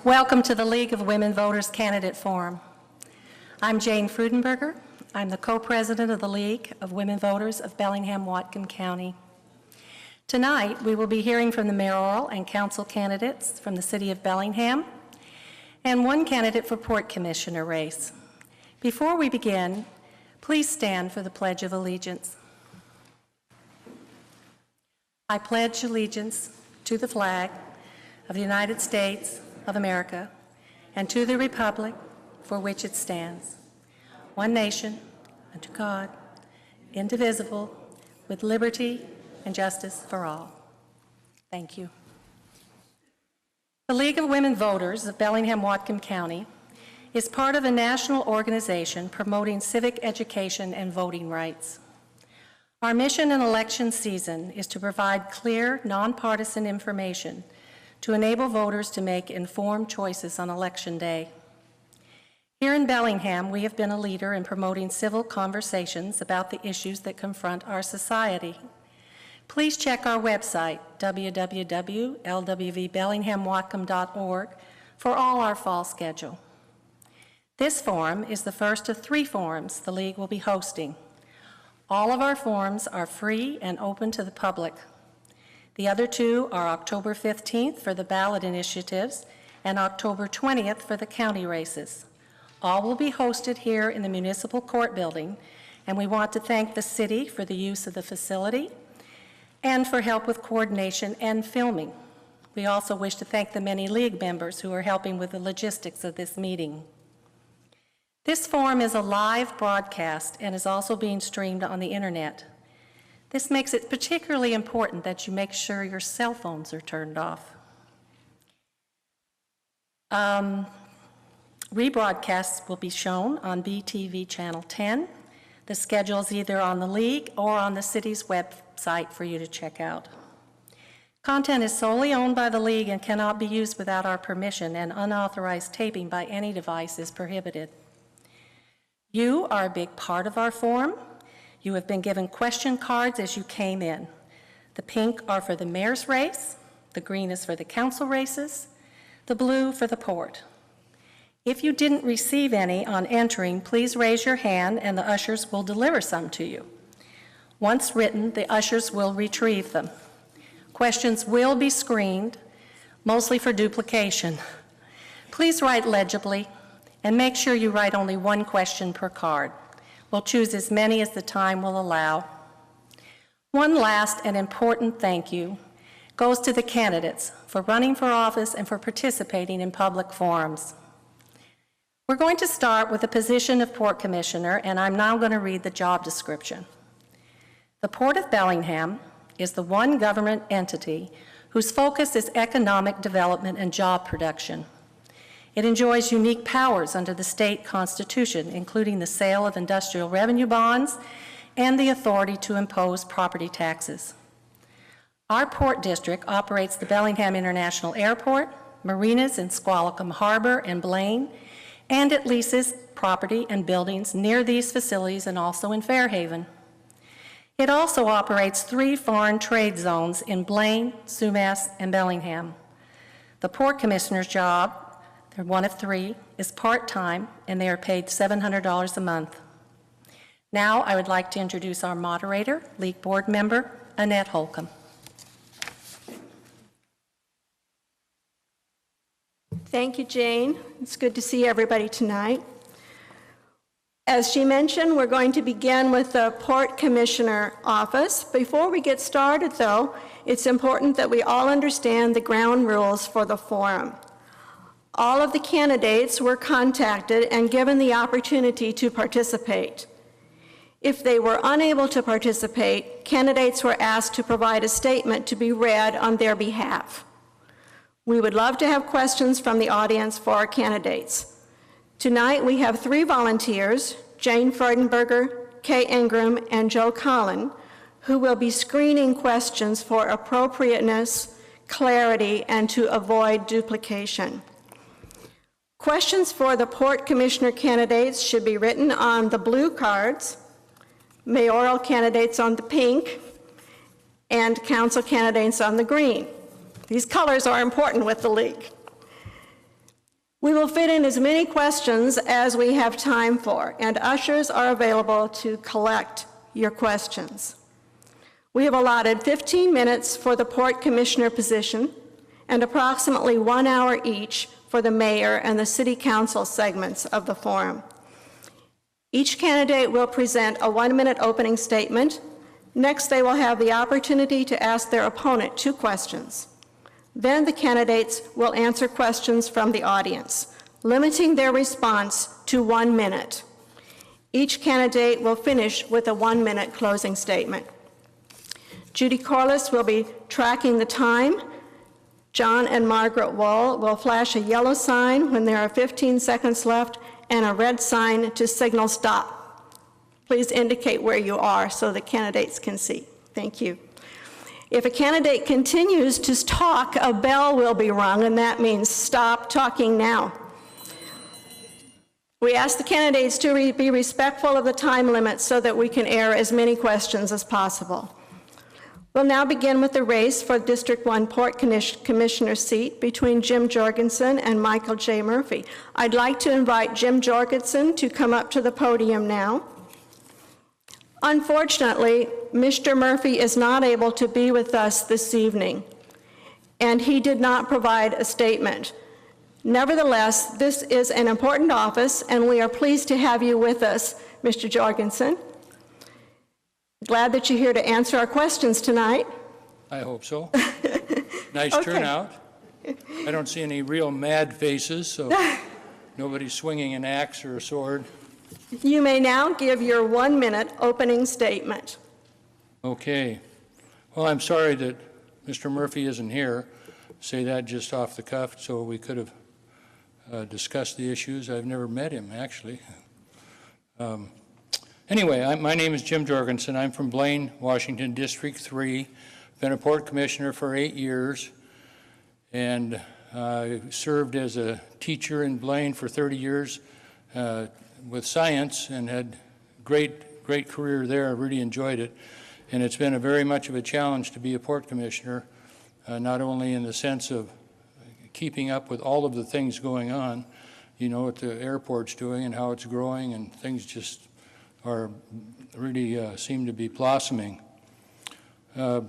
Welcome to the League of Women Voters Candidate Forum. I'm Jane Freudenberger. I'm the co-president of the League of Women Voters of Bellingham-Whatcom County. Tonight, we will be hearing from the mayoral and council candidates from the city of Bellingham and one candidate for Port Commissioner race. Before we begin, please stand for the Pledge of Allegiance. I pledge allegiance to the flag of the United States of America and to the republic for which it stands, one nation, under God, indivisible, with liberty and justice for all. Thank you. The League of Women Voters of Bellingham-Whatcom County is part of a national organization promoting civic education and voting rights. Our mission in election season is to provide clear, nonpartisan information to enable voters to make informed choices on Election Day. Here in Bellingham, we have been a leader in promoting civil conversations about the issues that confront our society. Please check our website, www.lwvbellinghamwhatcom.org, for all our fall schedule. This forum is the first of 3 forums the League will be hosting. All of our forums are free and open to the public. The other 2 are October 15th for the ballot initiatives and October 20th for the county races. All will be hosted here in the Municipal Court Building, and we want to thank the city for the use of the facility and for help with coordination and filming. We also wish to thank the many League members who are helping with the logistics of this meeting. This forum is a live broadcast and is also being streamed on the internet. This makes it particularly important that you make sure your cell phones are turned off. Rebroadcasts will be shown on BTV Channel 10. The schedule is either on the League or on the city's website for you to check out. Content is solely owned by the League and cannot be used without our permission, and unauthorized taping by any device is prohibited. You are a big part of our forum. You have been given question cards as you came in. The pink are for the mayor's race, the green is for the council races, the blue for the port. If you didn't receive any on entering, please raise your hand and the ushers will deliver some to you. Once written, the ushers will retrieve them. Questions will be screened, mostly for duplication. Please write legibly and make sure you write only 1 question per card. We'll choose as many as the time will allow. One last and important thank you goes to the candidates for running for office and for participating in public forums. We're going to start with the position of Port Commissioner, and I'm now going to read the job description. The Port of Bellingham is the one government entity whose focus is economic development and job production. It enjoys unique powers under the state constitution, including the sale of industrial revenue bonds and the authority to impose property taxes. Our port district operates the Bellingham International Airport, marinas in Squalicum Harbor and Blaine, and it leases property and buildings near these facilities and also in Fairhaven. It also operates 3 foreign trade zones in Blaine, Sumas, and Bellingham. The Port Commissioner's job, they're one of 3, is part-time, and they are paid $700 a month. Now I would like to introduce our moderator, League Board Member Annette Holcomb. Thank you, Jane. It's good to see everybody tonight. As she mentioned, we're going to begin with the Port Commissioner office. Before we get started, though, it's important that we all understand the ground rules for the forum. All of the candidates were contacted and given the opportunity to participate. If they were unable to participate, candidates were asked to provide a statement to be read on their behalf. We would love to have questions from the audience for our candidates. Tonight we have 3 volunteers, Jane Freudenberger, Kay Ingram, and Joe Collin, who will be screening questions for appropriateness, clarity, and to avoid duplication. Questions for the Port Commissioner candidates should be written on the blue cards, mayoral candidates on the pink, and council candidates on the green. These colors are important with the League. We will fit in as many questions as we have time for, and ushers are available to collect your questions. We have allotted 15 minutes for the Port Commissioner position and approximately 1 hour each for the mayor and the city council segments of the forum. Each candidate will present a 1-minute opening statement. Next, they will have the opportunity to ask their opponent 2 questions. Then the candidates will answer questions from the audience, limiting their response to 1 minute. Each candidate will finish with a 1-minute closing statement. Judy Corliss will be tracking the time. John and Margaret Wall will flash a yellow sign when there are 15 seconds left and a red sign to signal stop. Please indicate where you are so the candidates can see. Thank you. If a candidate continues to talk, a bell will be rung, and that means stop talking now. We ask the candidates to be respectful of the time limit so that we can air as many questions as possible. We'll now begin with the race for District 1 Port Commissioner seat between Jim Jorgensen and Michael J. Murphy. I'd like to invite Jim Jorgensen to come up to the podium now. Unfortunately, Mr. Murphy is not able to be with us this evening, and he did not provide a statement. Nevertheless, this is an important office, and we are pleased to have you with us, Mr. Jorgensen. Glad that you're here to answer our questions tonight. I hope so. Nice turnout. I don't see any real mad faces, so nobody's swinging an axe or a sword. You may now give your 1-minute opening statement. Okay. Well, I'm sorry that Mr. Murphy isn't here. Say that just off the cuff, so we could have discussed the issues. I've never met him, actually. Anyway, my name is Jim Jorgensen. I'm from Blaine, Washington, District 3. Been a port commissioner for 8 years, and I served as a teacher in Blaine for 30 years with science, and had great career there. I really enjoyed it, and it's been very much of a challenge to be a port commissioner, not only in the sense of keeping up with all of the things going on, you know, what the airport's doing and how it's growing, and things just are really seem to be blossoming. A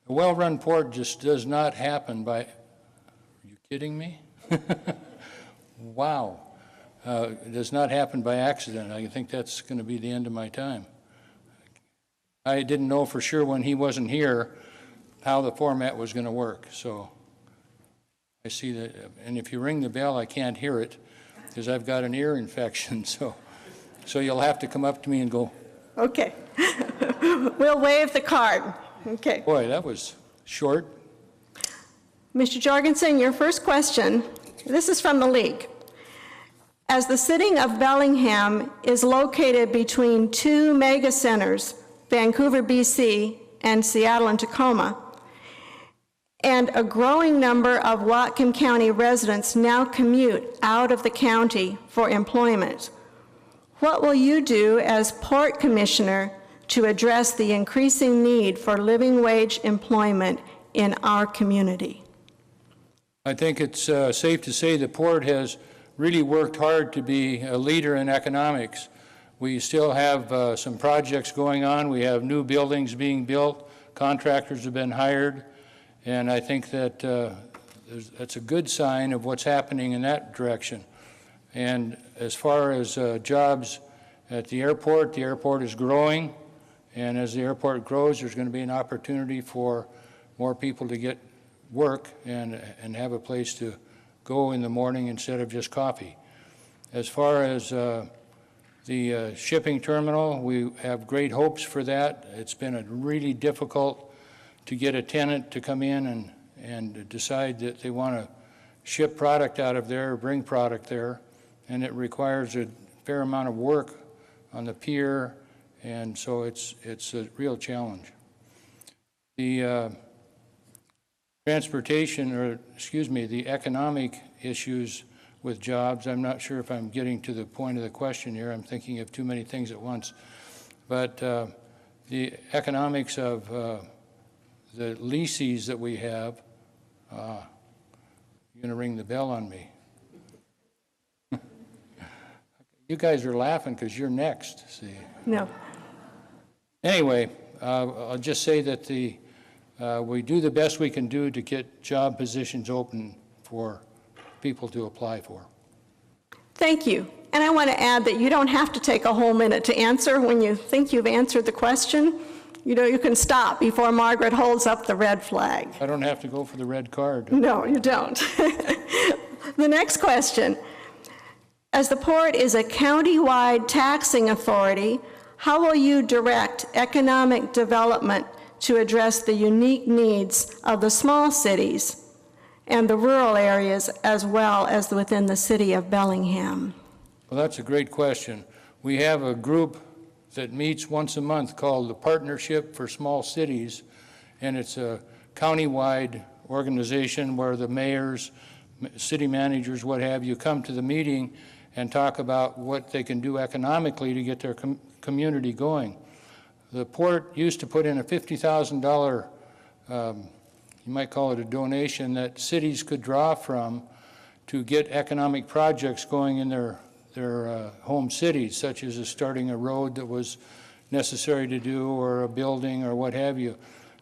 well-run port just does not happen by, are you kidding me? Wow. It does not happen by accident. I think that's going to be the end of my time. I didn't know for sure when he wasn't here how the format was going to work. So I see that, and if you ring the bell, I can't hear it because I've got an ear infection. So you'll have to come up to me and go. Okay. We'll wave the card. Okay. Boy, that was short. Mr. Jorgensen, your first question, this is from the League. As the city of Bellingham is located between 2 mega centers, Vancouver, BC, and Seattle and Tacoma, and a growing number of Whatcom County residents now commute out of the county for employment, what will you do as Port Commissioner to address the increasing need for living wage employment in our community? I think it's safe to say the port has really worked hard to be a leader in economics. We still have some projects going on. We have new buildings being built. Contractors have been hired. And I think that that's a good sign of what's happening in that direction. And as far as jobs at the airport is growing. And as the airport grows, there's going to be an opportunity for more people to get work and have a place to go in the morning instead of just coffee. As far as the shipping terminal, we have great hopes for that. It's been really difficult to get a tenant to come in and decide that they want to ship product out of there, bring product there, and it requires a fair amount of work on the pier, and so it's a real challenge. The the economic issues with jobs, I'm not sure if I'm getting to the point of the question here. I'm thinking of too many things at once. But the economics of the leases that we have, you're going to ring the bell on me. You guys are laughing because you're next, see. No. Anyway, I'll just say that we do the best we can do to get job positions open for people to apply for. Thank you. And I want to add that you don't have to take a whole minute to answer. When you think you've answered the question, you can stop before Margaret holds up the red flag. I don't have to go for the red card. No, you don't. The next question. As the port is a county-wide taxing authority, how will you direct economic development to address the unique needs of the small cities and the rural areas as well as within the city of Bellingham? Well, that's a great question. We have a group that meets once a month called the Partnership for Small Cities, and it's a county-wide organization where the mayors, city managers, what have you, come to the meeting and talk about what they can do economically to get their community going. The port used to put in a $50,000, you might call it a donation, that cities could draw from to get economic projects going in their home cities, such as starting a road that was necessary to do, or a building, or what have you.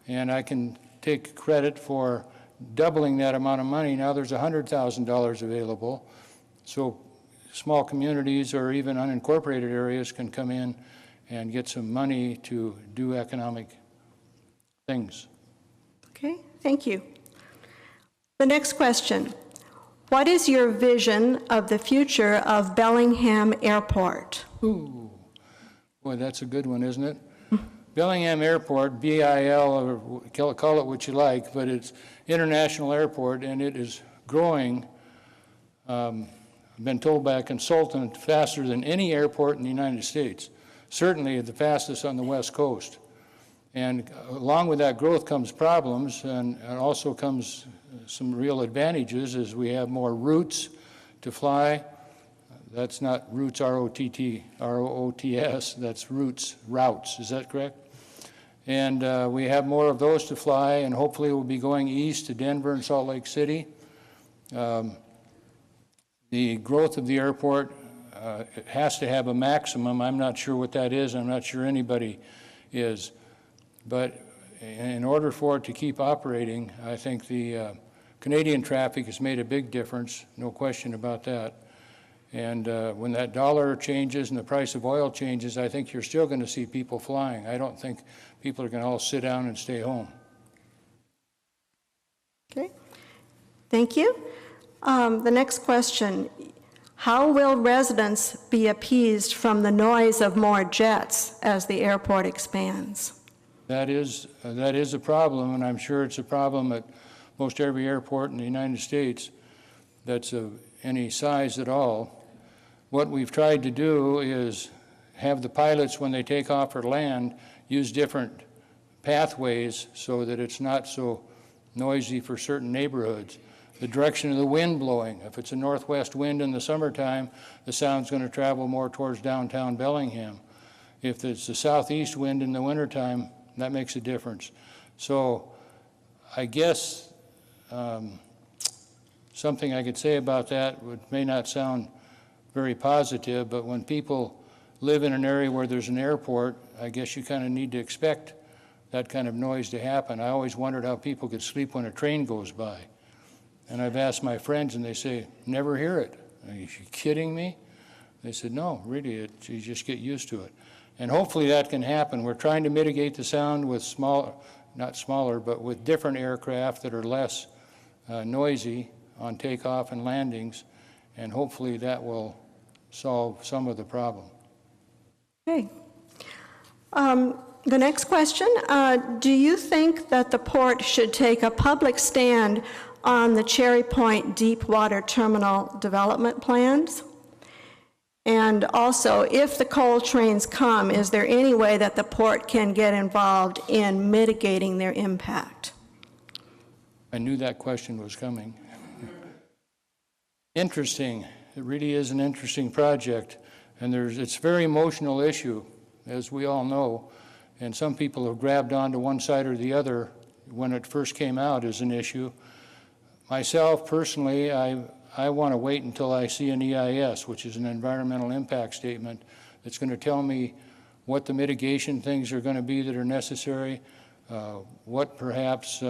And I can take credit for doubling that amount of money. Now there's $100,000 available. So small communities or even unincorporated areas can come in and get some money to do economic things. Okay, thank you. The next question. What is your vision of the future of Bellingham Airport? Ooh, boy, that's a good one, isn't it? Bellingham Airport, BIL, or call it what you like, but it's international airport, and it is growing, I've been told by a consultant, faster than any airport in the United States, certainly the fastest on the West Coast. And along with that growth comes problems, and also comes some real advantages, as we have more routes to fly. That's not routes, R-O-T-S, that's routes, is that correct? And we have more of those to fly, and hopefully we'll be going east to Denver and Salt Lake City. The growth of the airport it has to have a maximum. I'm not sure what that is. I'm not sure anybody is. But in order for it to keep operating, I think the Canadian traffic has made a big difference, no question about that. And when that dollar changes and the price of oil changes, I think you're still going to see people flying. I don't think people are going to all sit down and stay home. Okay, thank you. The next question. How will residents be appeased from the noise of more jets as the airport expands? That is a problem, and I'm sure it's a problem at most every airport in the United States that's of any size at all. What we've tried to do is have the pilots, when they take off or land, use different pathways so that it's not so noisy for certain neighborhoods. The direction of the wind blowing. If it's a northwest wind in the summertime, the sound's going to travel more towards downtown Bellingham. If it's the southeast wind in the wintertime, that makes a difference. So I guess something I could say about that may not sound very positive, but when people live in an area where there's an airport, I guess you kind of need to expect that kind of noise to happen. I always wondered how people could sleep when a train goes by. And I've asked my friends, and they say, never hear it. Are you kidding me? They said, no, really, you just get used to it. And hopefully that can happen. We're trying to mitigate the sound with not smaller, but with different aircraft that are less noisy on takeoff and landings, and hopefully that will solve some of the problem. Okay. The next question, do you think that the port should take a public stand on the Cherry Point Deep Water Terminal development plans? And also, if the coal trains come, is there any way that the port can get involved in mitigating their impact? I knew that question was coming. Interesting. It really is an interesting project. And it's a very emotional issue, as we all know. And some people have grabbed onto one side or the other when it first came out as an issue. Myself, personally, I I want to wait until I see an EIS, which is an environmental impact statement, that's going to tell me what the mitigation things are going to be that are necessary, what perhaps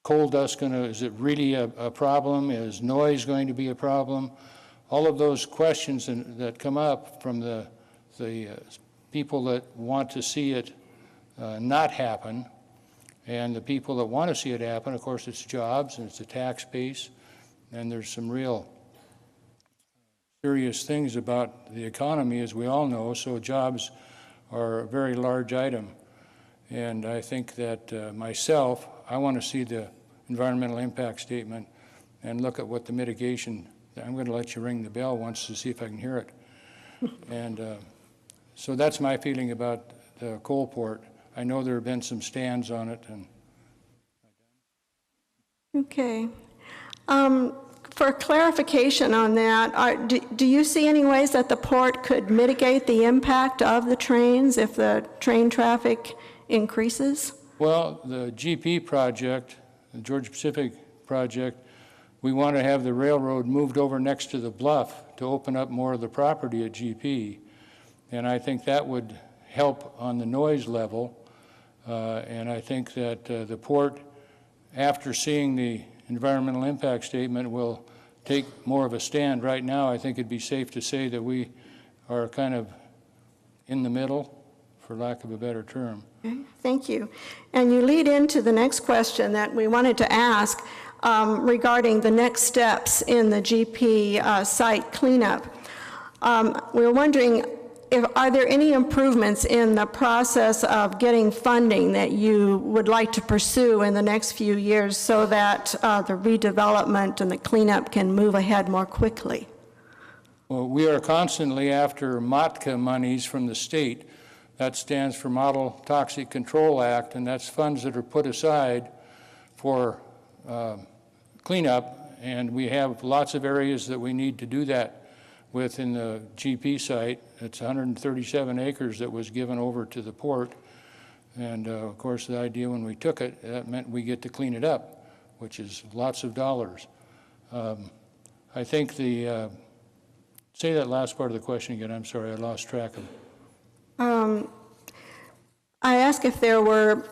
coal dust is it really a problem? Is noise going to be a problem? All of those questions that come up from the people that want to see it not happen, and the people that want to see it happen, of course, it's jobs and it's a tax base, and there's some real serious things about the economy, as we all know, so jobs are a very large item. And I think that myself, I want to see the environmental impact statement and look at what the mitigation, I'm going to let you ring the bell once to see if I can hear it. And so that's my feeling about the coal port. I know there have been some stands on it. And Okay. For clarification on that, do you see any ways that the port could mitigate the impact of the trains if the train traffic increases? well, the GP project, the Georgia Pacific project, we want to have the railroad moved over next to the bluff to open up more of the property at GP. And I think that would help on the noise level. And I think that the port, after seeing the environmental impact statement, will take more of a stand. Right now, I think it'd be safe to say that we are kind of in the middle, for lack of a better term. Okay, thank you. And you lead into the next question that we wanted to ask regarding the next steps in the GP site cleanup. We were wondering, are there any improvements in the process of getting funding that you would like to pursue in the next few years so that the redevelopment and the cleanup can move ahead more quickly? Well, we are constantly after MOTCA monies from the state. That stands for Model Toxic Control Act, and that's funds that are put aside for cleanup, and we have lots of areas that we need to do that within the GP site. It's 137 acres that was given over to the port, and of course the idea when we took it, that meant we get to clean it up, which is lots of dollars. I think the, say that last part of the question again, I'm sorry, I lost track of it. I asked if there were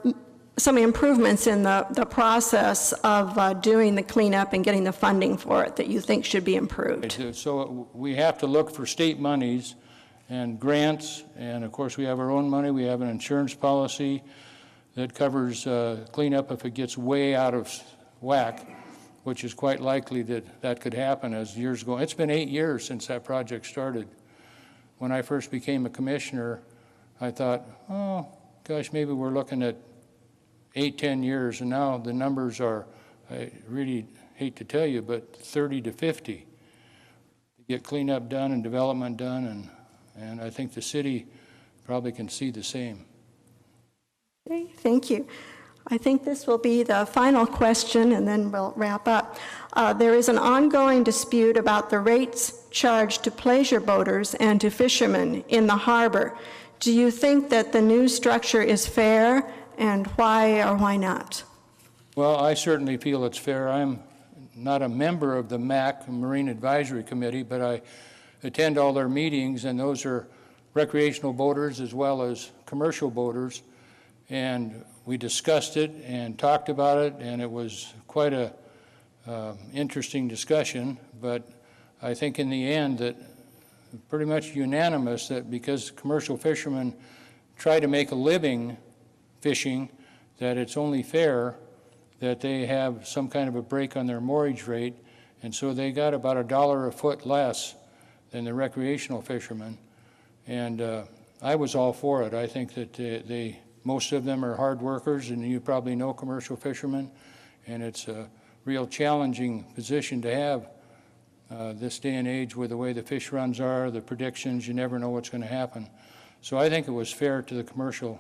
some improvements in the process of doing the cleanup and getting the funding for it that you think should be improved. So we have to look for state monies and grants, and of course we have our own money. We have an insurance policy that covers cleanup if it gets way out of whack, which is quite likely that that could happen as years go. It's been 8 years since that project started. When I first became a commissioner, I thought, oh, gosh, maybe we're looking at 8-10 years, and now the numbers are, I really hate to tell you, but 30 to 50 to get cleanup done and development done, and I think the city probably can see the same. Okay, thank you. I think this will be the final question, and then we'll wrap up. There is an ongoing dispute about the rates charged to pleasure boaters and to fishermen in the harbor. Do you think that the new structure is fair, and why or why not? Well, I certainly feel it's fair. I'm not a member of the MAC, Marine Advisory Committee, but I attend all their meetings, and those are recreational boaters as well as commercial boaters. And we discussed it and talked about it, and it was quite a interesting discussion. But I think in the end that pretty much unanimous that because commercial fishermen try to make a living fishing, that it's only fair that they have some kind of a break on their moorage rate, and so they got about $1 a foot less than the recreational fishermen. And I was all for it. I think that most of them are hard workers, and you probably know commercial fishermen, and it's a real challenging position to have this day and age with the way the fish runs are, the predictions, you never know what's going to happen. So I think it was fair to the commercial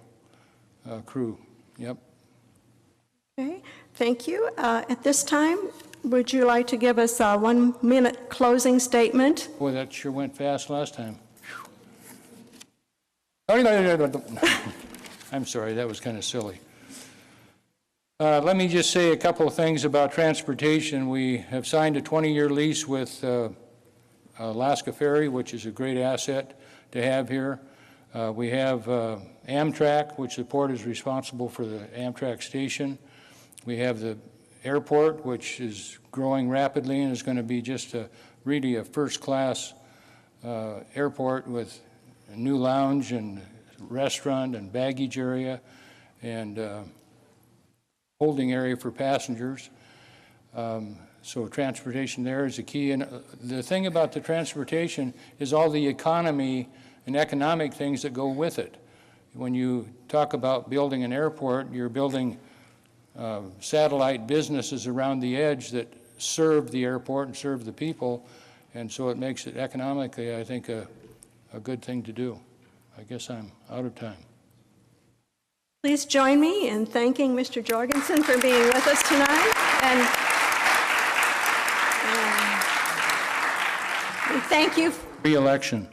crew. Yep. Okay, thank you. At this time, would you like to give us a 1-minute closing statement? Boy, that sure went fast last time. I'm sorry, that was kind of silly. Let me just say a couple of things about transportation. We have signed a 20-year lease with Alaska Ferry, which is a great asset to have here. We have Amtrak, which the port is responsible for the Amtrak station. We have the airport, which is growing rapidly and is going to be just really a first-class airport with a new lounge and restaurant and baggage area and holding area for passengers. So transportation there is a key. And the thing about the transportation is all the economy and economic things that go with it. When you talk about building an airport, you're building satellite businesses around the edge that serve the airport and serve the people. And so it makes it economically, I think, a good thing to do. I guess I'm out of time. Please join me in thanking Mr. Jorgensen for being with us tonight. And we thank you. Re-election.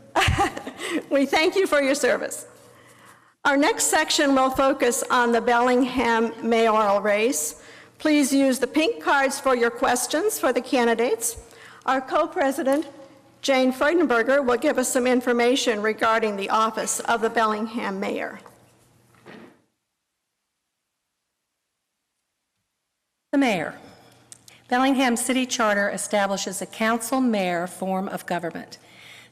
We thank you for your service. Our next section will focus on the Bellingham mayoral race. Please use the pink cards for your questions for the candidates. Our co-president, Jane Freudenberger, will give us some information regarding the office of the Bellingham mayor. The mayor. Bellingham City Charter establishes a council-mayor form of government.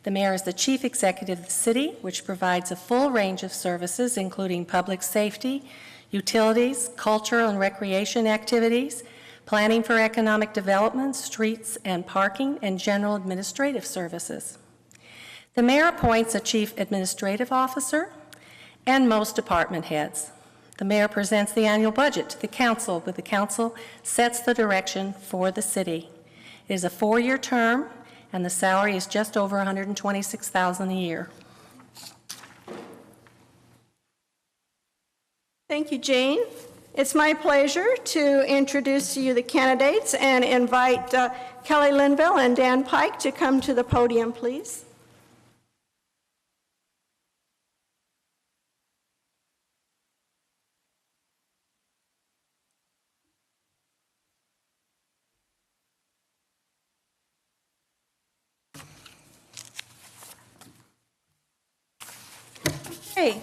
The mayor is the chief executive of the city, which provides a full range of services, including public safety, utilities, cultural and recreation activities, planning for economic development, streets and parking, and general administrative services. The mayor appoints a chief administrative officer and most department heads. The mayor presents the annual budget to the council, but the council sets the direction for the city. It is a 4-year term, and the salary is just over $126,000 a year. Thank you, Jane. It's my pleasure to introduce to you the candidates and invite Kelly Linville and Dan Pike to come to the podium, please. Okay.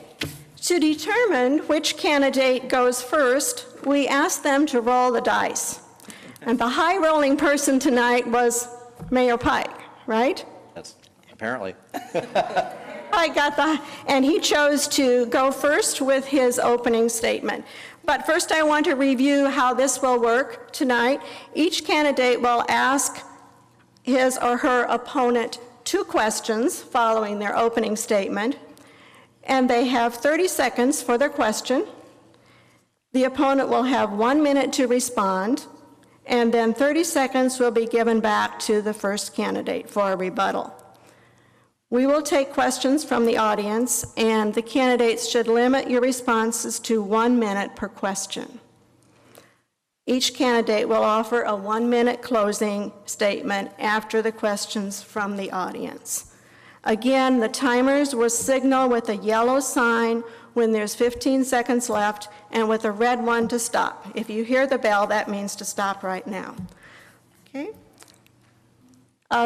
To determine which candidate goes first, we asked them to roll the dice. And the high-rolling person tonight was Mayor Pike, right? That's apparently. I got and he chose to go first with his opening statement. But first I want to review how this will work tonight. Each candidate will ask his or her opponent 2 questions following their opening statement. And they have 30 seconds for their question. The opponent will have 1 minute to respond, and then 30 seconds will be given back to the first candidate for a rebuttal. We will take questions from the audience, and the candidates should limit your responses to 1 minute per question. Each candidate will offer a 1-minute closing statement after the questions from the audience. Again, the timers will signal with a yellow sign when there's 15 seconds left and with a red one to stop. If you hear the bell, that means to stop right now. Okay?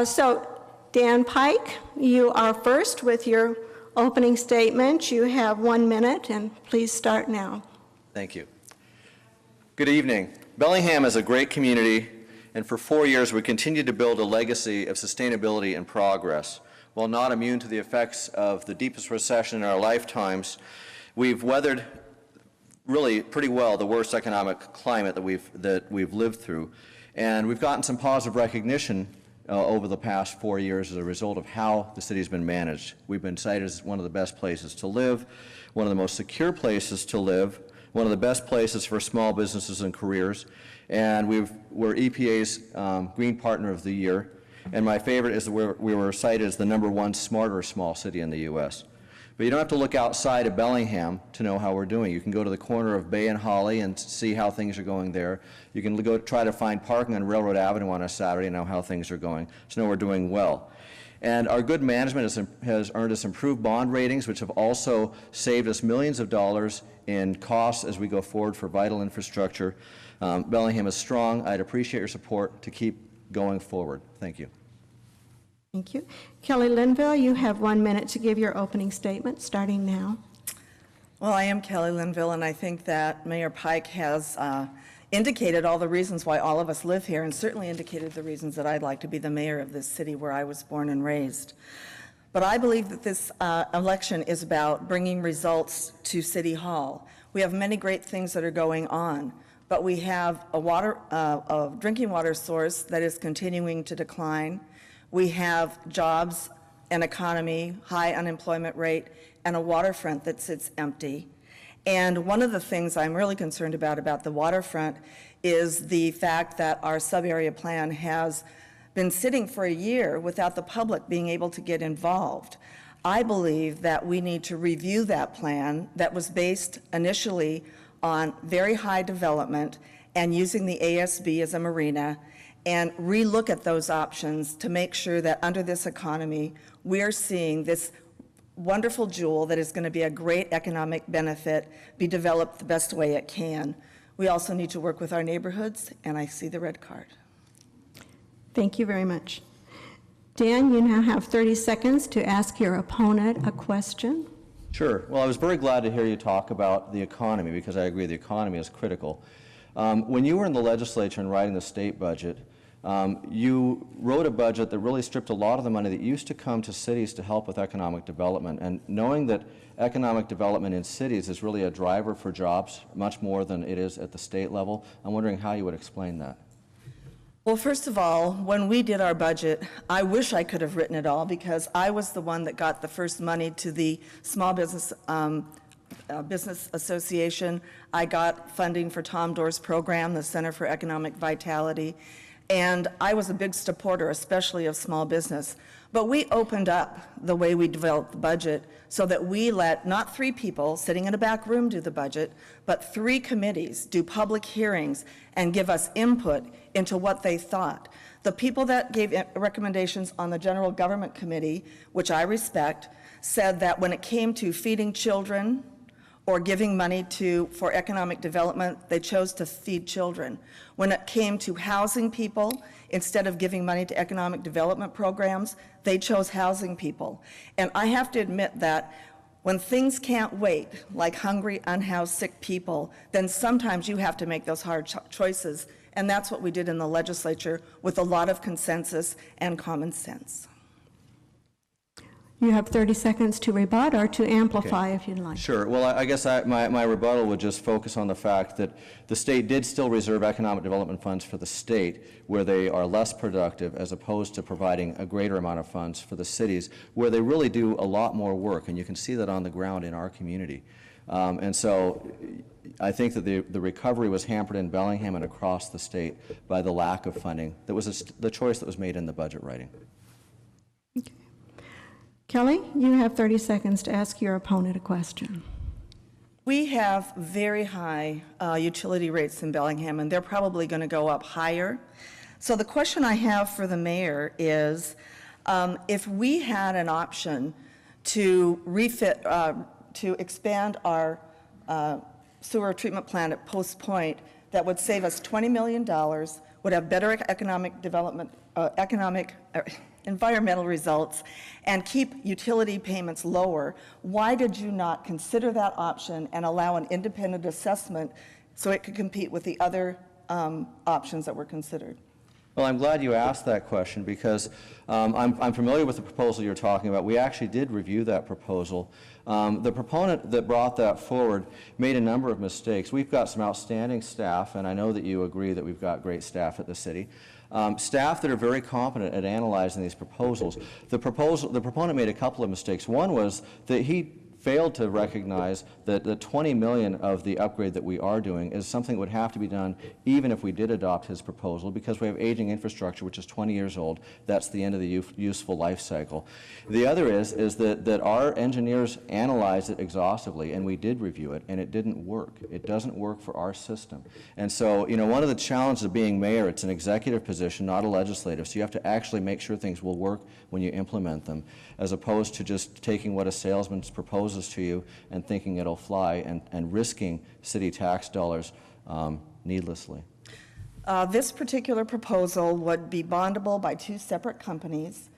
So, Dan Pike, you are first with your opening statement. You have 1 minute, and please start now. Thank you. Good evening. Bellingham is a great community, and for 4 years we continued to build a legacy of sustainability and progress. While not immune to the effects of the deepest recession in our lifetimes, we've weathered really pretty well the worst economic climate that we've lived through. And we've gotten some positive recognition over the past 4 years as a result of how the city's been managed. We've been cited as one of the best places to live, one of the most secure places to live, one of the best places for small businesses and careers, and we're EPA's Green Partner of the Year. And my favorite is that we were cited as the #1 smarter small city in the U.S. But you don't have to look outside of Bellingham to know how we're doing. You can go to the corner of Bay and Holly and see how things are going there. You can go try to find parking on Railroad Avenue on a Saturday and know how things are going, to know we're doing well. And our good management has earned us improved bond ratings, which have also saved us millions of dollars in costs as we go forward for vital infrastructure. Bellingham is strong. I'd appreciate your support to keep going forward. Thank you. Thank you. Kelly Linville, you have 1 minute to give your opening statement, starting now. Well, I am Kelly Linville, and I think that Mayor Pike has indicated all the reasons why all of us live here, and certainly indicated the reasons that I'd like to be the mayor of this city where I was born and raised. But I believe that this election is about bringing results to City Hall. We have many great things that are going on, but we have a drinking water source that is continuing to decline. We have jobs, an economy, high unemployment rate, and a waterfront that sits empty. And one of the things I'm really concerned about the waterfront is the fact that our sub-area plan has been sitting for a year without the public being able to get involved. I believe that we need to review that plan that was based initially on very high development and using the ASB as a marina, and relook at those options to make sure that under this economy, we're seeing this wonderful jewel that is going to be a great economic benefit be developed the best way it can. We also need to work with our neighborhoods, and I see the red card. Thank you very much. Dan, you now have 30 seconds to ask your opponent a question. Sure. Well, I was very glad to hear you talk about the economy, because I agree the economy is critical. When you were in the legislature and writing the state budget, you wrote a budget that really stripped a lot of the money that used to come to cities to help with economic development. And knowing that economic development in cities is really a driver for jobs much more than it is at the state level, I'm wondering how you would explain that. Well, first of all, when we did our budget, I wish I could have written it all, because I was the one that got the first money to the Small Business Association. I got funding for Tom Doerr's program, the Center for Economic Vitality, and I was a big supporter, especially of small business. But we opened up the way we developed the budget so that we let not 3 people sitting in a back room do the budget, but 3 committees do public hearings and give us input into what they thought. The people that gave recommendations on the General Government Committee, which I respect, said that when it came to feeding children or giving money for economic development, they chose to feed children. When it came to housing people, instead of giving money to economic development programs, they chose housing people. And I have to admit that when things can't wait, like hungry, unhoused, sick people, then sometimes you have to make those hard choices. And that's what we did in the legislature with a lot of consensus and common sense. You have 30 seconds to rebut or to amplify, if you'd like. Sure. Well, I guess my rebuttal would just focus on the fact that the state did still reserve economic development funds for the state where they are less productive, as opposed to providing a greater amount of funds for the cities where they really do a lot more work, and you can see that on the ground in our community. And so I think that the recovery was hampered in Bellingham and across the state by the lack of funding. That was the choice that was made in the budget writing. Okay. Kelly, you have 30 seconds to ask your opponent a question. We have very high utility rates in Bellingham, and they're probably going to go up higher. So the question I have for the mayor is, if we had an option to to expand our sewer treatment plant at Post Point that would save us $20 million, would have better economic development, environmental results, and keep utility payments lower, why did you not consider that option and allow an independent assessment so it could compete with the other options that were considered? Well, I'm glad you asked that question, because I'm familiar with the proposal you're talking about. We actually did review that proposal. The proponent that brought that forward made a number of mistakes. We've got some outstanding staff, and I know that you agree that we've got great staff at the city. Staff that are very competent at analyzing these proposals. The proponent made a couple of mistakes. One was that he failed to recognize that the 20 million of the upgrade that we are doing is something that would have to be done even if we did adopt his proposal, because we have aging infrastructure which is 20 years old. That's the end of the useful life cycle. The other is that our engineers analyzed it exhaustively, and we did review it, and it didn't work. It doesn't work for our system. And so, you know, one of the challenges of being mayor, it's an executive position, not a legislative, so you have to actually make sure things will work when you implement them, as opposed to just taking what a salesman proposes to you and thinking it'll fly, and risking city tax dollars needlessly. This particular proposal would be bondable by two separate companies,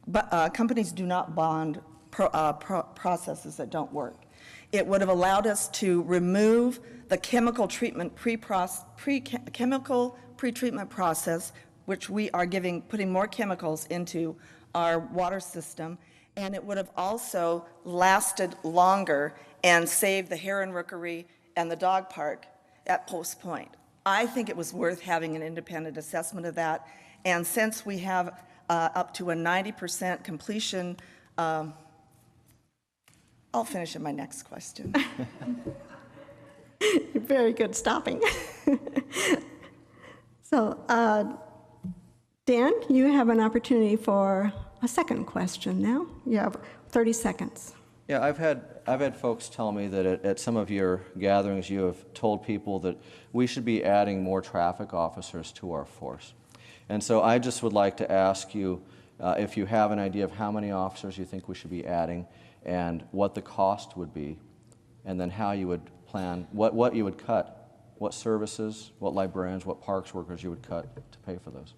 but companies do not bond processes that don't work. It would have allowed us to remove the chemical treatment chemical pretreatment process, which we are putting more chemicals into our water system, and it would have also lasted longer and saved the heron rookery and the dog park at Post Point. I think it was worth having an independent assessment of that, and since we have up to a 90% completion, I'll finish in my next question. You're very good stopping. So, Dan, you have an opportunity for a second question now. You have 30 seconds. Yeah, I've had folks tell me that at some of your gatherings you have told people that we should be adding more traffic officers to our force. And so I just would like to ask you if you have an idea of how many officers you think we should be adding and what the cost would be, and then how you would plan, what you would cut, what services, what librarians, what parks workers you would cut to pay for those.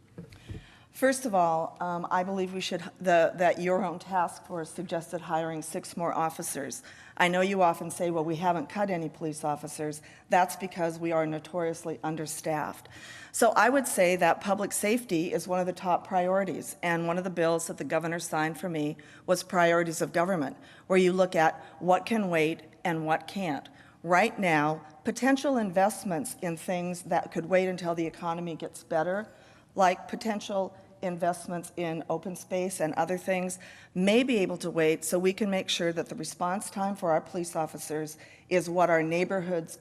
First of all, I believe we should, that your own task force suggested hiring 6 more officers. I know you often say, well, we haven't cut any police officers. That's because we are notoriously understaffed. So I would say that public safety is one of the top priorities, and one of the bills that the governor signed for me was priorities of government, where you look at what can wait and what can't. Right now, potential investments in things that could wait until the economy gets better, like potential investments in open space and other things, may be able to wait, so we can make sure that the response time for our police officers is what our neighborhoods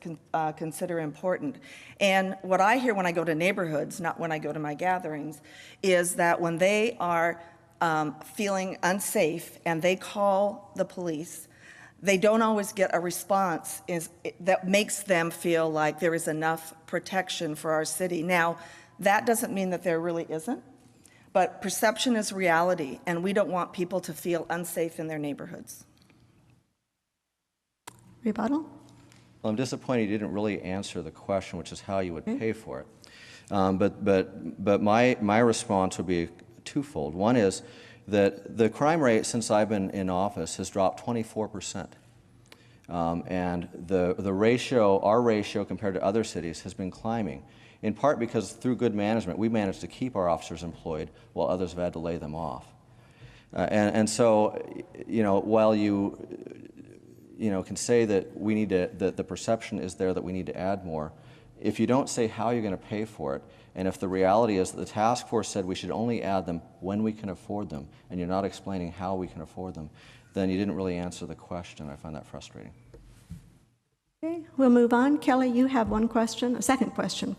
consider important. And what I hear when I go to neighborhoods, not when I go to my gatherings, is that when they are feeling unsafe and they call the police, they don't always get a response that makes them feel like there is enough protection for our city. Now, that doesn't mean that there really isn't, but perception is reality, and we don't want people to feel unsafe in their neighborhoods. Rebuttal? Well, I'm disappointed you didn't really answer the question, which is how you would pay for it. But my response would be twofold. One is that the crime rate since I've been in office has dropped 24%. And the ratio, our ratio compared to other cities, has been climbing, in part because through good management, we managed to keep our officers employed while others have had to lay them off. And so, you know, while you can say that we need to, that the perception is there that we need to add more, if you don't say how you're going to pay for it, and if the reality is that the task force said we should only add them when we can afford them, and you're not explaining how we can afford them, then you didn't really answer the question. I find that frustrating. Okay, we'll move on. Kelly, you have one question, a second question.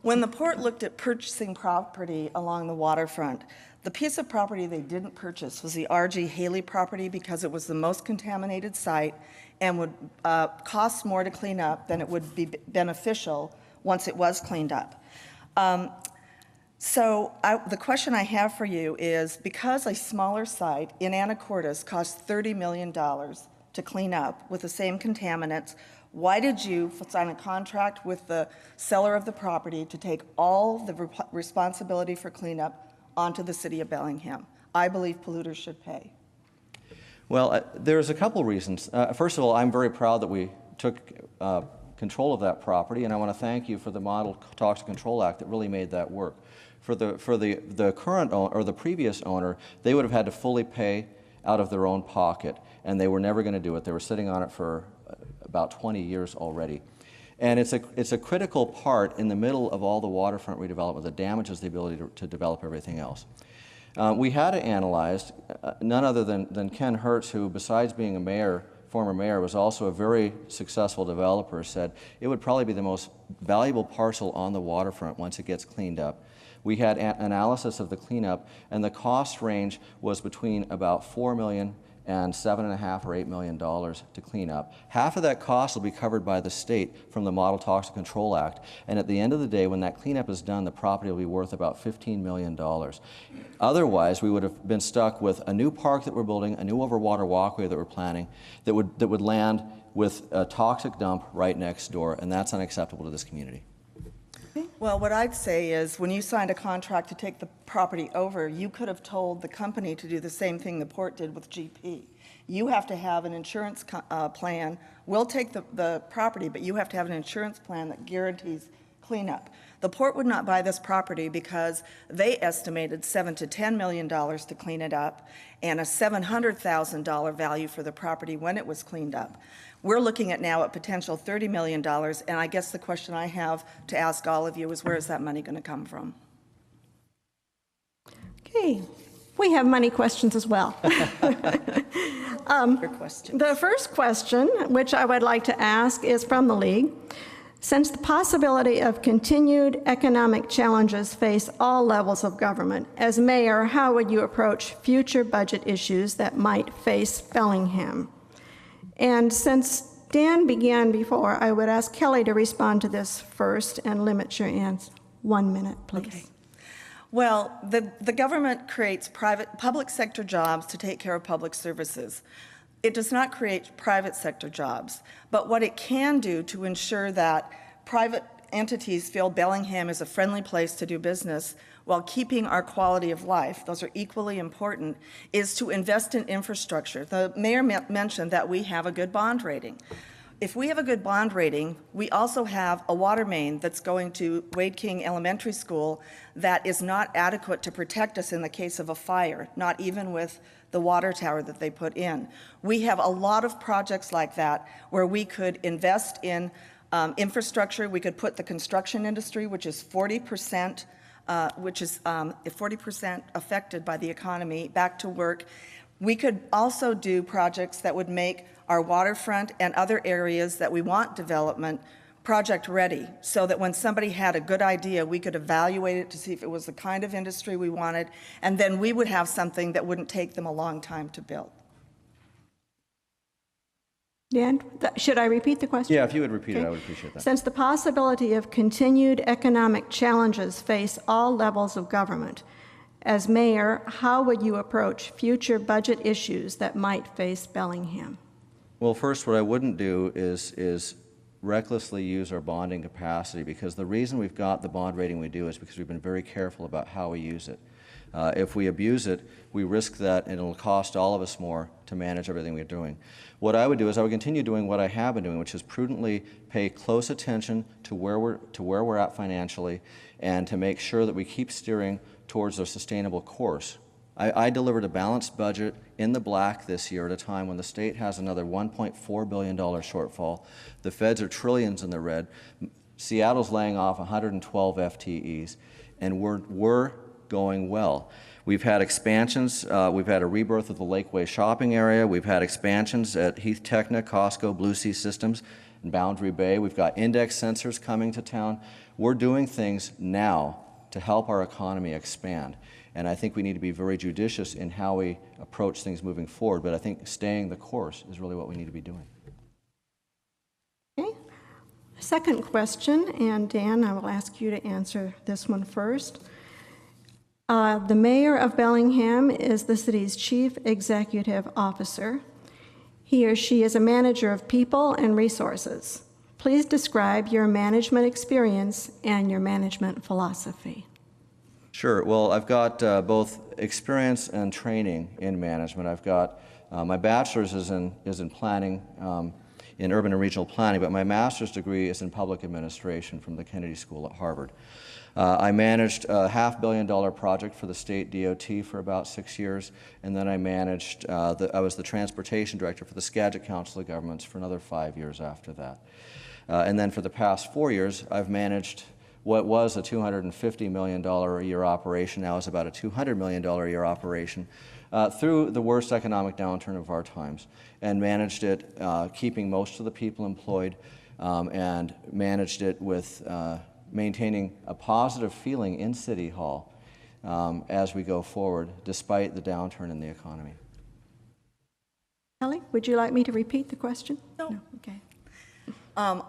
When the port looked at purchasing property along the waterfront, the piece of property they didn't purchase was the R.G. Haley property because it was the most contaminated site and would cost more to clean up than it would be beneficial once it was cleaned up. So the question I have for you is, because a smaller site in Anacortes costs $30 million to clean up with the same contaminants, why did you sign a contract with the seller of the property to take all the responsibility for cleanup onto the city of Bellingham? I believe polluters should pay. Well, there's a couple reasons. First of all, I'm very proud that we took control of that property, and I want to thank you for the Model Toxic Control Act that really made that work. For the current owner, or the previous owner, they would have had to fully pay out of their own pocket, and they were never going to do it. They were sitting on it for about 20 years already. And it's a critical part in the middle of all the waterfront redevelopment that damages the ability to develop everything else. We had it analyzed. None other than Ken Hertz, who besides being a mayor, former mayor, was also a very successful developer, said it would probably be the most valuable parcel on the waterfront once it gets cleaned up. We had analysis of the cleanup, and the cost range was between about $4 million and $7.5 or $8 million to clean up. Half of that cost will be covered by the state from the Model Toxic Control Act, and at the end of the day, when that cleanup is done, the property will be worth about $15 million. Otherwise, we would have been stuck with a new park that we're building, a new overwater walkway that we're planning, that would land with a toxic dump right next door, and that's unacceptable to this community. Well, what I'd say is, when you signed a contract to take the property over, you could have told the company to do the same thing the port did with GP. You have to have an insurance plan. We'll take the property, but you have to have an insurance plan that guarantees cleanup. The port would not buy this property because they estimated $7 to $10 million to clean it up and a $700,000 value for the property when it was cleaned up. We're looking at now at potential $30 million, and I guess the question I have to ask all of you is, where is that money going to come from? Okay, we have money questions as well. Your question. The first question, which I would like to ask, is from the League. Since the possibility of continued economic challenges face all levels of government, as mayor, how would you approach future budget issues that might face Bellingham? And since Dan began before, I would ask Kelly to respond to this first and limit your answer. 1 minute, please. Okay. Well, the government creates public sector jobs to take care of public services. It does not create private sector jobs, but what it can do to ensure that private entities feel Bellingham is a friendly place to do business while keeping our quality of life, those are equally important, is to invest in infrastructure. The mayor mentioned that we have a good bond rating. If we have a good bond rating, we also have a water main that's going to Wade King Elementary School that is not adequate to protect us in the case of a fire, not even with the water tower that they put in. We have a lot of projects like that where we could invest in infrastructure. We could put the construction industry, which is 40% affected by the economy, back to work. We could also do projects that would make our waterfront and other areas that we want development project ready, so that when somebody had a good idea, we could evaluate it to see if it was the kind of industry we wanted, and then we would have something that wouldn't take them a long time to build. Dan, should I repeat the question? Yeah, if you would repeat it, I would appreciate that. Since the possibility of continued economic challenges face all levels of government, as mayor, how would you approach future budget issues that might face Bellingham? Well, first, what I wouldn't do is recklessly use our bonding capacity, because the reason we've got the bond rating we do is because we've been very careful about how we use it. If we abuse it, we risk that, and it'll cost all of us more to manage everything we're doing. What I would do is I would continue doing what I have been doing, which is prudently pay close attention to where we're at financially, and to make sure that we keep steering towards a sustainable course. I delivered a balanced budget in the black this year at a time when the state has another $1.4 billion shortfall. The feds are trillions in the red. Seattle's laying off 112 FTEs, and we're going well. We've had expansions. We've had a rebirth of the Lakeway shopping area. We've had expansions at Heath Techna, Costco, Blue Sea Systems, and Boundary Bay. We've got index sensors coming to town. We're doing things now to help our economy expand. And I think we need to be very judicious in how we approach things moving forward, but I think staying the course is really what we need to be doing. Okay. Second question, and Dan, I will ask you to answer this one first. The mayor of Bellingham is the city's chief executive officer. He or she is a manager of people and resources. Please describe your management experience and your management philosophy. Sure. Well, I've got both experience and training in management. I've got my bachelor's is in planning, in urban and regional planning, but my master's degree is in public administration from the Kennedy School at Harvard. I managed a $500 million project for the state DOT for about 6 years, and then I managed, I was the transportation director for the Skagit Council of Governments for another 5 years after that. And then for the past 4 years, I've managed what was a $250 million a year operation now is about a $200 million a year operation through the worst economic downturn of our times, and managed it keeping most of the people employed, and managed it with maintaining a positive feeling in City Hall as we go forward, despite the downturn in the economy. Kelly, would you like me to repeat the question? No. Okay.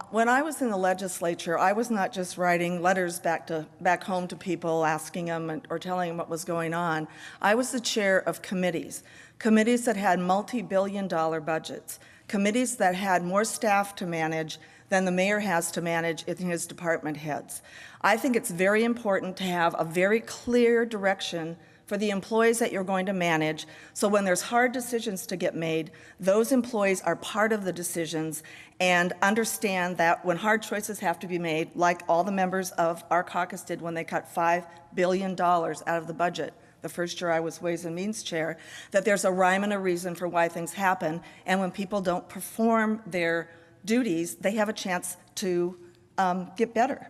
When I was in the legislature, I was not just writing letters back home to people, asking them or telling them what was going on. I was the chair of committees that had multi-billion-dollar budgets, committees that had more staff to manage than the mayor has to manage in his department heads. I think it's very important to have a very clear direction for the employees that you're going to manage, so when there's hard decisions to get made, those employees are part of the decisions and understand that when hard choices have to be made, like all the members of our caucus did when they cut $5 billion out of the budget, the first year I was Ways and Means Chair, that there's a rhyme and a reason for why things happen, and when people don't perform their duties, they have a chance to get better.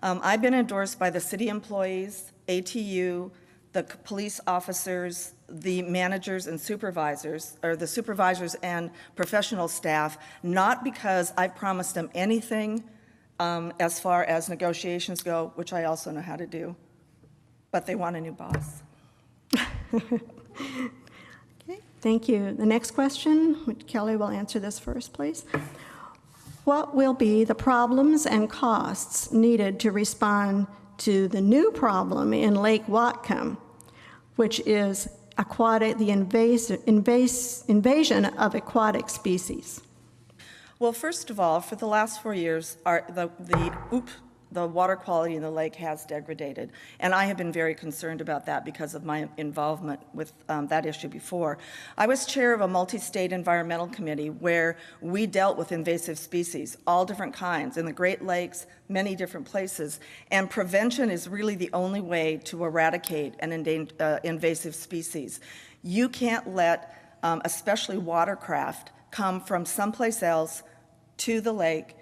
I've been endorsed by the city employees, ATU, the police officers, the managers and supervisors, or the supervisors and professional staff, not because I promised them anything as far as negotiations go, which I also know how to do, but they want a new boss. Okay, thank you. The next question, Kelly will answer this first, please. What will be the problems and costs needed to respond to the new problem in Lake Whatcom, which is the invasion of aquatic species? Well, first of all, for the last 4 years, the water quality in the lake has degraded, and I have been very concerned about that because of my involvement with that issue before. I was chair of a multi-state environmental committee where we dealt with invasive species, all different kinds, in the Great Lakes, many different places, and prevention is really the only way to eradicate an invasive species. You can't let, especially watercraft, come from someplace else to the lake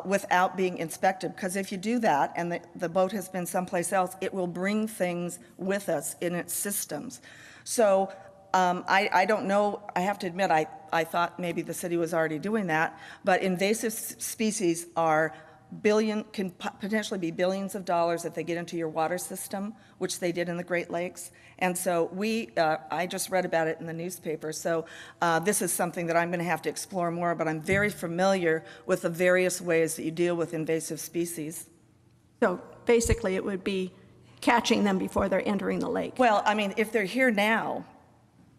without being inspected, because if you do that and the boat has been someplace else, it will bring things with us in its systems. So I don't know, I have to admit, I thought maybe the city was already doing that, but invasive species can potentially be billions of dollars if they get into your water system, which they did in the Great Lakes. And so I just read about it in the newspaper, so this is something that I'm going to have to explore more, but I'm very familiar with the various ways that you deal with invasive species. So basically it would be catching them before they're entering the lake. Well, I mean, if they're here now,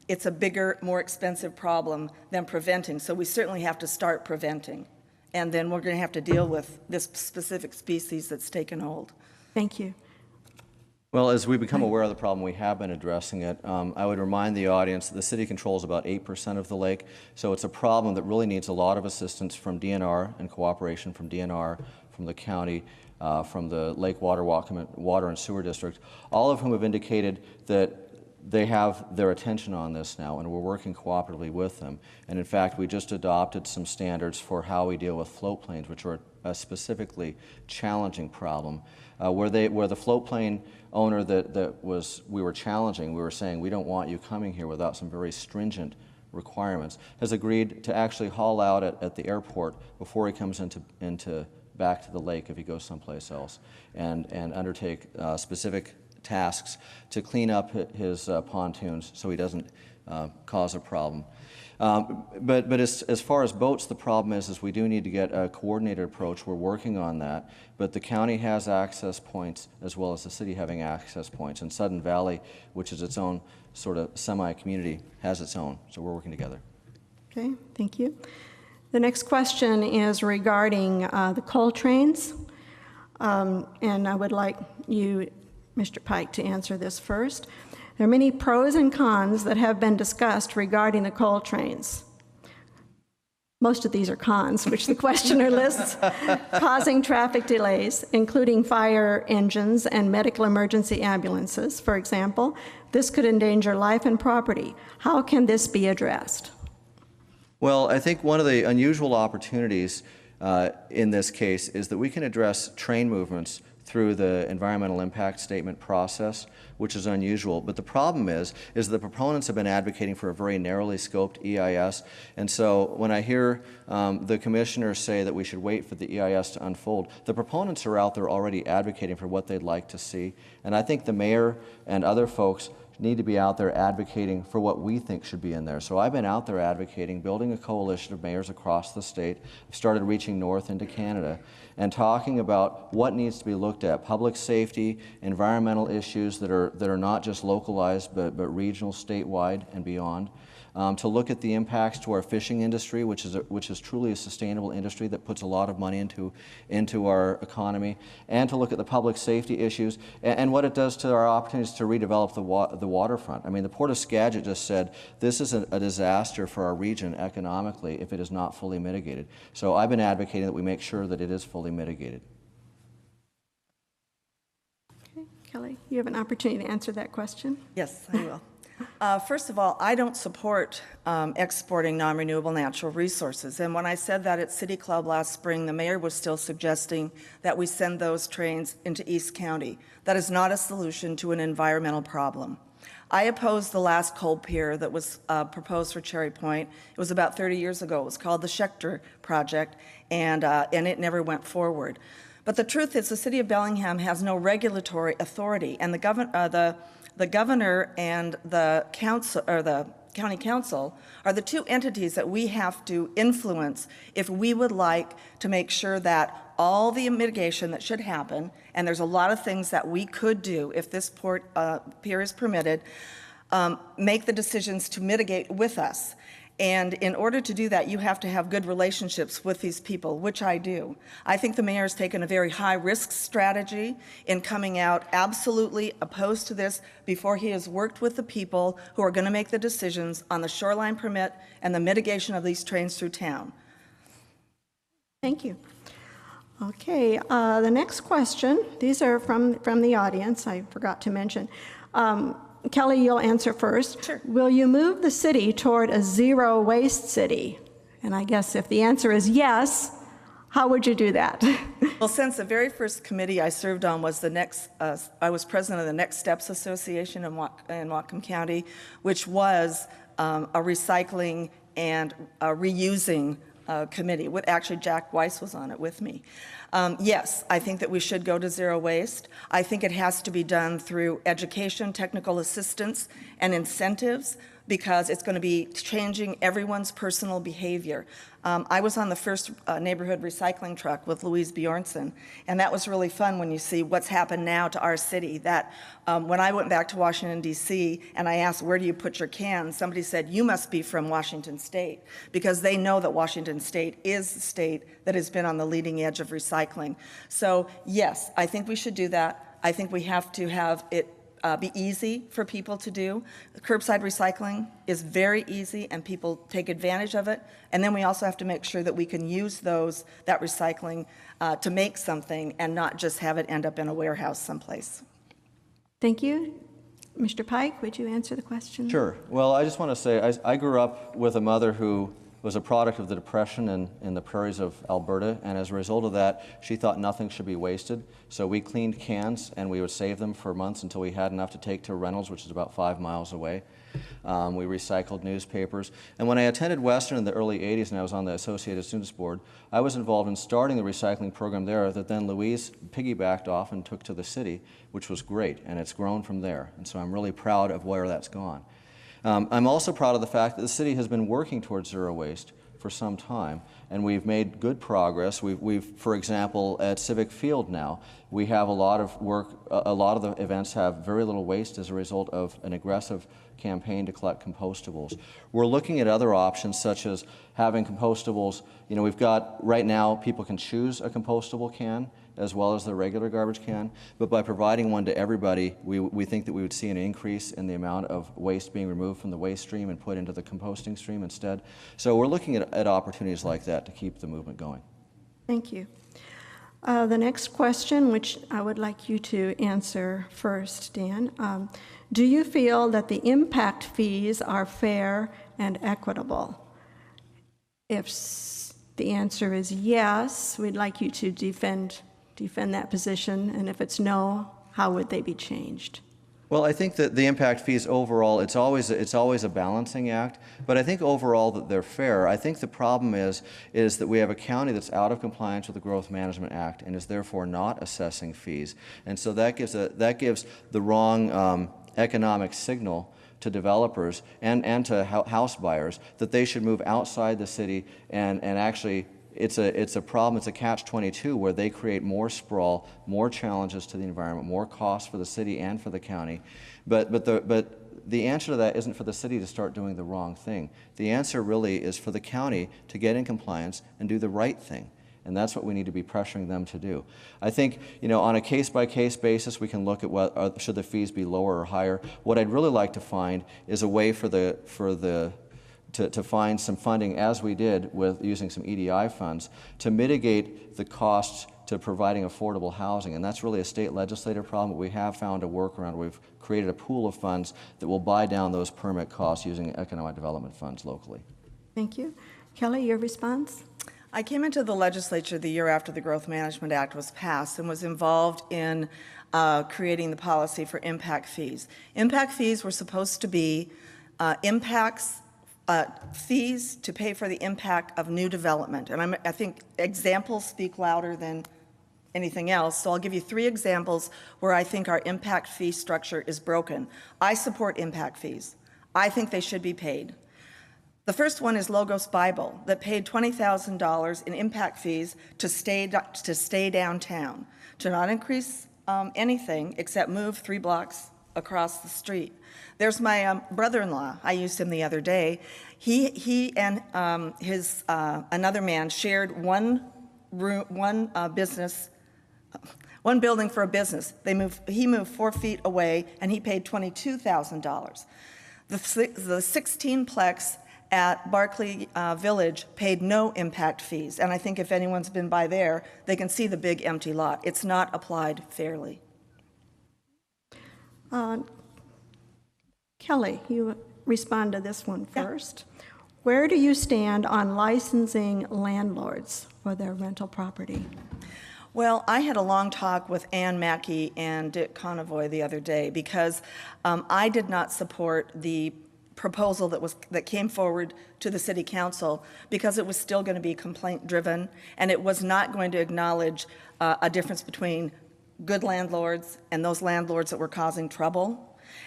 it's a bigger, more expensive problem than preventing, so we certainly have to start preventing. And then we're going to have to deal with this specific species that's taken hold. Thank you. Well, as we become aware of the problem, we have been addressing it. I would remind the audience that the city controls about 8% of the lake, so it's a problem that really needs a lot of assistance from DNR and cooperation from DNR, from the county, from the Lake Water and Sewer District, all of whom have indicated that they have their attention on this now, and we're working cooperatively with them. And in fact, we just adopted some standards for how we deal with float planes, which are a specifically challenging problem. Where the float plane owner we were challenging, we were saying, we don't want you coming here without some very stringent requirements, has agreed to actually haul out at the airport before he comes back to the lake if he goes someplace else, and undertake specific tasks to clean up his pontoons so he doesn't cause a problem. But as far as boats, the problem is we do need to get a coordinated approach. We're working on that, but the county has access points as well as the city having access points, and Sudden Valley, which is its own sort of semi-community, has its own, so we're working together. Okay, thank you. The next question is regarding the coal trains, and I would like you, Mr. Pike, to answer this first. There are many pros and cons that have been discussed regarding the coal trains. Most of these are cons, which the questioner lists, causing traffic delays, including fire engines and medical emergency ambulances, for example. This could endanger life and property. How can this be addressed? Well, I think one of the unusual opportunities in this case is that we can address train movements through the environmental impact statement process, which is unusual. But the problem is the proponents have been advocating for a very narrowly scoped EIS. And so when I hear the commissioners say that we should wait for the EIS to unfold, the proponents are out there already advocating for what they'd like to see. And I think the mayor and other folks need to be out there advocating for what we think should be in there. So I've been out there advocating, building a coalition of mayors across the state. I've started reaching north into Canada and talking about what needs to be looked at: public safety, environmental issues that are not just localized but regional, statewide, and beyond. To look at the impacts to our fishing industry, which is truly a sustainable industry that puts a lot of money into our economy, and to look at the public safety issues and what it does to our opportunities to redevelop the waterfront. I mean, the Port of Skagit just said this is a disaster for our region economically if it is not fully mitigated. So I've been advocating that we make sure that it is fully mitigated. Okay, Kelly, you have an opportunity to answer that question. Yes, I will. First of all, I don't support exporting non-renewable natural resources. And when I said that at City Club last spring, the mayor was still suggesting that we send those trains into East County. That is not a solution to an environmental problem. I opposed the last coal pier that was proposed for Cherry Point. It was about 30 years ago. It was called the Schechter Project, and it never went forward. But the truth is the city of Bellingham has no regulatory authority, and the governor and the council, or the county council, are the two entities that we have to influence if we would like to make sure that all the mitigation that should happen, and there's a lot of things that we could do if this pier is permitted, make the decisions to mitigate with us. And in order to do that, you have to have good relationships with these people, which I do. I think the mayor has taken a very high-risk strategy in coming out absolutely opposed to this before he has worked with the people who are going to make the decisions on the shoreline permit and the mitigation of these trains through town. Thank you. Okay, the next question, these are from the audience, I forgot to mention. Kelly, you'll answer first. Sure. Will you move the city toward a zero waste city? And I guess if the answer is yes, how would you do that? Well, since the very first committee I served on was I was president of the Next Steps Association in Whatcom County, which was a recycling and reusing committee. Actually, Jack Weiss was on it with me. Yes, I think that we should go to zero waste. I think it has to be done through education, technical assistance, and incentives, because it's going to be changing everyone's personal behavior. I was on the first neighborhood recycling truck with Louise Bjornson, and that was really fun when you see what's happened now to our city. That when I went back to Washington, D.C., and I asked, where do you put your cans? Somebody said, you must be from Washington State, because they know that Washington State is the state that has been on the leading edge of recycling. So yes, I think we should do that. I think we have to have it be easy for people to do. Curbside recycling is very easy and people take advantage of it. And then we also have to make sure that we can use that recycling to make something and not just have it end up in a warehouse someplace. Thank you. Mr. Pike, would you answer the question? Sure. Well, I just want to say I grew up with a mother who was a product of the Depression in the prairies of Alberta, and as a result of that, she thought nothing should be wasted. So we cleaned cans, and we would save them for months until we had enough to take to Reynolds, which is about 5 miles away. We recycled newspapers. And when I attended Western in the early 80s and I was on the Associated Students Board, I was involved in starting the recycling program there that then Louise piggybacked off and took to the city, which was great, and it's grown from there. And so I'm really proud of where that's gone. I'm also proud of the fact that the city has been working towards zero waste for some time, and we've made good progress. We've, for example, at Civic Field now, we have a lot of work. A lot of the events have very little waste as a result of an aggressive campaign to collect compostables. We're looking at other options, such as having compostables. You know, we've got, right now, people can choose a compostable can as well as the regular garbage can, but by providing one to everybody, we think that we would see an increase in the amount of waste being removed from the waste stream and put into the composting stream instead. So we're looking at opportunities like that to keep the movement going. Thank you. The next question, which I would like you to answer first, Dan. Do you feel that the impact fees are fair and equitable? If the answer is yes, we'd like you to defend defend that position? And if it's no, how would they be changed? Well, I think that the impact fees overall, it's always a balancing act, but I think overall that they're fair. I think the problem is that we have a county that's out of compliance with the Growth Management Act and is therefore not assessing fees. And so that gives the wrong economic signal to developers and to house buyers that they should move outside the city and actually it's a problem, it's a catch-22 where they create more sprawl, more challenges to the environment, more costs for the city and for the county. But the answer to that isn't for the city to start doing the wrong thing. The answer really is for the county to get in compliance and do the right thing. And that's what we need to be pressuring them to do. I think, on a case-by-case basis, we can look at should the fees be lower or higher. What I'd really like to find is a way to find some funding, as we did with using some EDI funds, to mitigate the costs to providing affordable housing. And that's really a state legislative problem, but we have found a workaround. We've created a pool of funds that will buy down those permit costs using economic development funds locally. Thank you. Kelly, your response? I came into the legislature the year after the Growth Management Act was passed and was involved in creating the policy for impact fees. Impact fees were supposed to be fees to pay for the impact of new development. And I think examples speak louder than anything else. So I'll give you 3 examples where I think our impact fee structure is broken. I support impact fees. I think they should be paid. The first one is Logos Bible that paid $20,000 in impact fees to stay downtown, to not increase anything except move 3 blocks across the street. There's my brother-in-law. I used him the other day. He and his another man shared one building for a business. He moved 4 feet away, and he paid $22,000. The 16-plex at Barclay Village paid no impact fees, and I think if anyone's been by there, they can see the big empty lot. It's not applied fairly. Kelly, you respond to this one first. Yeah. Where do you stand on licensing landlords for their rental property? Well, I had a long talk with Ann Mackey and Dick Conavoy the other day because I did not support the proposal that came forward to the City Council because it was still going to be complaint-driven and it was not going to acknowledge a difference between good landlords and those landlords that were causing trouble.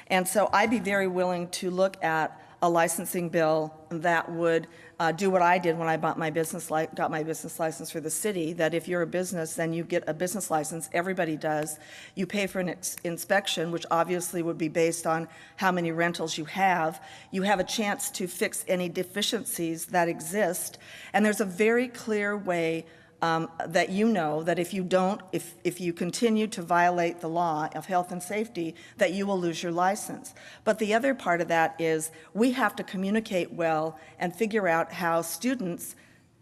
And so I'd be very willing to look at a licensing bill that would do what I did when I got my business license for the city, that if you're a business, then you get a business license. Everybody does. You pay for an inspection, which obviously would be based on how many rentals you have. You have a chance to fix any deficiencies that exist. And there's a very clear way that that if you continue to violate the law of health and safety, that you will lose your license. But the other part of that is we have to communicate well and figure out how students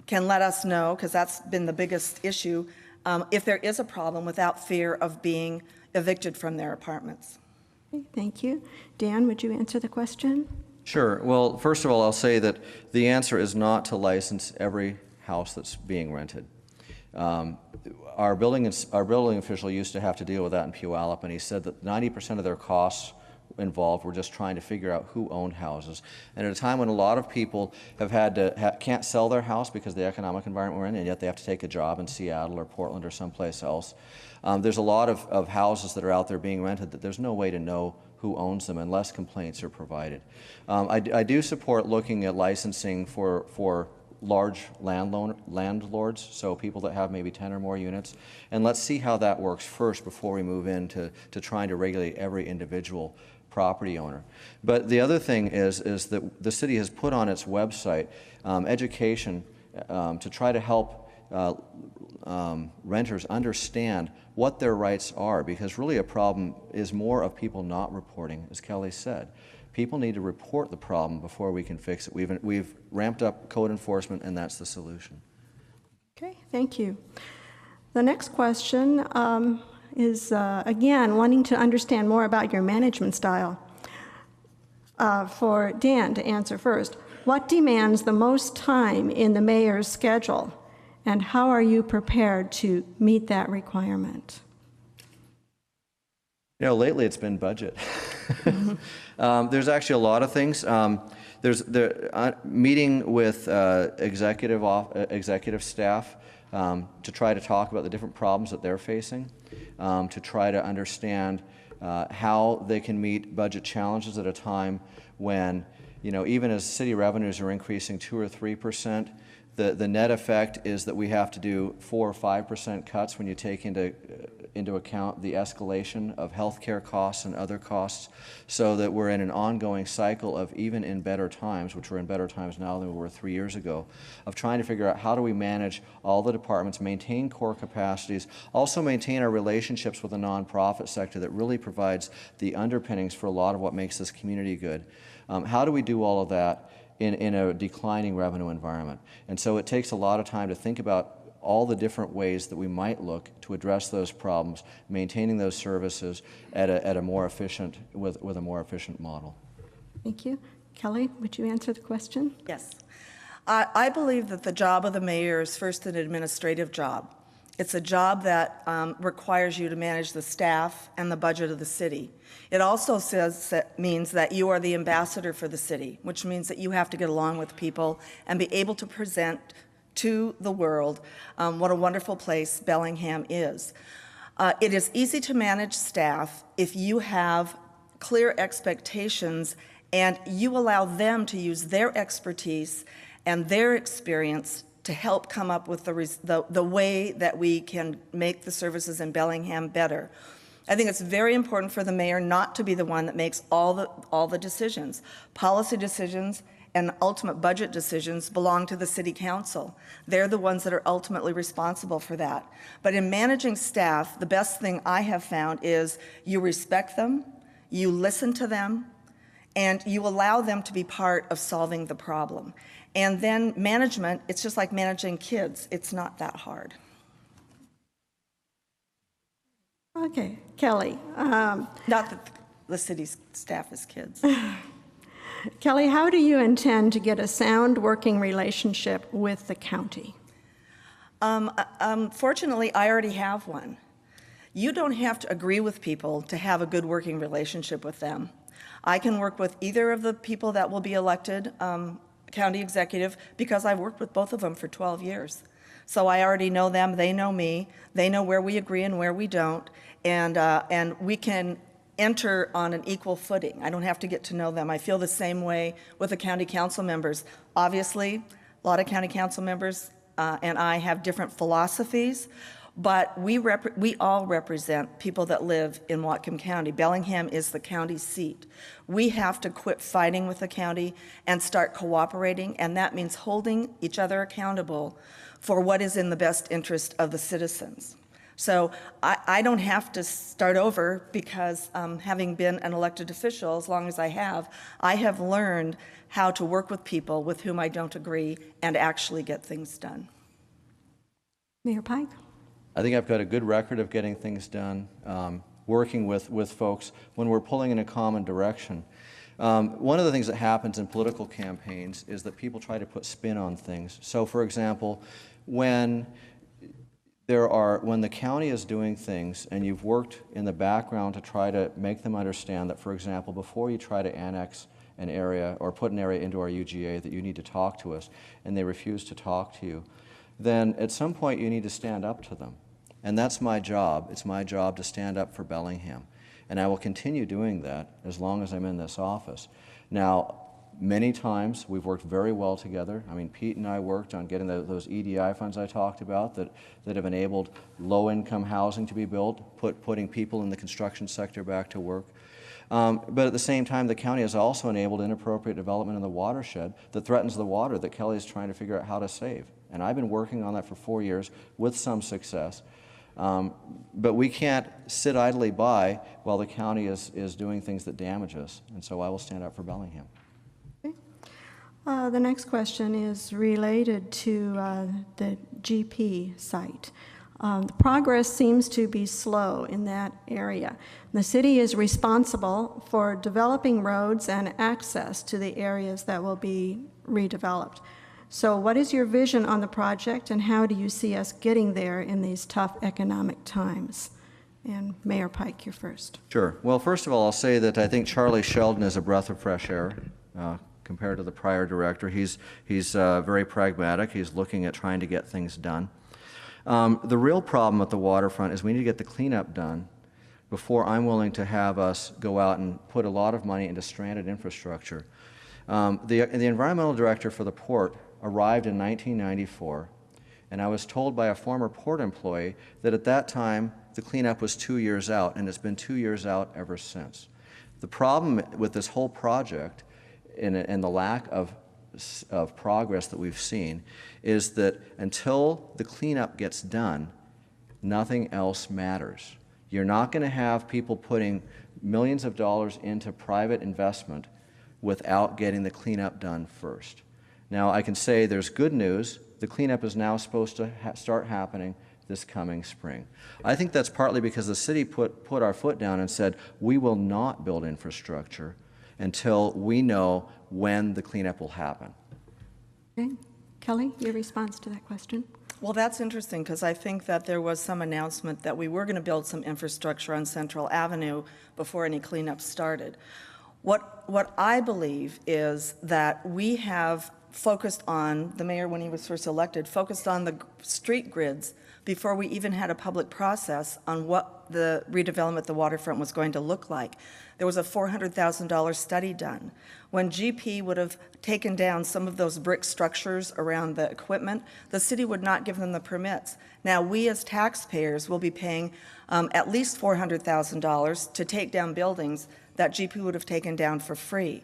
can let us know, because that's been the biggest issue, if there is a problem without fear of being evicted from their apartments. Okay, thank you. Dan, would you answer the question? Sure. Well, first of all, I'll say that the answer is not to license every house that's being rented. Our building official used to have to deal with that in Puyallup, and he said that 90% of their costs involved were just trying to figure out who owned houses. And at a time when a lot of people can't sell their house because of the economic environment we're in, and yet they have to take a job in Seattle or Portland or someplace else, there's a lot of houses that are out there being rented that there's no way to know who owns them unless complaints are provided. I do support looking at licensing for large landlords, so people that have maybe 10 or more units, and let's see how that works first before we move into trying to regulate every individual property owner. But the other thing is that the city has put on its website education to try to help renters understand what their rights are, because really a problem is more of people not reporting, as Kelly said. People need to report the problem before we can fix it. We've ramped up code enforcement, and that's the solution. Okay, thank you. The next question is, again, wanting to understand more about your management style. For Dan to answer first, what demands the most time in the mayor's schedule, and how are you prepared to meet that requirement? You know, lately it's been budget. There's actually a lot of things. Meeting with executive staff to try to talk about the different problems that they're facing, to try to understand how they can meet budget challenges at a time when, you know, even as city revenues are increasing 2 or 3%, the net effect is that we have to do 4 or 5% cuts when you take into account the escalation of healthcare costs and other costs, so that we're in an ongoing cycle of, even in better times, which we're in better times now than we were 3 years ago, of trying to figure out how do we manage all the departments, maintain core capacities, also maintain our relationships with the nonprofit sector that really provides the underpinnings for a lot of what makes this community good. How do we do all of that in a declining revenue environment? And so it takes a lot of time to think about all the different ways that we might look to address those problems, maintaining those services at a more efficient, with a more efficient model. Thank you. Kelly, would you answer the question? Yes. I believe that the job of the mayor is first an administrative job. It's a job that requires you to manage the staff and the budget of the city. It also means that you are the ambassador for the city, which means that you have to get along with people and be able to present to the world what a wonderful place Bellingham is. It is easy to manage staff if you have clear expectations and you allow them to use their expertise and their experience to help come up with the way that we can make the services in Bellingham better. I think it's very important for the mayor not to be the one that makes all the decisions. Policy decisions and ultimate budget decisions belong to the city council. They're the ones that are ultimately responsible for that. But in managing staff, the best thing I have found is you respect them, you listen to them, and you allow them to be part of solving the problem. And then management, it's just like managing kids. It's not that hard. Okay, Kelly. Not that the city's staff is kids. Kelly, how do you intend to get a sound working relationship with the county? Fortunately, I already have one. You don't have to agree with people to have a good working relationship with them. I can work with either of the people that will be elected county executive because I've worked with both of them for 12 years. So I already know them, they know me, they know where we agree and where we don't, and we can enter on an equal footing. I don't have to get to know them. I feel the same way with the county council members. Obviously, a lot of county council members and I have different philosophies, but we all represent people that live in Whatcom County. Bellingham is the county seat. We have to quit fighting with the county and start cooperating, and that means holding each other accountable for what is in the best interest of the citizens. So I don't have to start over because having been an elected official as long as I have learned how to work with people with whom I don't agree and actually get things done. Mayor Pike? I think I've got a good record of getting things done, working with folks when we're pulling in a common direction. One of the things that happens in political campaigns is that people try to put spin on things. So, for example, when the county is doing things and you've worked in the background to try to make them understand that, for example, before you try to annex an area or put an area into our UGA, that you need to talk to us, and they refuse to talk to you, then at some point you need to stand up to them. And that's my job. It's my job to stand up for Bellingham. And I will continue doing that as long as I'm in this office. Now, many times we've worked very well together. I mean, Pete and I worked on getting those EDI funds I talked about that have enabled low-income housing to be built, putting people in the construction sector back to work. But at the same time, the county has also enabled inappropriate development in the watershed that threatens the water that Kelly is trying to figure out how to save. And I've been working on that for 4 years with some success. But we can't sit idly by while the county is doing things that damage us. And so I will stand up for Bellingham. The next question is related to the GP site. The progress seems to be slow in that area. The city is responsible for developing roads and access to the areas that will be redeveloped. So what is your vision on the project, and how do you see us getting there in these tough economic times? And Mayor Pike, you're first. Sure. Well, first of all, I'll say that I think Charlie Sheldon is a breath of fresh air compared to the prior director. He's very pragmatic. He's looking at trying to get things done. The real problem at the waterfront is we need to get the cleanup done before I'm willing to have us go out and put a lot of money into stranded infrastructure. The environmental director for the port arrived in 1994, and I was told by a former port employee that at that time the cleanup was 2 years out, and it's been 2 years out ever since. The problem with this whole project and the lack of progress that we've seen is that until the cleanup gets done, nothing else matters. You're not going to have people putting millions of dollars into private investment without getting the cleanup done first. Now, I can say there's good news. The cleanup is now supposed to start happening this coming spring. I think that's partly because the city put our foot down and said, we will not build infrastructure until we know when the cleanup will happen. Okay. Kelly, your response to that question? Well, that's interesting, because I think that there was some announcement that we were going to build some infrastructure on Central Avenue before any cleanup started. What I believe is that we have focused on, the mayor when he was first elected, focused on the street grids before we even had a public process on what the redevelopment of the waterfront was going to look like. There was a $400,000 study done. When GP would have taken down some of those brick structures around the equipment, the city would not give them the permits. Now, we as taxpayers will be paying at least $400,000 to take down buildings that GP would have taken down for free.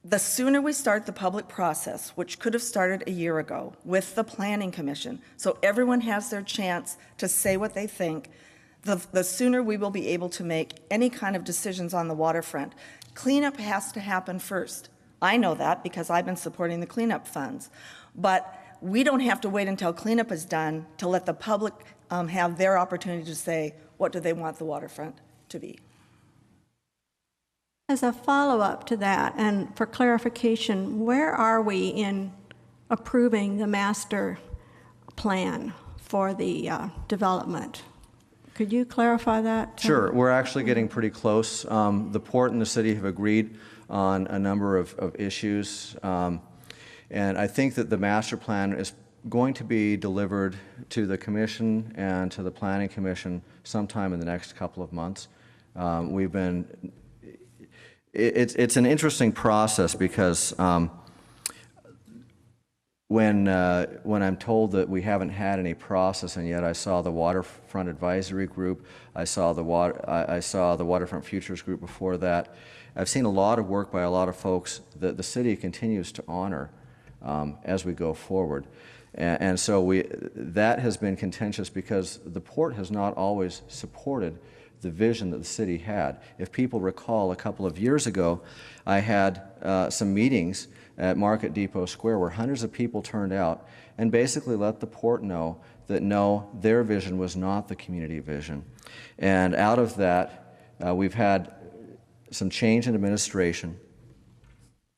The sooner we start the public process, which could have started a year ago with the Planning Commission, so everyone has their chance to say what they think, the sooner we will be able to make any kind of decisions on the waterfront. Cleanup has to happen first. I know that because I've been supporting the cleanup funds. But we don't have to wait until cleanup is done to let the public have their opportunity to say, what do they want the waterfront to be? As a follow-up to that, and for clarification, where are we in approving the master plan for the development? Could you clarify that? Sure. We're actually getting pretty close. The port and the city have agreed on a number of issues, and I think that the master plan is going to be delivered to the commission and to the Planning Commission sometime in the next couple of months. It's an interesting process because when I'm told that we haven't had any process, and yet I saw the Waterfront Advisory Group, I saw the Waterfront Futures Group before that. I've seen a lot of work by a lot of folks that the city continues to honor as we go forward. And so that has been contentious because the port has not always supported the vision that the city had. If people recall, a couple of years ago, I had some meetings at Market Depot Square where hundreds of people turned out and basically let the port know that no, their vision was not the community vision. And out of that, we've had some change in administration.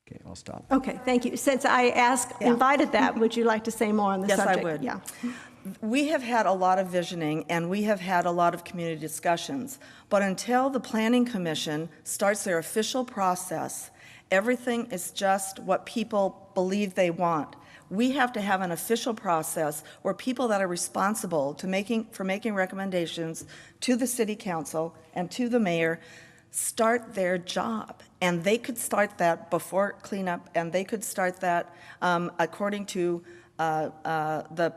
Okay, I'll stop. Okay, thank you. Since I invited that, would you like to say more on the Yes, subject? I would. Yeah. We have had a lot of visioning, and we have had a lot of community discussions. But until the Planning Commission starts their official process, everything is just what people believe they want. We have to have an official process where people that are responsible for making recommendations to the City Council and to the mayor start their job. And they could start that before cleanup, and they could start that according to the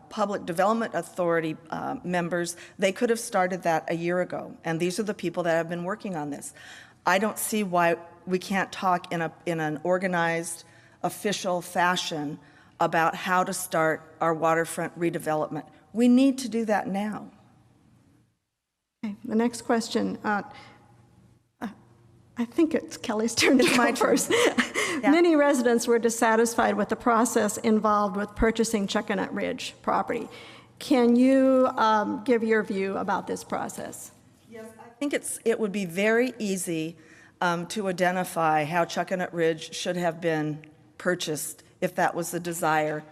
Public Development Authority members. They could have started that a year ago, and these are the people that have been working on this. I don't see why we can't talk in an organized, official fashion about how to start our waterfront redevelopment. We need to do that now. Okay, the next question. I think it's Kelly's turn to go first. Yeah. Many residents were dissatisfied with the process involved with purchasing Chuckanut Ridge property. Can you give your view about this process? Yes, I think it would be very easy to identify how Chuckanut Ridge should have been purchased if that was the desire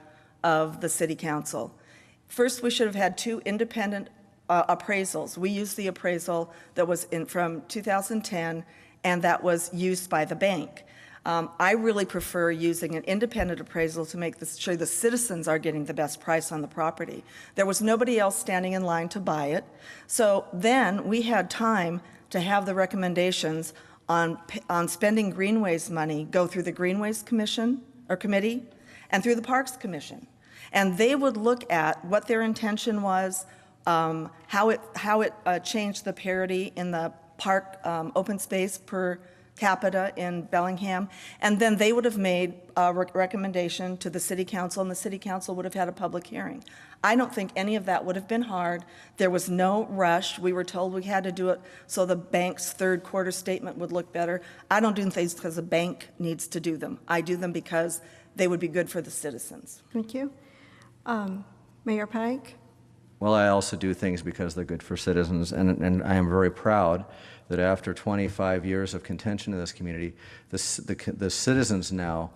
of the city council. First, we should have had two independent appraisals. We used the appraisal that was from 2010, and that was used by the bank. I really prefer using an independent appraisal to make sure the citizens are getting the best price on the property. There was nobody else standing in line to buy it. So then we had time to have the recommendations on spending Greenways money go through the Greenways Commission or Committee and through the Parks Commission. And they would look at what their intention was, how it changed the parity in the park open space per capita in Bellingham, and then they would have made a recommendation to the city council, and the city council would have had a public hearing. I don't think any of that would have been hard. There was no rush. We were told we had to do it so the bank's third quarter statement would look better. I don't do things because the bank needs to do them. I do them because they would be good for the citizens. Thank you. Mayor Pike? Well, I also do things because they're good for citizens, and I am very proud that after 25 years of contention in this community, the citizens now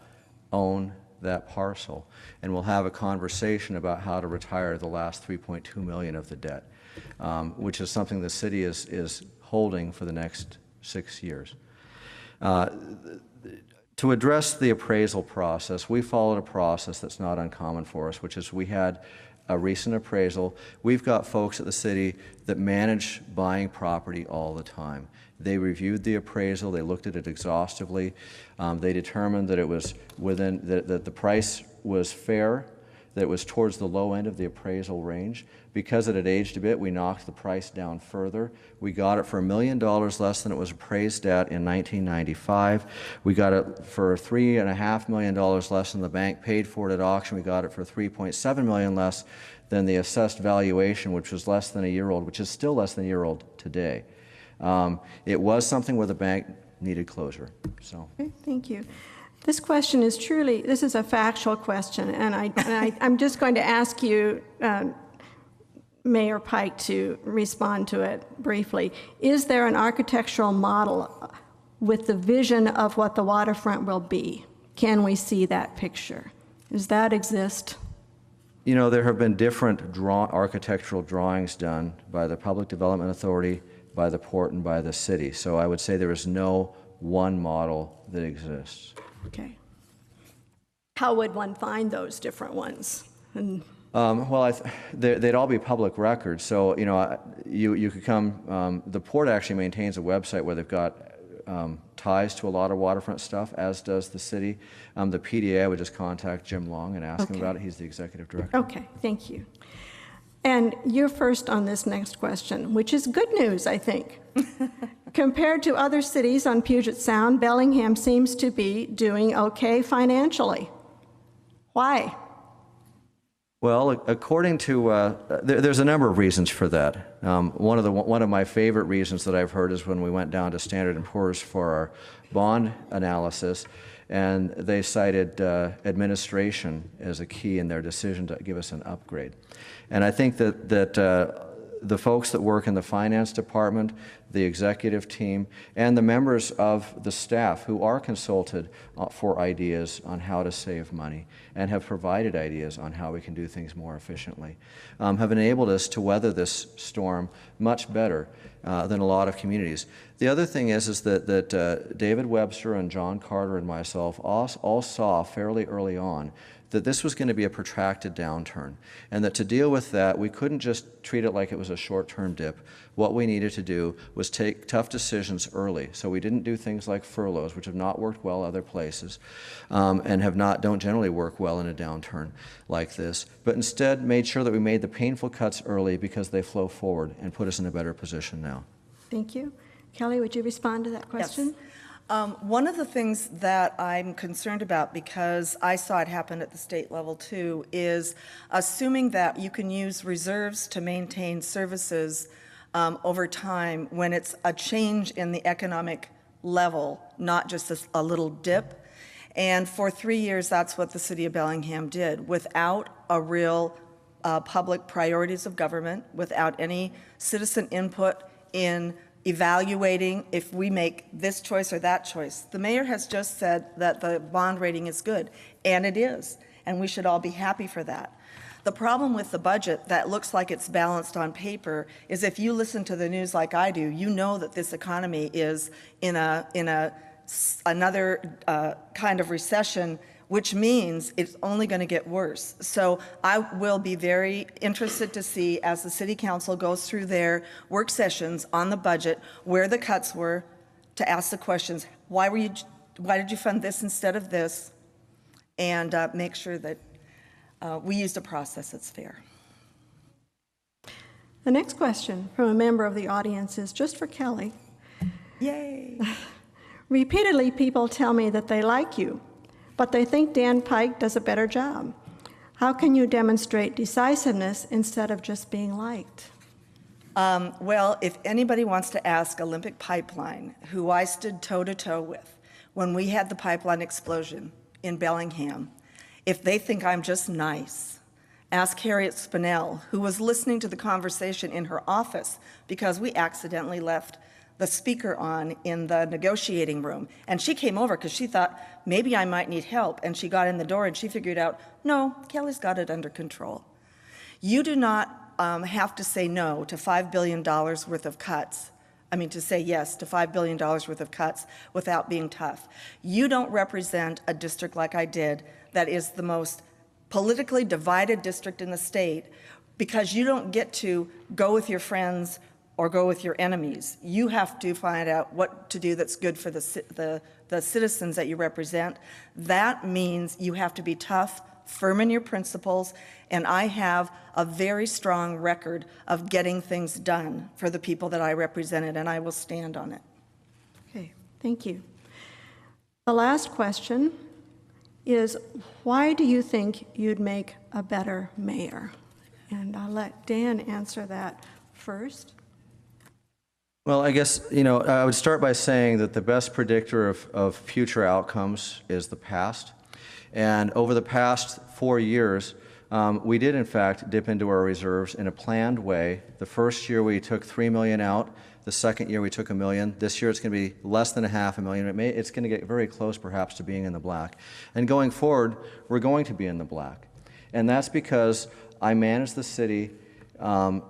own that parcel, and we'll have a conversation about how to retire the last $3.2 million of the debt, which is something the city is holding for the next 6 years. To address the appraisal process, we followed a process that's not uncommon for us, which is we had a recent appraisal. We've got folks at the city that manage buying property all the time. They reviewed the appraisal, they looked at it exhaustively. They determined that it was within, that the price was fair, that it was towards the low end of the appraisal range. Because it had aged a bit, we knocked the price down further. We got it for $1 million less than it was appraised at in 1995. We got it for $3.5 million less than the bank paid for it at auction. We got it for $3.7 million less than the assessed valuation, which was less than a year old, which is still less than a year old today. It was something where the bank needed closure. So. Okay, thank you. This question is truly, this is a factual question, and I'm just going to ask you, Mayor Pike, to respond to it briefly. Is there an architectural model with the vision of what the waterfront will be? Can we see that picture? Does that exist? You know, there have been different architectural drawings done by the Public Development Authority, by the port, and by the city. So I would say there is no one model that exists. Okay. How would one find those different ones? Well, they'd all be public records. So, you know, you could come, the port actually maintains a website where they've got ties to a lot of waterfront stuff, as does the city. The PDA, I would just contact Jim Long and ask him about it. He's the executive director. Okay, thank you. And you're first on this next question, which is good news, I think. Compared to other cities on Puget Sound, Bellingham seems to be doing okay financially. Why? Well, according to, there's a number of reasons for that. One of my favorite reasons that I've heard is when we went down to Standard & Poor's for our bond analysis, and they cited administration as a key in their decision to give us an upgrade. And I think that the folks that work in the finance department, the executive team, and the members of the staff who are consulted for ideas on how to save money and have provided ideas on how we can do things more efficiently, have enabled us to weather this storm much better than a lot of communities. The other thing is that David Webster and John Carter and myself all saw fairly early on that this was going to be a protracted downturn, and that to deal with that, we couldn't just treat it like it was a short-term dip. What we needed to do was take tough decisions early. So we didn't do things like furloughs, which have not worked well other places, and don't generally work well in a downturn like this, but instead made sure that we made the painful cuts early because they flow forward and put us in a better position now. Thank you. Kelly, would you respond to that question? Yes. One of the things that I'm concerned about, because I saw it happen at the state level too, is assuming that you can use reserves to maintain services over time when it's a change in the economic level, not just a little dip. And for 3 years, that's what the city of Bellingham did, without a real public priorities of government, without any citizen input in evaluating if we make this choice or that choice. The mayor has just said that the bond rating is good, and it is, and we should all be happy for that. The problem with the budget that looks like it's balanced on paper is if you listen to the news like I do, you know that this economy is in another kind of recession, which means it's only going to get worse. So I will be very interested to see, as the city council goes through their work sessions on the budget, where the cuts were, to ask the questions, why did you fund this instead of this? And make sure that we used a process that's fair. The next question from a member of the audience is just for Kelly. Yay! Repeatedly, people tell me that they like you, but they think Dan Pike does a better job. How can you demonstrate decisiveness instead of just being liked? Well, if anybody wants to ask Olympic Pipeline, who I stood toe-to-toe with when we had the pipeline explosion in Bellingham, if they think I'm just nice, ask Harriet Spinell, who was listening to the conversation in her office because we accidentally left the speaker on in the negotiating room. And she came over because she thought maybe I might need help. And she got in the door and she figured out, no, Kelly's got it under control. You do not have to say no to $5 billion worth of cuts. I mean, to say yes to $5 billion worth of cuts without being tough. You don't represent a district like I did that is the most politically divided district in the state, because you don't get to go with your friends or go with your enemies. You have to find out what to do that's good for the citizens that you represent. That means you have to be tough, firm in your principles, and I have a very strong record of getting things done for the people that I represented, and I will stand on it. Okay, thank you. The last question is, why do you think you'd make a better mayor? And I'll let Dan answer that first. Well, I guess, I would start by saying that the best predictor of future outcomes is the past. And over the past 4 years, we did, in fact, dip into our reserves in a planned way. The first year we took $3 million out. The second year we took $1 million. This year it's going to be less than $500,000. It's going to get very close, perhaps, to being in the black. And going forward, we're going to be in the black. And that's because I manage the city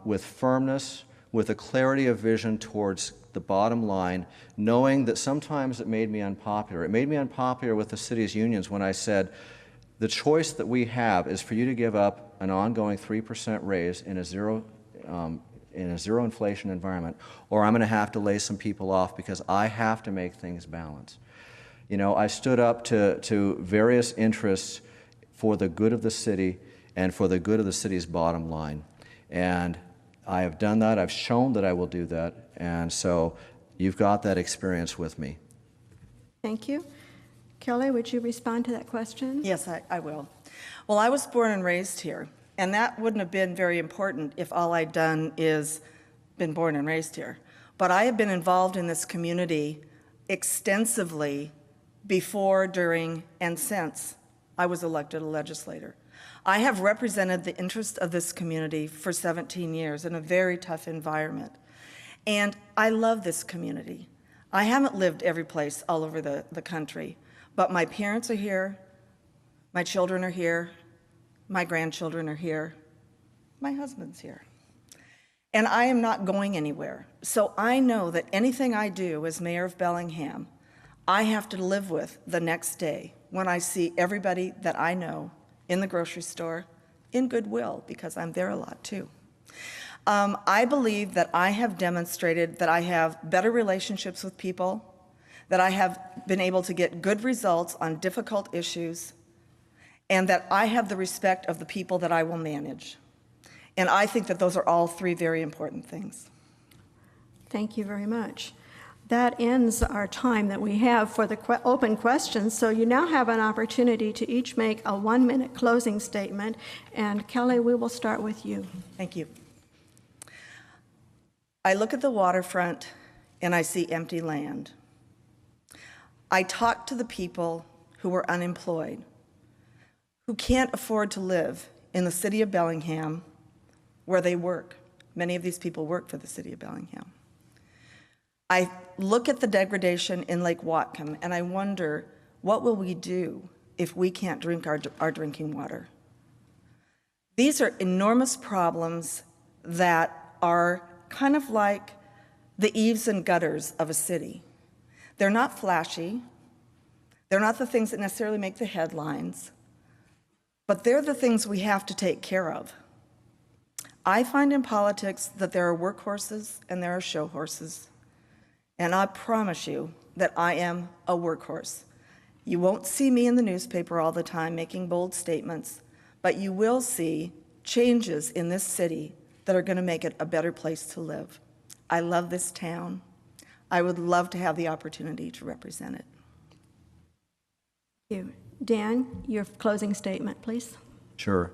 with firmness, with a clarity of vision towards the bottom line, knowing that sometimes it made me unpopular. It made me unpopular with the city's unions when I said, the choice that we have is for you to give up an ongoing 3% raise in a zero inflation environment, or I'm going to have to lay some people off because I have to make things balance. I stood up to various interests for the good of the city and for the good of the city's bottom line. And I have done that. I've shown that I will do that. And so you've got that experience with me. Thank you. Kelly, would you respond to that question? Yes, I will. Well, I was born and raised here, and that wouldn't have been very important if all I'd done is been born and raised here. But I have been involved in this community extensively before, during, and since I was elected a legislator. I have represented the interest of this community for 17 years in a very tough environment. And I love this community. I haven't lived every place all over the country, but my parents are here, my children are here, my grandchildren are here, my husband's here. And I am not going anywhere. So I know that anything I do as mayor of Bellingham, I have to live with the next day when I see everybody that I know in the grocery store, in Goodwill, because I'm there a lot too. I believe that I have demonstrated that I have better relationships with people, that I have been able to get good results on difficult issues, and that I have the respect of the people that I will manage. And I think that those are all three very important things. Thank you very much. That ends our time that we have for the open questions. So you now have an opportunity to each make a 1-minute closing statement. And Kelly, we will start with you. Thank you. I look at the waterfront and I see empty land. I talk to the people who are unemployed, who can't afford to live in the city of Bellingham where they work. Many of these people work for the city of Bellingham. I look at the degradation in Lake Whatcom, and I wonder, what will we do if we can't drink our drinking water? These are enormous problems that are kind of like the eaves and gutters of a city. They're not flashy. They're not the things that necessarily make the headlines, but they're the things we have to take care of. I find in politics that there are workhorses and there are show horses, and I promise you that I am a workhorse. You won't see me in the newspaper all the time making bold statements, but you will see changes in this city that are going to make it a better place to live. I love this town. I would love to have the opportunity to represent it. Thank you. Dan, your closing statement, please. Sure.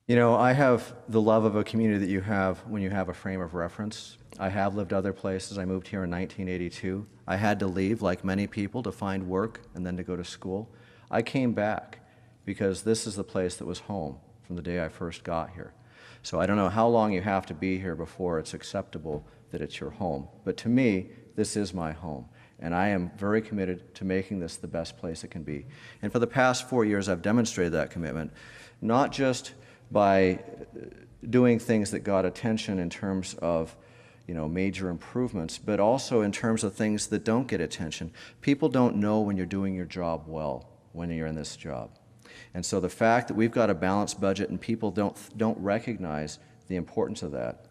You know, I have the love of a community that you have when you have a frame of reference. I have lived other places. I moved here in 1982. I had to leave, like many people, to find work and then to go to school. I came back because this is the place that was home from the day I first got here. So I don't know how long you have to be here before it's acceptable that it's your home. But to me, this is my home. And I am very committed to making this the best place it can be. And for the past 4 years, I've demonstrated that commitment, not just by doing things that got attention in terms of, you know, major improvements, but also in terms of things that don't get attention. People don't know when you're doing your job well, when you're in this job. And so the fact that we've got a balanced budget and people don't recognize the importance of that.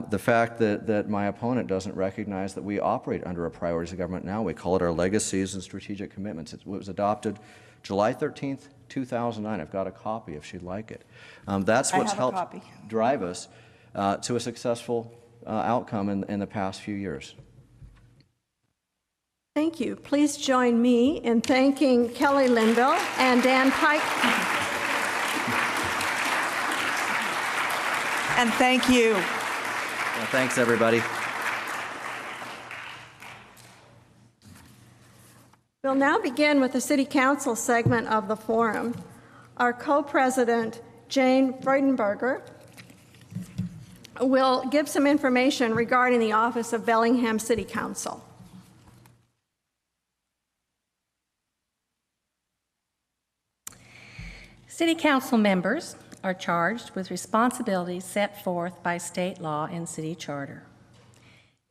The fact that my opponent doesn't recognize that we operate under a priorities of government now. We call it our legacies and strategic commitments. It was adopted July 13th, 2009. I've got a copy if she'd like it. That's what's helped drive us to a successful outcome in the past few years. Thank you. Please join me in thanking Kelly Linville and Dan Pike. And thank you. Well, thanks, everybody. We'll now begin with the City Council segment of the forum. Our co-president, Jane Freudenberger, will give some information regarding the office of Bellingham City Council. City Council members are charged with responsibilities set forth by state law and city charter.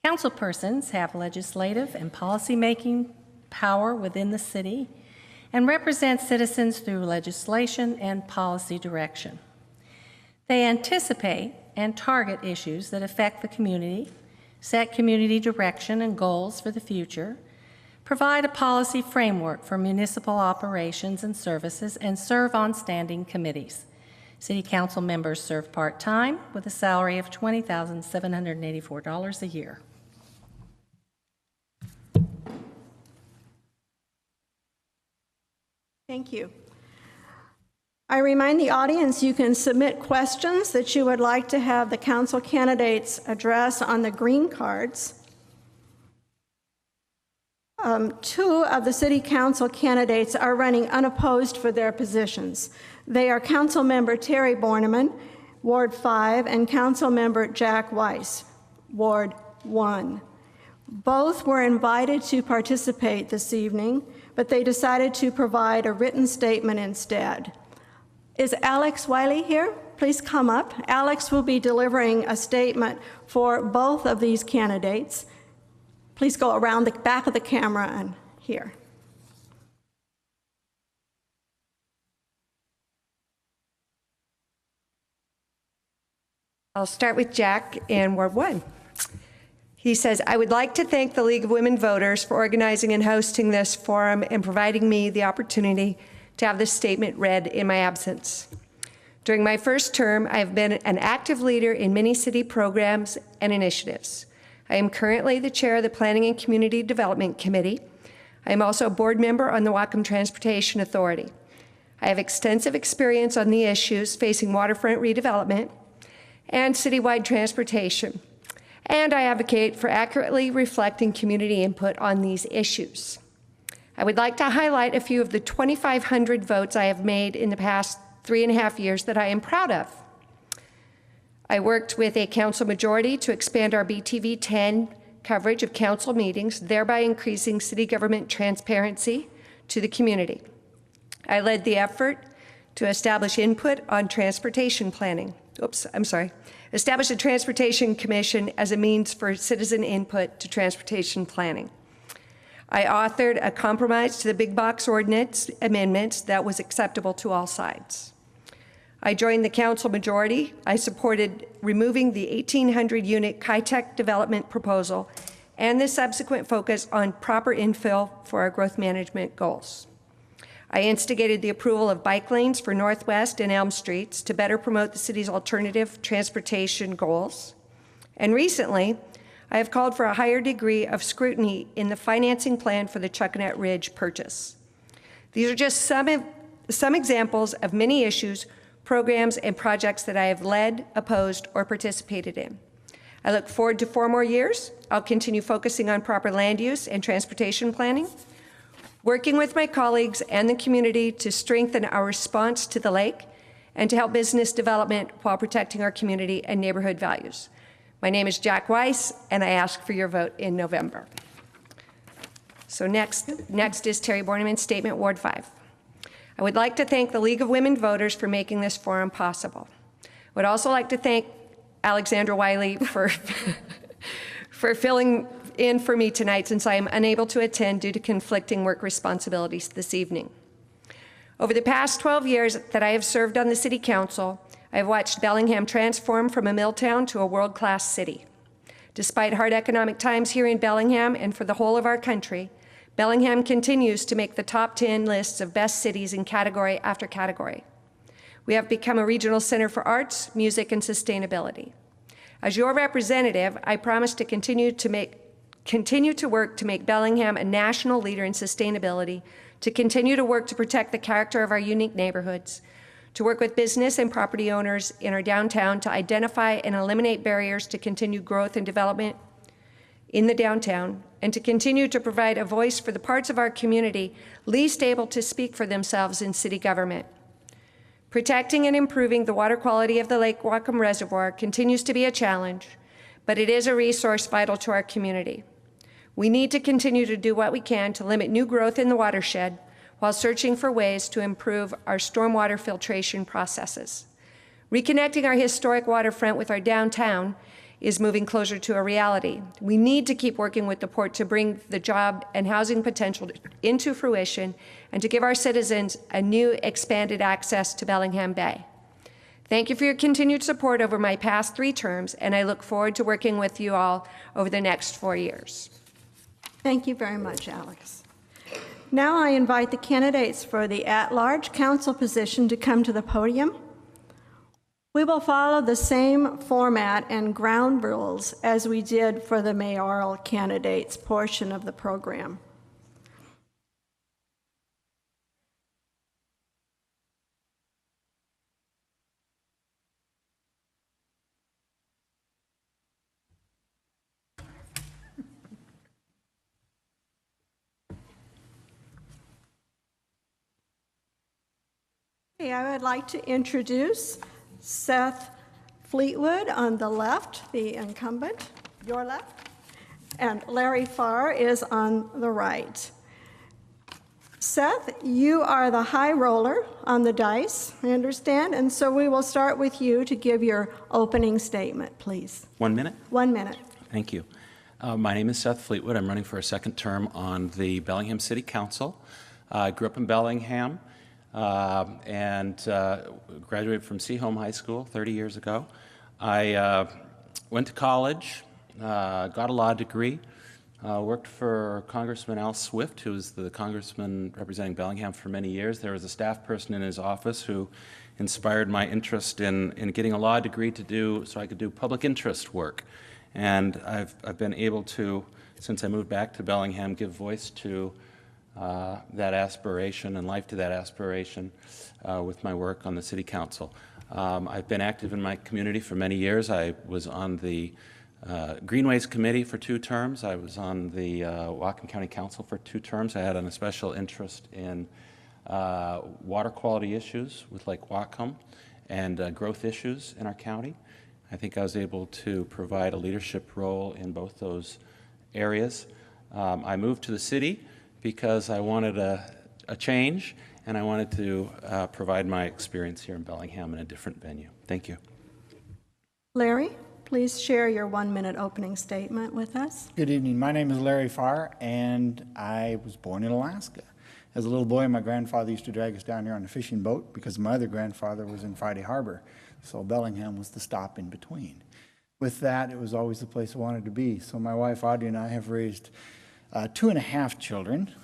Councilpersons have legislative and policy-making power within the city and represent citizens through legislation and policy direction. They anticipate and target issues that affect the community, set community direction and goals for the future, provide a policy framework for municipal operations and services, and serve on standing committees. City Council members serve part-time with a salary of $20,784 a year. Thank you. I remind the audience you can submit questions that you would like to have the council candidates address on the green cards. Two of the City Council candidates are running unopposed for their positions. They are Councilmember Terry Borneman, Ward 5, and Councilmember Jack Weiss, Ward 1. Both were invited to participate this evening, but they decided to provide a written statement instead. Is Alex Wiley here? Please come up. Alex will be delivering a statement for both of these candidates. Please go around the back of the camera and here. I'll start with Jack in Ward 1. He says, I would like to thank the League of Women Voters for organizing and hosting this forum and providing me the opportunity to have this statement read in my absence. During my first term, I have been an active leader in many city programs and initiatives. I am currently the chair of the Planning and Community Development Committee. I am also a board member on the Whatcom Transportation Authority. I have extensive experience on the issues facing waterfront redevelopment and citywide transportation, and I advocate for accurately reflecting community input on these issues. I would like to highlight a few of the 2,500 votes I have made in the past 3.5 years that I am proud of. I worked with a council majority to expand our BTV 10 coverage of council meetings, thereby increasing city government transparency to the community. I led the effort to establish input on transportation planning. Establish a transportation commission as a means for citizen input to transportation planning. I authored a compromise to the big box ordinance amendments that was acceptable to all sides. I joined the council majority. I supported removing the 1,800 unit Kitech development proposal and the subsequent focus on proper infill for our growth management goals. I instigated the approval of bike lanes for Northwest and Elm Streets to better promote the city's alternative transportation goals. And recently, I have called for a higher degree of scrutiny in the financing plan for the Chuckanet Ridge purchase. These are just some examples of many issues, programs, and projects that I have led, opposed, or participated in. I look forward to 4 more years. I'll continue focusing on proper land use and transportation planning, working with my colleagues and the community to strengthen our response to the lake and to help business development while protecting our community and neighborhood values. My name is Jack Weiss, and I ask for your vote in November. So next is Terry Borneman's statement, Ward 5. I would like to thank the League of Women Voters for making this forum possible. I would also like to thank Alexandra Wiley for, for filling in for me tonight since I am unable to attend due to conflicting work responsibilities this evening. Over the past 12 years that I have served on the City Council, I have watched Bellingham transform from a mill town to a world-class city. Despite hard economic times here in Bellingham and for the whole of our country, Bellingham continues to make the top 10 lists of best cities in category after category. We have become a regional center for arts, music, and sustainability. As your representative, I promise to continue to work to make Bellingham a national leader in sustainability, to continue to work to protect the character of our unique neighborhoods, to work with business and property owners in our downtown to identify and eliminate barriers to continue growth and development in the downtown, and to continue to provide a voice for the parts of our community least able to speak for themselves in city government. Protecting and improving the water quality of the Lake Whatcom Reservoir continues to be a challenge, but it is a resource vital to our community. We need to continue to do what we can to limit new growth in the watershed while searching for ways to improve our stormwater filtration processes. Reconnecting our historic waterfront with our downtown is moving closer to a reality. We need to keep working with the port to bring the job and housing potential into fruition and to give our citizens a new expanded access to Bellingham Bay. Thank you for your continued support over my past 3 terms, and I look forward to working with you all over the next 4 years. Thank you very much, Alex. Now I invite the candidates for the at-large council position to come to the podium. We will follow the same format and ground rules as we did for the mayoral candidates portion of the program. Okay, I would like to introduce Seth Fleetwood on the left, the incumbent, your left, and Larry Farr is on the right. Seth, you are the high roller on the dice, I understand, and so we will start with you to give your opening statement, please. 1 minute? 1 minute. Thank you. My name is Seth Fleetwood. I'm running for a second term on the Bellingham City Council. I grew up in Bellingham and graduated from Seaholm High School 30 years ago. I went to college, got a law degree, worked for Congressman Al Swift, who was the congressman representing Bellingham for many years. There was a staff person in his office who inspired my interest in getting a law degree to do so I could do public interest work. And I've been able to, since I moved back to Bellingham, give voice to that aspiration and life to that aspiration with my work on the City Council. I've been active in my community for many years. I was on the Greenways Committee for 2 terms. I was on the Whatcom County Council for 2 terms. I had a special interest in water quality issues with Lake Whatcom and growth issues in our county. I think I was able to provide a leadership role in both those areas. I moved to the city because I wanted a change, and I wanted to provide my experience here in Bellingham in a different venue. Thank you. Larry, please share your 1-minute opening statement with us. Good evening. My name is Larry Farr, and I was born in Alaska. As a little boy, my grandfather used to drag us down here on a fishing boat because my other grandfather was in Friday Harbor, so Bellingham was the stop in between. With that, it was always the place I wanted to be. So my wife Audrey and I have raised 2.5 children.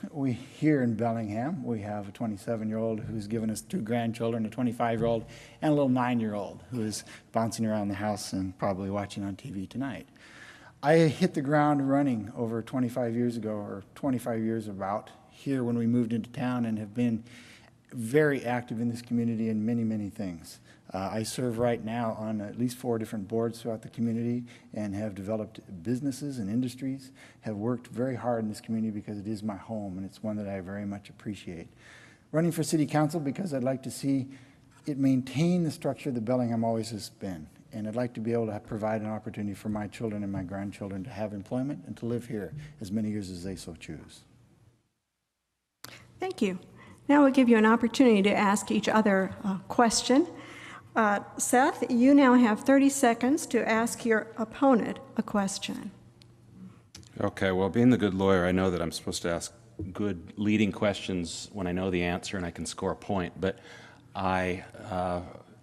Here in Bellingham, we have a 27-year-old who's given us 2 grandchildren, a 25-year-old, and a little 9-year-old who is bouncing around the house and probably watching on TV tonight. I hit the ground running over 25 years ago, or 25 years about, here when we moved into town, and have been very active in this community in many, many things. I serve right now on at least 4 different boards throughout the community and have developed businesses and industries, have worked very hard in this community because it is my home and it's one that I very much appreciate. Running for city council because I'd like to see it maintain the structure that Bellingham always has been. And I'd like to be able to provide an opportunity for my children and my grandchildren to have employment and to live here as many years as they so choose. Thank you. Now we'll give you an opportunity to ask each other a question. Seth, you now have 30 seconds to ask your opponent a question. Okay, well, being the good lawyer, I know that I'm supposed to ask good leading questions when I know the answer and I can score a point, but I'm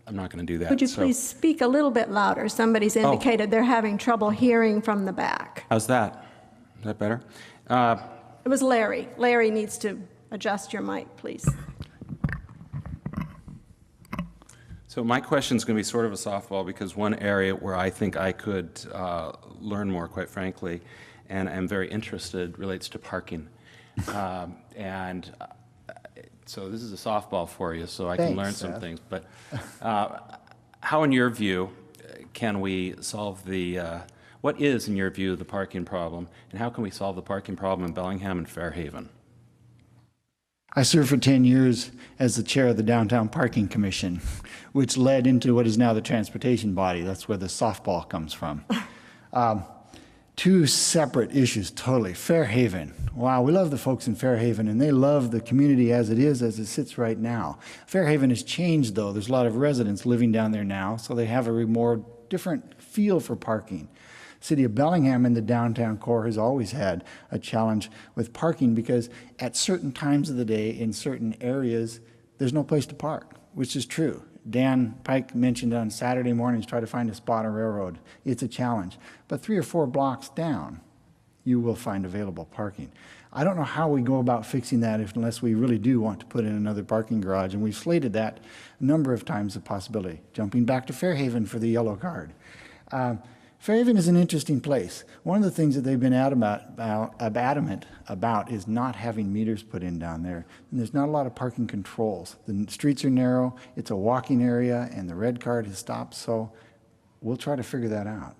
not going to do that. Would you please speak a little bit louder? Somebody's indicated they're having trouble hearing from the back. How's that? Is that better? It was Larry. Larry needs to adjust your mic, please. So my question is going to be sort of a softball because one area where I think I could learn more, quite frankly, and am very interested, relates to parking. And so this is a softball for you, so I can learn some things. But how, in your view, can we solve the, what is, in your view, the parking problem, and how can we solve the parking problem in Bellingham and Fairhaven? I served for 10 years as the chair of the Downtown Parking Commission, which led into what is now the transportation body. That's where the softball comes from. 2 separate issues, totally. Fairhaven. Wow, we love the folks in Fairhaven, and they love the community as it sits right now. Fairhaven has changed, though. There's a lot of residents living down there now, so they have a more different feel for parking. City of Bellingham in the downtown core has always had a challenge with parking because at certain times of the day in certain areas, there's no place to park, which is true. Dan Pike mentioned on Saturday mornings, try to find a spot on railroad. It's a challenge. But 3 or 4 blocks down, you will find available parking. I don't know how we go about fixing that unless we really do want to put in another parking garage, and we've slated that a number of times a possibility. Jumping back to Fairhaven for the yellow card. Fairhaven is an interesting place. One of the things that they've been adamant about is not having meters put in down there. And there's not a lot of parking controls. The streets are narrow, it's a walking area, and the red card has stopped, so we'll try to figure that out.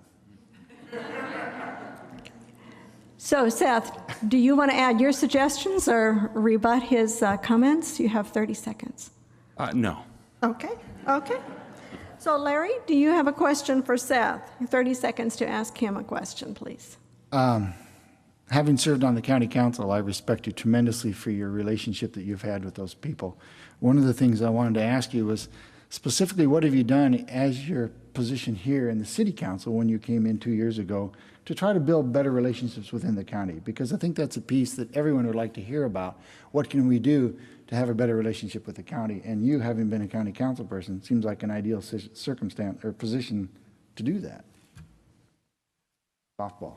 So, Seth, do you want to add your suggestions or rebut his comments? You have 30 seconds. No. Okay. So, Larry, do you have a question for Seth? 30 seconds to ask him a question, please. Having served on the county council, I respect you tremendously for your relationship that you've had with those people. One of the things I wanted to ask you was specifically what have you done as your position here in the city council when you came in 2 years ago to try to build better relationships within the county? Because I think that's a piece that everyone would like to hear about. What can we do to have a better relationship with the county? And you, having been a county council person, seems like an ideal circumstance or position to do that. Softball.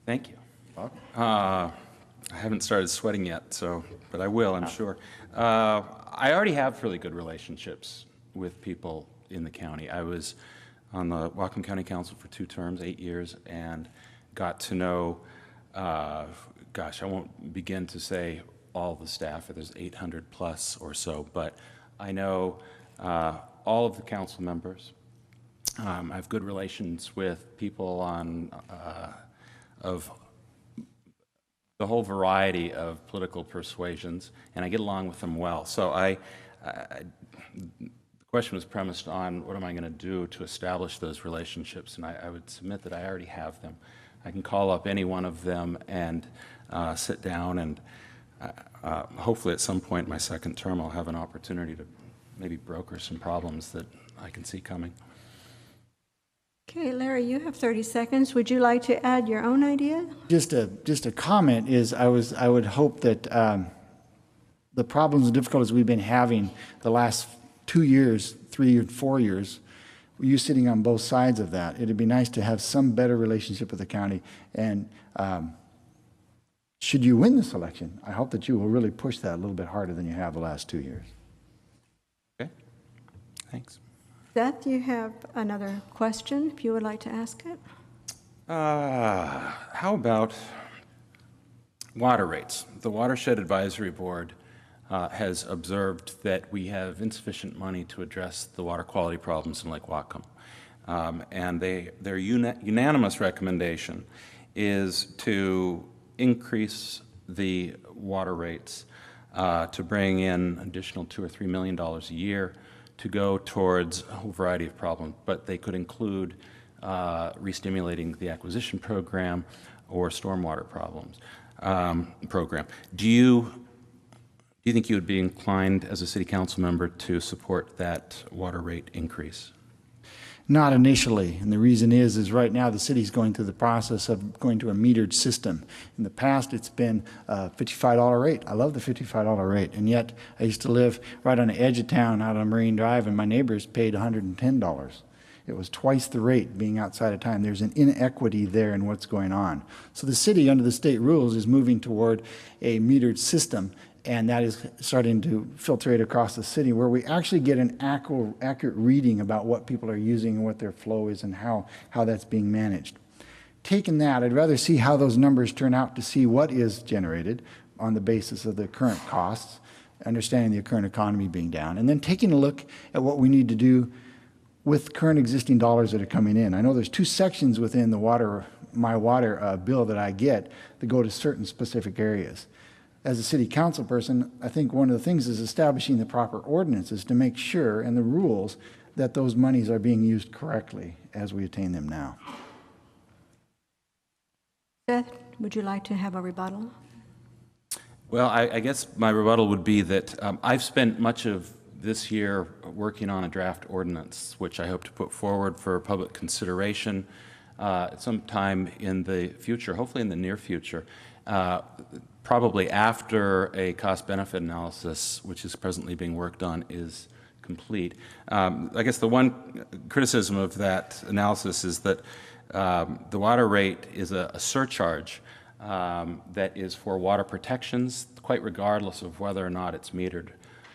Thank you. I haven't started sweating yet, but I will, I'm sure. I already have really good relationships with people in the county. I was on the Whatcom County Council for 2 terms, 8 years, and got to know, I won't begin to say all the staff, there's 800 plus or so, but I know all of the council members. I have good relations with people of the whole variety of political persuasions, and I get along with them well. So the question was premised on what am I going to do to establish those relationships, and I would submit that I already have them. I can call up any one of them and sit down, and hopefully at some point in my second term I'll have an opportunity to maybe broker some problems that I can see coming. Okay, Larry, you have 30 seconds. Would you like to add your own idea? Just a comment is I would hope that the problems and difficulties we've been having the last 2 years, 3 or 4 years, you sitting on both sides of that, it'd be nice to have some better relationship with the county. And should you win this election, I hope that you will really push that a little bit harder than you have the last 2 years. Okay, thanks. Seth, you have another question, if you would like to ask it. How about water rates? The Watershed Advisory Board has observed that we have insufficient money to address the water quality problems in Lake Whatcom. And their unanimous recommendation is to increase the water rates to bring in additional $2 or $3 million a year to go towards a whole variety of problems, but they could include re-stimulating the acquisition program or stormwater program. Do you think you would be inclined as a city council member to support that water rate increase? Not initially, and the reason is right now the city's going through the process of going to a metered system. In the past, it's been a $55 rate. I love the $55 rate, and yet I used to live right on the edge of town out on Marine Drive, and my neighbors paid $110. It was twice the rate being outside of town. There's an inequity there in what's going on. So the city, under the state rules, is moving toward a metered system, and that is starting to filtrate across the city where we actually get an accurate reading about what people are using and what their flow is and how that's being managed. Taking that, I'd rather see how those numbers turn out to see what is generated on the basis of the current costs, understanding the current economy being down, and then taking a look at what we need to do with current existing dollars that are coming in. I know there's 2 sections within the my water bill that I get that go to certain specific areas. As a city council person, I think one of the things is establishing the proper ordinances to make sure, and the rules, that those monies are being used correctly as we attain them now. Seth, would you like to have a rebuttal? Well, I guess my rebuttal would be that I've spent much of this year working on a draft ordinance, which I hope to put forward for public consideration sometime in the future, hopefully in the near future. Probably after a cost-benefit analysis, which is presently being worked on, is complete. I guess the one criticism of that analysis is that the water rate is a surcharge that is for water protections, quite regardless of whether or not it's metered.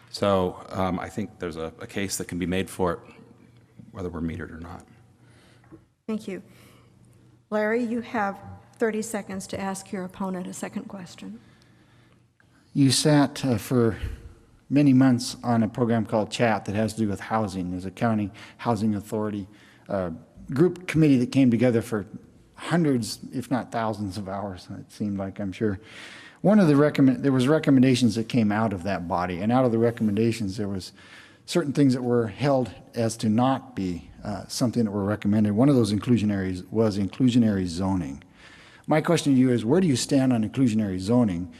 So I think there's a case that can be made for it, whether we're metered or not. Thank you. Larry, you have 30 seconds to ask your opponent a second question. You sat for many months on a program called CHAT that has to do with housing. There's a county housing authority group committee that came together for hundreds, if not thousands of hours, it seemed like, I'm sure. One of the there was recommendations that came out of that body, and out of the recommendations there was certain things that were held as to not be something that were recommended. One of those inclusionary was inclusionary zoning. My question to you is, where do you stand on inclusionary zoning?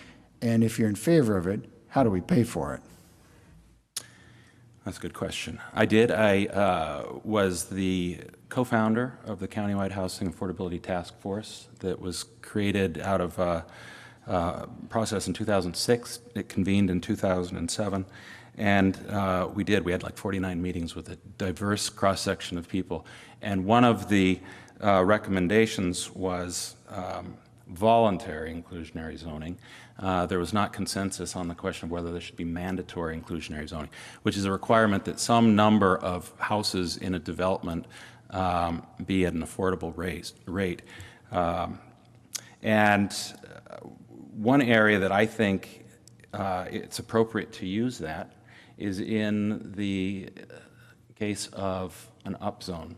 And if you're in favor of it, how do we pay for it? That's a good question. I was the co-founder of the Countywide Housing Affordability Task Force that was created out of a process in 2006. It convened in 2007. And we had like 49 meetings with a diverse cross-section of people. And one of the recommendations was voluntary inclusionary zoning. There was not consensus on the question of whether there should be mandatory inclusionary zoning, which is a requirement that some number of houses in a development be at an affordable rate. And one area that I think it's appropriate to use that is in the case of an upzone.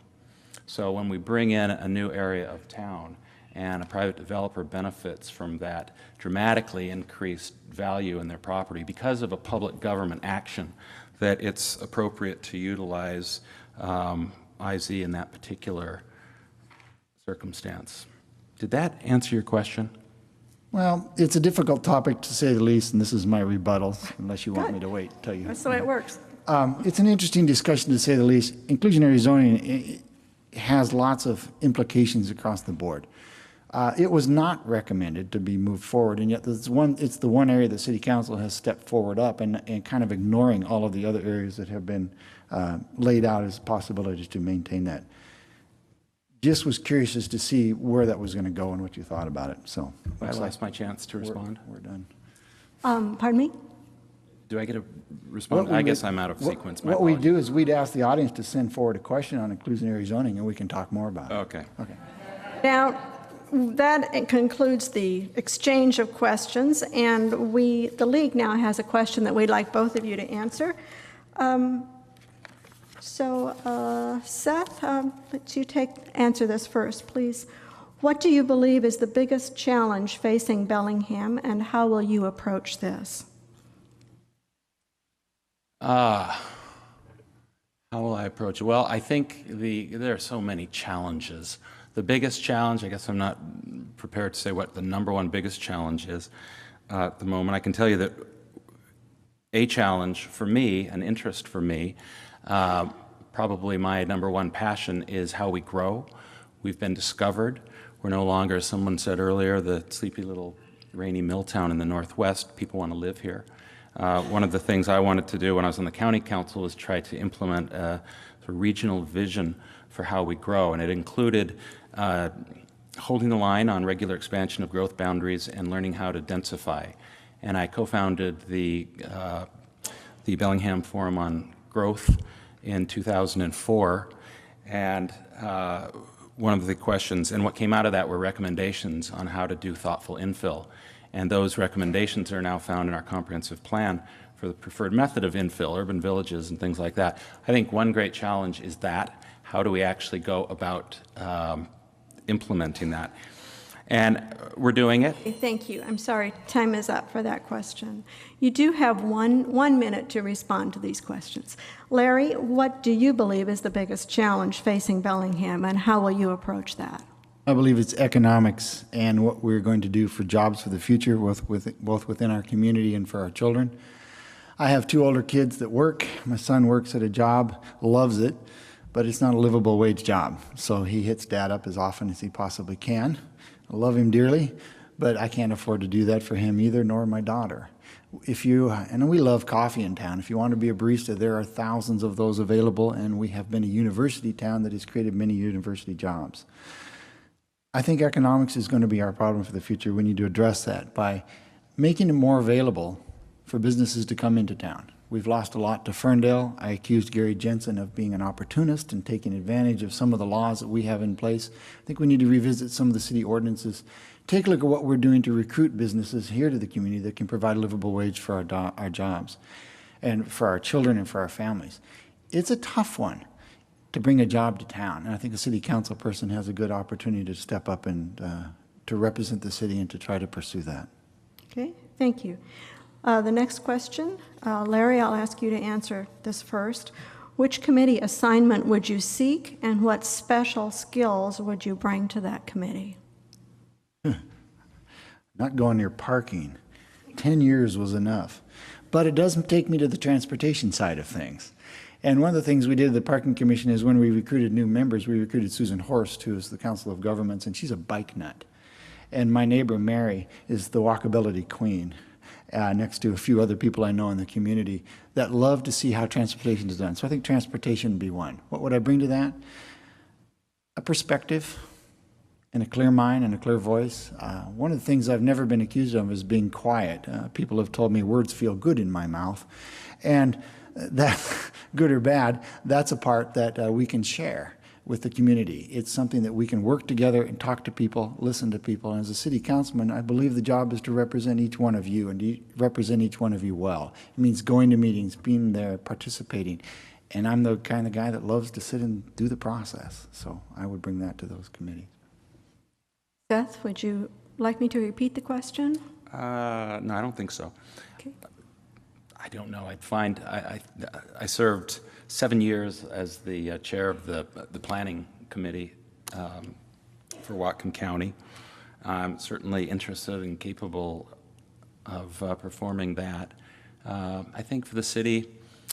So when we bring in a new area of town and a private developer benefits from that dramatically increased value in their property because of a public government action, that it's appropriate to utilize IZ in that particular circumstance. Did that answer your question? Well, it's a difficult topic to say the least, and this is my rebuttal, unless you want me to wait, tell you. That's the way it works. It's an interesting discussion, to say the least. Inclusionary zoning has lots of implications across the board. It was not recommended to be moved forward, and yet it's the one area that City Council has stepped forward up and kind of ignoring all of the other areas that have been laid out as possibilities to maintain that. Just was curious as to see where that was going to go and what you thought about it. So I lost my chance to respond. We're done. Pardon me? Do I get a response? I guess I'm out of sequence. My What we apologies. do is we'd ask the audience to send forward a question on inclusionary zoning, and we can talk more about it. Okay. Okay. Now, that concludes the exchange of questions, and the League now has a question that we'd like both of you to answer. Seth, let's you answer this first, please. What do you believe is the biggest challenge facing Bellingham, and how will you approach this? How will I approach it? Well, I think there are so many challenges. The biggest challenge, I guess I'm not prepared to say what the number one biggest challenge is at the moment. I can tell you that a challenge for me, an interest for me, probably my number one passion is how we grow. We've been discovered. We're no longer, as someone said earlier, the sleepy little rainy mill town in the Northwest. People want to live here. One of the things I wanted to do when I was on the county council was try to implement a regional vision for how we grow, and it included holding the line on regular expansion of growth boundaries and learning how to densify. And I co-founded the Bellingham Forum on Growth in 2004, and one of the questions, and what came out of that were recommendations on how to do thoughtful infill. And those recommendations are now found in our comprehensive plan for the preferred method of infill, urban villages and things like that. I think one great challenge is that. How do we actually go about implementing that? And we're doing it. Thank you. I'm sorry, time is up for that question. You do have one minute to respond to these questions. Larry, what do you believe is the biggest challenge facing Bellingham, and how will you approach that? I believe it's economics and what we're going to do for jobs for the future, both within our community and for our children. I have 2 older kids that work. My son works at a job, loves it, but it's not a livable wage job. So he hits Dad up as often as he possibly can. I love him dearly, but I can't afford to do that for him either, nor my daughter. And we love coffee in town. If you want to be a barista, there are thousands of those available, and we have been a university town that has created many university jobs. I think economics is going to be our problem for the future. We need to address that by making it more available for businesses to come into town. We've lost a lot to Ferndale. I accused Gary Jensen of being an opportunist and taking advantage of some of the laws that we have in place. I think we need to revisit some of the city ordinances. Take a look at what we're doing to recruit businesses here to the community that can provide a livable wage for our jobs and for our children and for our families. It's a tough one to bring a job to town, and I think a city council person has a good opportunity to step up and to represent the city and to try to pursue that. Okay, thank you. The next question, Larry, I'll ask you to answer this first. Which committee assignment would you seek, and what special skills would you bring to that committee? Not going near parking. 10 years was enough. But it doesn't take me to the transportation side of things. And one of the things we did at the Parking Commission is when we recruited new members, we recruited Susan Horst, who is the Council of Governments, and she's a bike nut. And my neighbor, Mary, is the walkability queen, next to a few other people I know in the community that love to see how transportation is done. So I think transportation would be one. What would I bring to that? A perspective and a clear mind and a clear voice. One of the things I've never been accused of is being quiet. People have told me words feel good in my mouth. And that, good or bad, that's a part that we can share with the community. It's something that we can work together and talk to people, listen to people. And as a city councilman, I believe the job is to represent each one of you and represent each one of you well. It means going to meetings, being there, participating. And I'm the kind of guy that loves to sit and do the process. So I would bring that to those committees. Seth, would you like me to repeat the question? No, I don't think so. Okay. I don't know. I served 7 years as the chair of the planning committee for Whatcom County. I'm certainly interested and capable of performing that. I think for the city,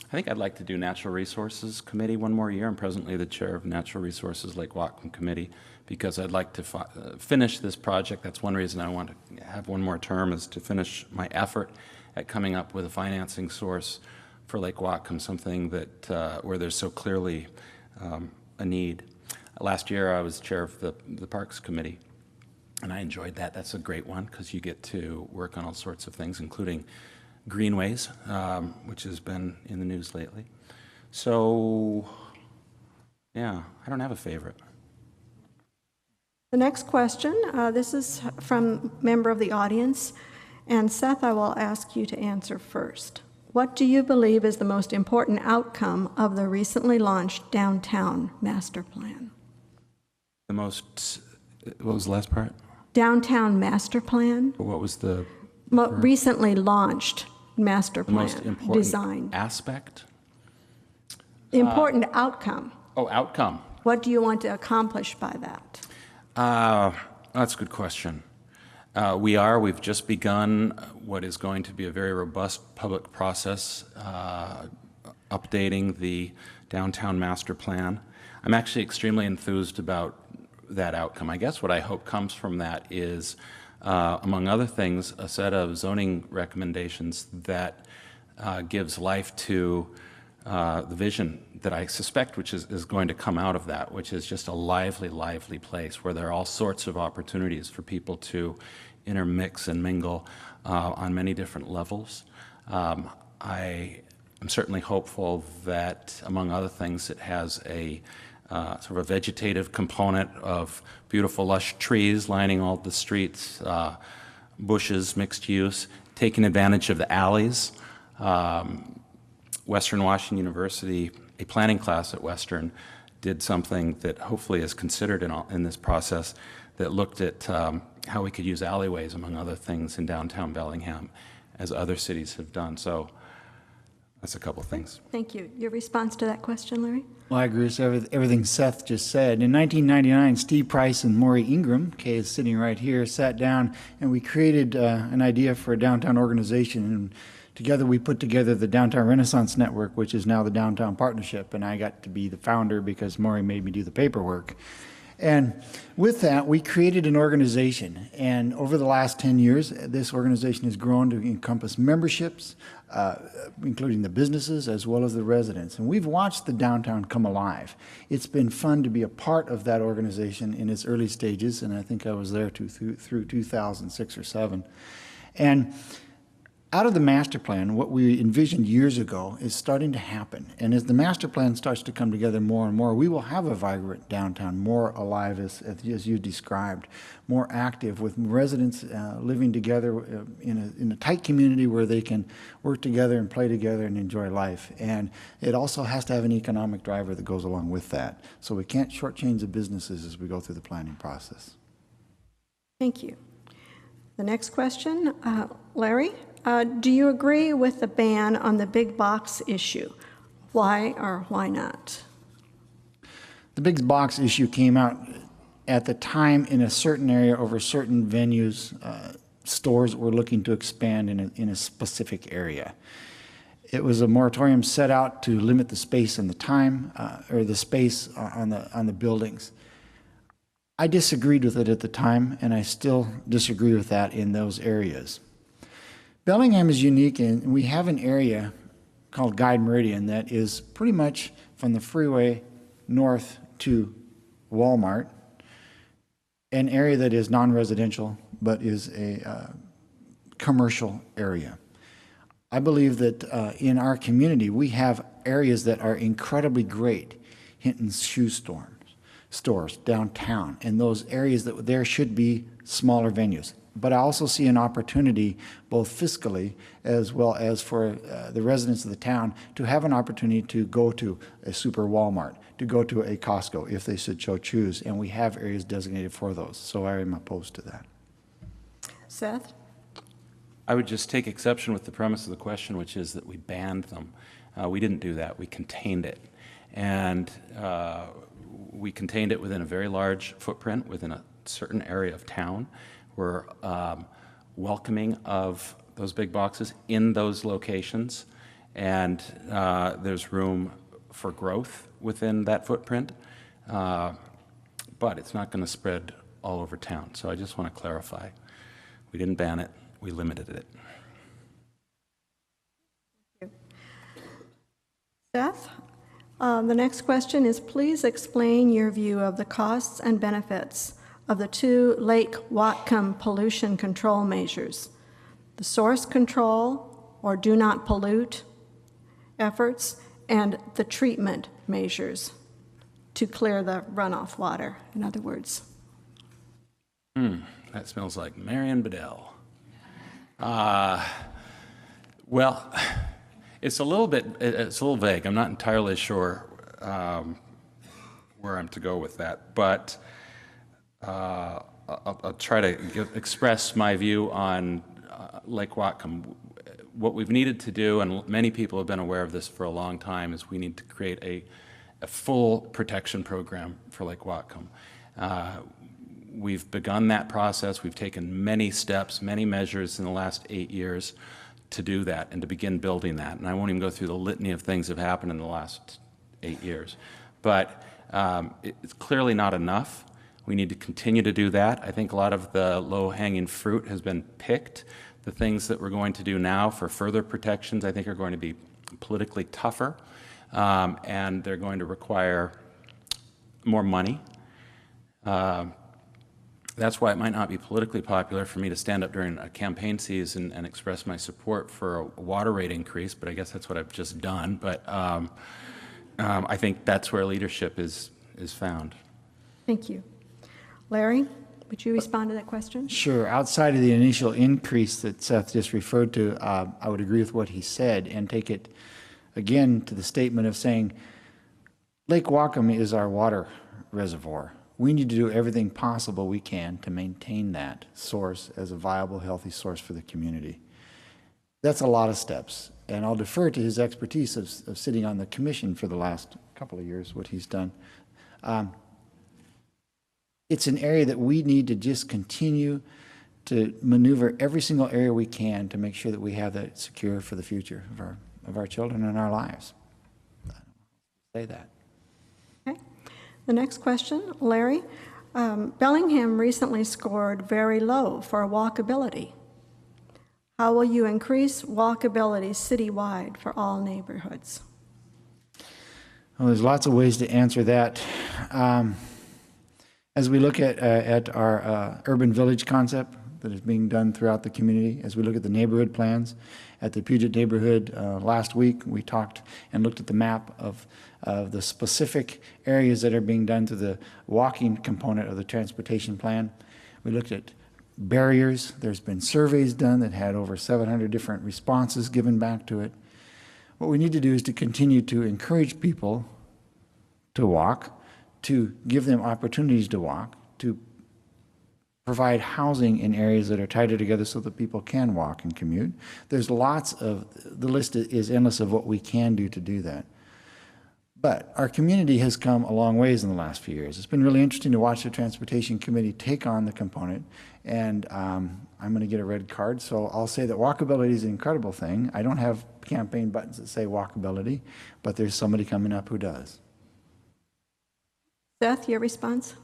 I think I'd like to do Natural Resources Committee one more year. I'm presently the chair of Natural Resources Lake Whatcom Committee because I'd like to finish this project. That's one reason I want to have one more term, is to finish my effort at coming up with a financing source for Lake Whatcom, something that where there's so clearly a need. Last year I was chair of the Parks Committee, and I enjoyed that. That's a great one because you get to work on all sorts of things, including greenways, which has been in the news lately. So, yeah, I don't have a favorite. The next question, this is from a member of the audience, and Seth, I will ask you to answer first. What do you believe is the most important outcome of the recently launched Downtown Master Plan? What was the last part? Downtown Master Plan? What was the Recently launched Master Plan. most important designed. aspect? Important outcome. Oh, outcome. What do you want to accomplish by that? That's a good question. We've just begun what is going to be a very robust public process, updating the downtown master plan. I'm actually extremely enthused about that outcome. I guess what I hope comes from that is, among other things, a set of zoning recommendations that gives life to the vision that I suspect which is going to come out of that, which is just a lively, lively place where there are all sorts of opportunities for people to intermix and mingle on many different levels. I am certainly hopeful that, among other things, it has a sort of a vegetative component of beautiful, lush trees lining all the streets, bushes, mixed use, taking advantage of the alleys. Western Washington University, a planning class at Western, did something that hopefully is considered in this process that looked at how we could use alleyways, among other things, in downtown Bellingham, as other cities have done. So that's a couple of things. Thank you. Your response to that question, Larry? Well, I agree with everything Seth just said. In 1999, Steve Price and Maury Ingram, Kay is sitting right here, sat down and we created an idea for a downtown organization. And together we put together the Downtown Renaissance Network, which is now the Downtown Partnership. And I got to be the founder because Maury made me do the paperwork. And with that, we created an organization. And over the last 10 years, this organization has grown to encompass memberships, including the businesses as well as the residents. And we've watched the downtown come alive. It's been fun to be a part of that organization in its early stages, and I think I was there through 2006 or 7. And out of the master plan, what we envisioned years ago is starting to happen. And as the master plan starts to come together more and more, we will have a vibrant downtown, more alive, as you described, more active, with residents living together in a tight community where they can work together and play together and enjoy life. And it also has to have an economic driver that goes along with that. So we can't shortchange the businesses as we go through the planning process. Thank you. The next question, Larry, do you agree with the ban on the big box issue? Why or why not? The big box issue came out at the time in a certain area over certain venues, stores were looking to expand in a specific area. It was a moratorium set out to limit the space and the time, or the space on the buildings. I disagreed with it at the time, and I still disagree with that in those areas. Bellingham is unique, and we have an area called Guide Meridian that is pretty much from the freeway north to Walmart, an area that is non-residential but is a commercial area. I believe that in our community we have areas that are incredibly great. Hinton's shoe stores downtown, and those areas that there should be smaller venues. But I also see an opportunity, both fiscally as well as for the residents of the town, to have an opportunity to go to a super Walmart, to go to a Costco if they should so choose, and we have areas designated for those. So I am opposed to that. Seth? I would just take exception with the premise of the question, which is that we banned them. We didn't do that. We contained it. And we contained it within a very large footprint, within a certain area of town, We're welcoming of those big boxes in those locations, and there's room for growth within that footprint, but it's not going to spread all over town. So I just want to clarify. We didn't ban it, we limited it. Seth, the next question is, please explain your view of the costs and benefits of the two Lake Whatcom pollution control measures, the source control or do not pollute efforts, and the treatment measures to clear the runoff water, in other words. That smells like Marion Bedell. Well, it's a little vague. I'm not entirely sure where I'm to go with that, but I'll try to express my view on Lake Whatcom. What we've needed to do, and many people have been aware of this for a long time, is we need to create a full protection program for Lake Whatcom. We've begun that process. We've taken many steps, many measures in the last 8 years to do that and to begin building that. And I won't even go through the litany of things that have happened in the last 8 years. But it's clearly not enough. We need to continue to do that. I think a lot of the low-hanging fruit has been picked. The things that we're going to do now for further protections, I think, are going to be politically tougher, and they're going to require more money. That's why it might not be politically popular for me to stand up during a campaign season and express my support for a water rate increase, but I guess that's what I've just done. But I think that's where leadership is found. Thank you. Larry, would you respond to that question? Sure. Outside of the initial increase that Seth just referred to, I would agree with what he said and take it again to the statement of saying Lake Whatcom is our water reservoir. We need to do everything possible we can to maintain that source as a viable, healthy source for the community. That's a lot of steps, and I'll defer to his expertise of sitting on the commission for the last couple of years, what he's done. It's an area that we need to just continue to maneuver every single area we can to make sure that we have that secure for the future of our children and our lives. Say that. Okay. The next question, Larry. Bellingham recently scored very low for walkability. How will you increase walkability citywide for all neighborhoods? Well, there's lots of ways to answer that. As we look at our urban village concept that is being done throughout the community, as we look at the neighborhood plans, at the Puget neighborhood last week, we talked and looked at the map of the specific areas that are being done to the walking component of the transportation plan. We looked at barriers. There's been surveys done that had over 700 different responses given back to it. What we need to do is to continue to encourage people to walk, to give them opportunities to walk, to provide housing in areas that are tighter together so that people can walk and commute. There's lots of, the list is endless of what we can do to do that. But our community has come a long ways in the last few years. It's been really interesting to watch the Transportation Committee take on the component, and I'm going to get a red card, so I'll say that walkability is an incredible thing. I don't have campaign buttons that say walkability, but there's somebody coming up who does. Seth, your response?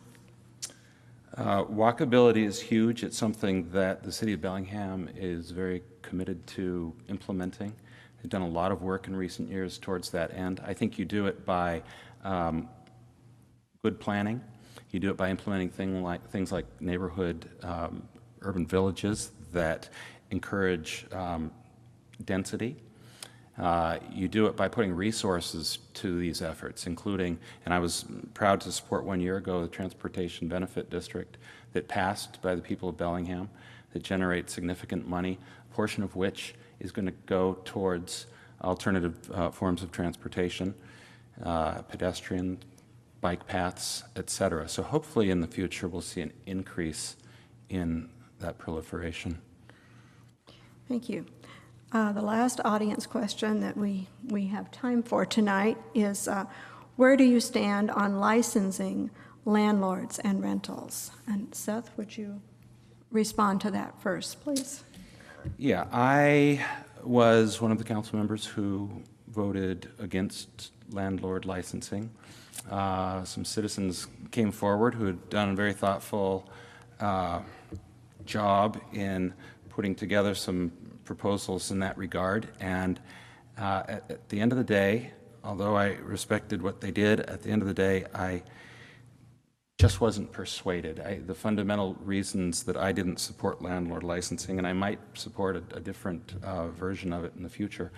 Walkability is huge. It's something that the City of Bellingham is very committed to implementing. They've done a lot of work in recent years towards that end. I think you do it by good planning. You do it by implementing things like neighborhood urban villages that encourage density. You do it by putting resources to these efforts, including, and I was proud to support 1 year ago, the Transportation Benefit District that passed by the people of Bellingham that generates significant money, a portion of which is going to go towards alternative forms of transportation, pedestrian, bike paths, etc. So hopefully in the future we'll see an increase in that proliferation. Thank you. The last audience question that we have time for tonight is, where do you stand on licensing landlords and rentals? And Seth, would you respond to that first, please. Yeah, I was one of the council members who voted against landlord licensing. Some citizens came forward who had done a very thoughtful job in putting together some proposals in that regard. And at the end of the day, although I respected what they did, at the end of the day, I just wasn't persuaded. The fundamental reasons that I didn't support landlord licensing, and I might support a different version of it in the future,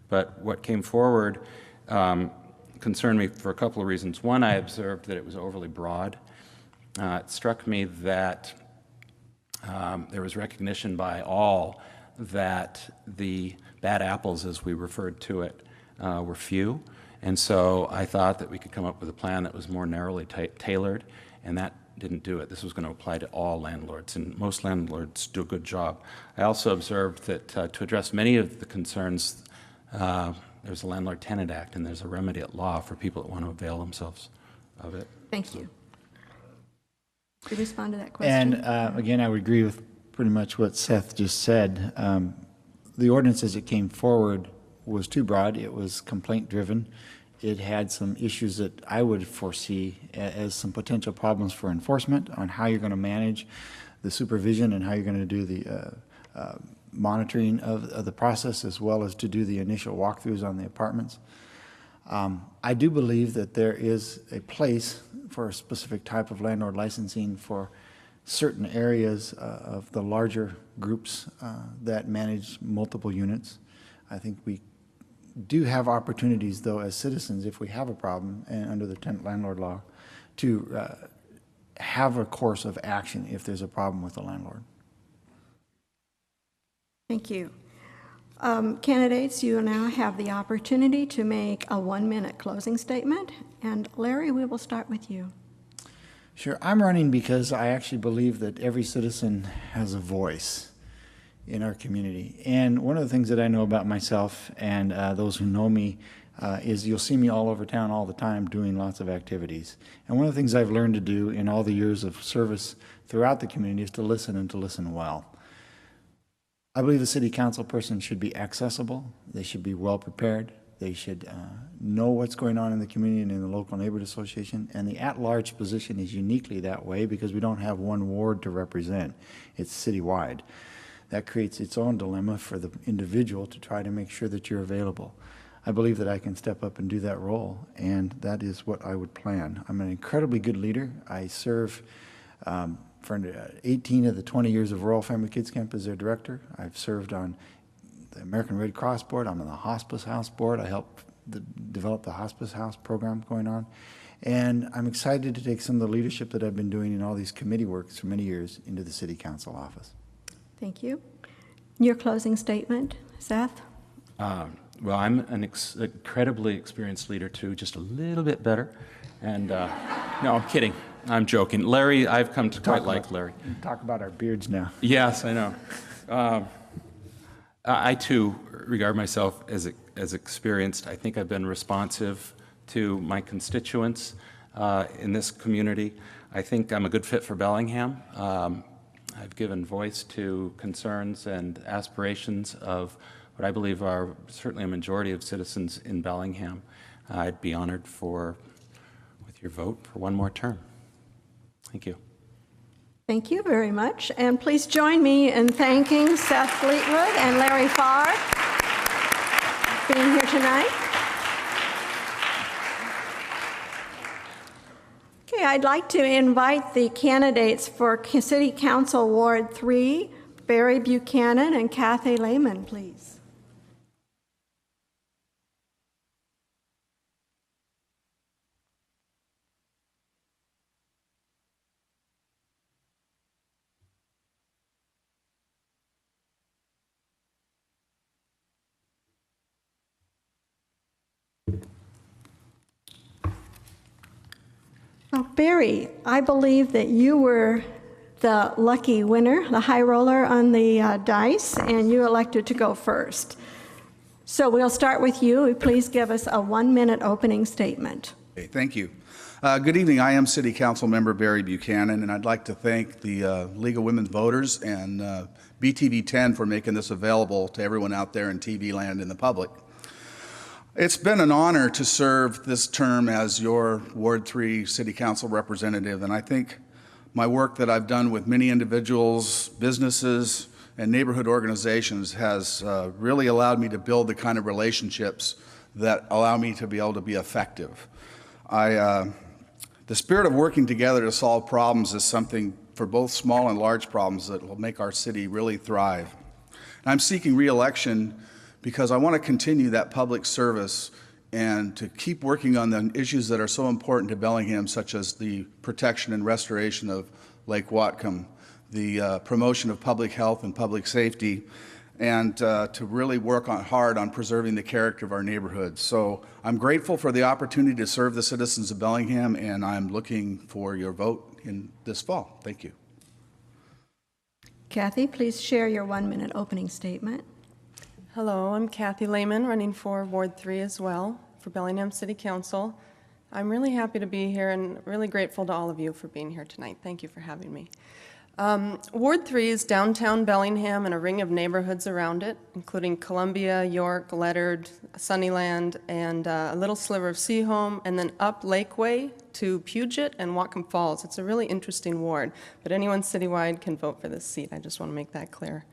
but what came forward concerned me for a couple of reasons. One, I observed that it was overly broad. It struck me that there was recognition by all that the bad apples, as we referred to it, were few. And so I thought that we could come up with a plan that was more narrowly tailored, and that didn't do it. This was going to apply to all landlords, and most landlords do a good job. I also observed that to address many of the concerns, there's a Landlord-Tenant Act, and there's a remedy at law for people that want to avail themselves of it. Thank you. To respond to that question. And again, I would agree with pretty much what Seth just said. The ordinance as it came forward was too broad. It was complaint-driven. It had some issues that I would foresee as some potential problems for enforcement on how you're going to manage the supervision and how you're going to do the monitoring of the process, as well as to do the initial walkthroughs on the apartments. I do believe that there is a place for a specific type of landlord licensing for certain areas of the larger groups that manage multiple units. I think we do have opportunities, though, as citizens, if we have a problem and under the tenant landlord law, to have a course of action if there's a problem with the landlord. Thank you. Candidates, you now have the opportunity to make a 1-minute closing statement. And Larry, we will start with you. Sure. I'm running because I actually believe that every citizen has a voice in our community. And one of the things that I know about myself and those who know me is you'll see me all over town all the time doing lots of activities. And one of the things I've learned to do in all the years of service throughout the community is to listen, and to listen well. I believe a city council person should be accessible. They should be well prepared. They should know what's going on in the community and in the local neighborhood association. And the at-large position is uniquely that way because we don't have one ward to represent. It's citywide. That creates its own dilemma for the individual to try to make sure that you're available. I believe that I can step up and do that role, and that is what I would plan. I'm an incredibly good leader. I serve for 18 of the 20 years of Royal Family Kids Camp as their director. I've served on the American Red Cross board. I'm on the Hospice House board. I helped develop the Hospice House program going on. And I'm excited to take some of the leadership that I've been doing in all these committee works for many years into the city council office. Thank you. Your closing statement, Seth? Well, I'm an incredibly experienced leader, too, just a little bit better. And no, I'm kidding. I'm joking. Larry, I've come to quite like Larry. Talk about our beards now. Yes, I know. I, too, regard myself as experienced. I think I've been responsive to my constituents in this community. I think I'm a good fit for Bellingham. I've given voice to concerns and aspirations of what I believe are certainly a majority of citizens in Bellingham. I'd be honored with your vote for one more term. Thank you. Thank you very much. And please join me in thanking Seth Fleetwood and Larry Farr for being here tonight. Okay, I'd like to invite the candidates for City Council Ward 3, Barry Buchanan and Kathy Lehman, please. Well, Barry, I believe that you were the lucky winner, the high roller on the dice, and you elected to go first. So we'll start with you. Please give us a 1-minute opening statement. Okay, thank you. Good evening. I am City Council Member Barry Buchanan, and I'd like to thank the League of Women Voters and BTV 10 for making this available to everyone out there in TV land and the public. It's been an honor to serve this term as your Ward 3 City Council representative, and I think my work that I've done with many individuals, businesses, and neighborhood organizations has really allowed me to build the kind of relationships that allow me to be able to be effective. The spirit of working together to solve problems is something for both small and large problems that will make our city really thrive. And I'm seeking re-election because I want to continue that public service and to keep working on the issues that are so important to Bellingham, such as the protection and restoration of Lake Whatcom, the promotion of public health and public safety, and to really work hard on preserving the character of our neighborhoods. So I'm grateful for the opportunity to serve the citizens of Bellingham, and I'm looking for your vote in this fall. Thank you. Kathy, please share your 1-minute opening statement. Hello, I'm Kathy Lehman, running for Ward 3 as well, for Bellingham City Council. I'm really happy to be here and really grateful to all of you for being here tonight. Thank you for having me. Ward 3 is downtown Bellingham and a ring of neighborhoods around it, including Columbia, York, Ledyard, Sunnyland, and a little sliver of Seaholm, and then up Lakeway to Puget and Whatcom Falls. It's a really interesting ward, but anyone citywide can vote for this seat. I just want to make that clear.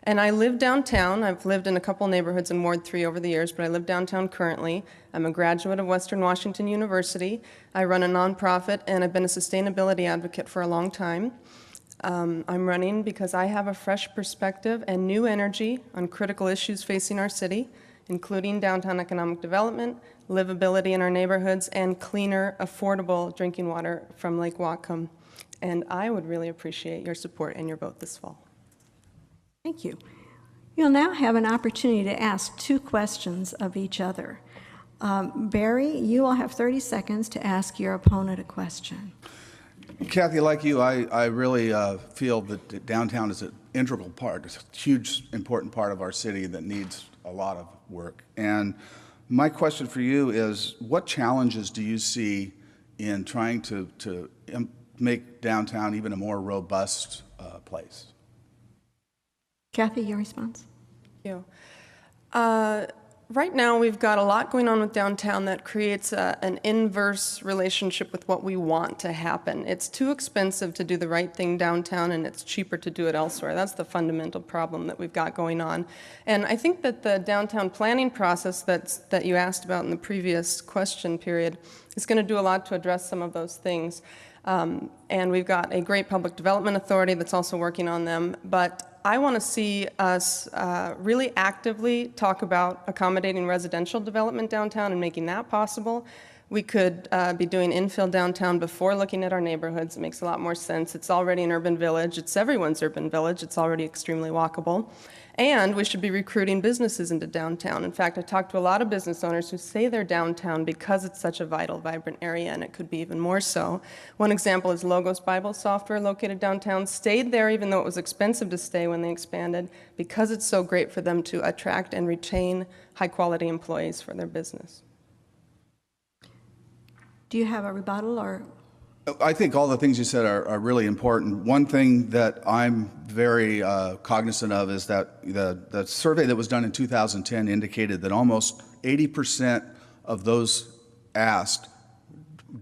And I live downtown. I've lived in a couple neighborhoods in Ward 3 over the years, but I live downtown currently. I'm a graduate of Western Washington University. I run a nonprofit, and I've been a sustainability advocate for a long time. I'm running because I have a fresh perspective and new energy on critical issues facing our city, including downtown economic development, livability in our neighborhoods, and cleaner, affordable drinking water from Lake Whatcom. And I would really appreciate your support and your vote this fall. Thank you. You'll now have an opportunity to ask 2 questions of each other. Barry, you will have 30 seconds to ask your opponent a question. Kathy, like you, I really feel that downtown is an integral part, it's a huge, important part of our city that needs a lot of work. And my question for you is, what challenges do you see in trying to make downtown even a more robust place? Kathy, your response? Thank you. Right now, we've got a lot going on with downtown that creates an inverse relationship with what we want to happen. It's too expensive to do the right thing downtown, and it's cheaper to do it elsewhere. That's the fundamental problem that we've got going on. And I think that the downtown planning process that you asked about in the previous question period is going to do a lot to address some of those things. And we've got a great public development authority that's also working on them. But I want to see us really actively talk about accommodating residential development downtown and making that possible. We could be doing infill downtown before looking at our neighborhoods. It makes a lot more sense. It's already an urban village. It's everyone's urban village. It's already extremely walkable. And we should be recruiting businesses into downtown. In fact, I talked to a lot of business owners who say they're downtown because it's such a vital, vibrant area, and it could be even more so. One example is Logos Bible Software, located downtown, stayed there even though it was expensive to stay when they expanded, because it's so great for them to attract and retain high-quality employees for their business. Do you have a rebuttal or? I think all the things you said are really important. One thing that I'm very cognizant of is that the survey that was done in 2010 indicated that almost 80% of those asked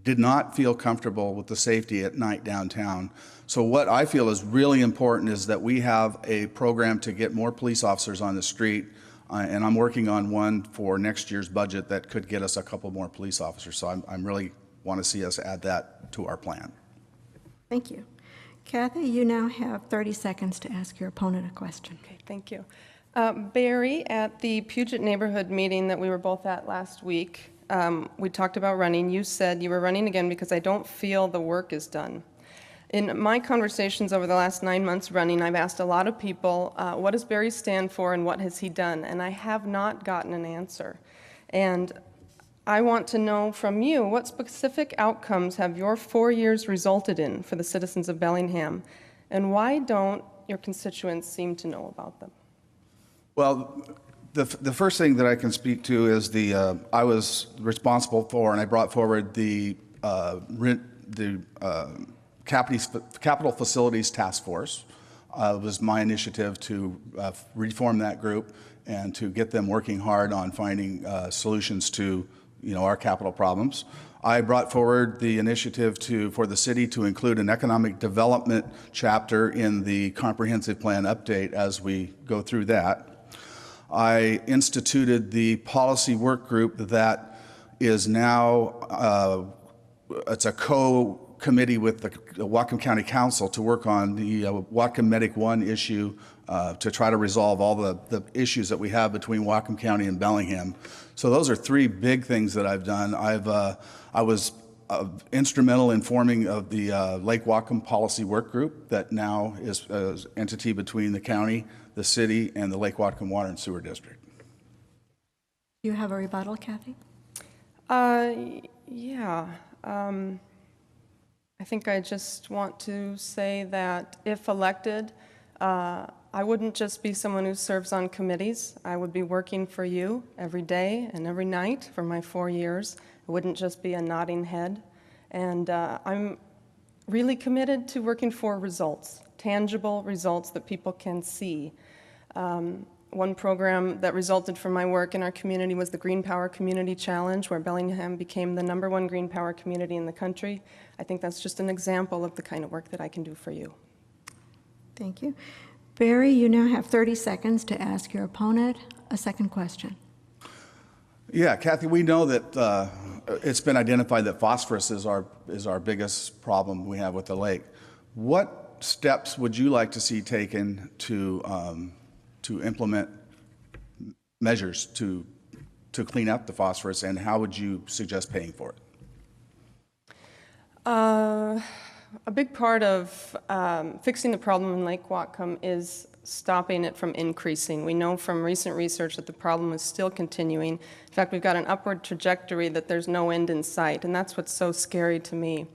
did not feel comfortable with the safety at night downtown. So what I feel is really important is that we have a program to get more police officers on the street, and I'm working on one for next year's budget that could get us a couple more police officers. So I'm really want to see us add that to our plan. Thank you. Kathy, you now have 30 seconds to ask your opponent a question. Okay, thank you. Barry, at the Puget neighborhood meeting that we were both at last week, we talked about running. You said you were running again because I don't feel the work is done. In my conversations over the last 9 months running, I've asked a lot of people, what does Barry stand for and what has he done? And I have not gotten an answer. And I want to know from you, what specific outcomes have your 4 years resulted in for the citizens of Bellingham, and why don't your constituents seem to know about them? Well, The first thing that I can speak to is I was responsible for, and I brought forward the Capital Facilities Task Force. It was my initiative to reform that group and to get them working hard on finding solutions to, our capital problems. I brought forward the initiative for the city to include an economic development chapter in the comprehensive plan update as we go through that. I instituted the policy work group that is now, it's a co-committee with the Whatcom County Council to work on the Whatcom Medic 1 issue to try to resolve all the issues that we have between Whatcom County and Bellingham. So those are three big things that I've done. I was instrumental in forming of the Lake Whatcom Policy Work Group that now is an entity between the county, the city, and the Lake Whatcom Water and Sewer District. Do you have a rebuttal, Kathy? Yeah. I think I just want to say that if elected, I wouldn't just be someone who serves on committees. I would be working for you every day and every night for my 4 years. It wouldn't just be a nodding head. And I'm really committed to working for results, tangible results that people can see. One program that resulted from my work in our community was the Green Power Community Challenge, where Bellingham became the #1 green power community in the country. I think that's just an example of the kind of work that I can do for you. Thank you. Barry, you now have 30 seconds to ask your opponent a second question. Yeah, Kathy, we know that it's been identified that phosphorus is our biggest problem we have with the lake. What steps would you like to see taken to implement measures to clean up the phosphorus, and how would you suggest paying for it? A big part of fixing the problem in Lake Whatcom is stopping it from increasing. We know from recent research that the problem is still continuing. In fact, we've got an upward trajectory that there's no end in sight, and that's what's so scary to me.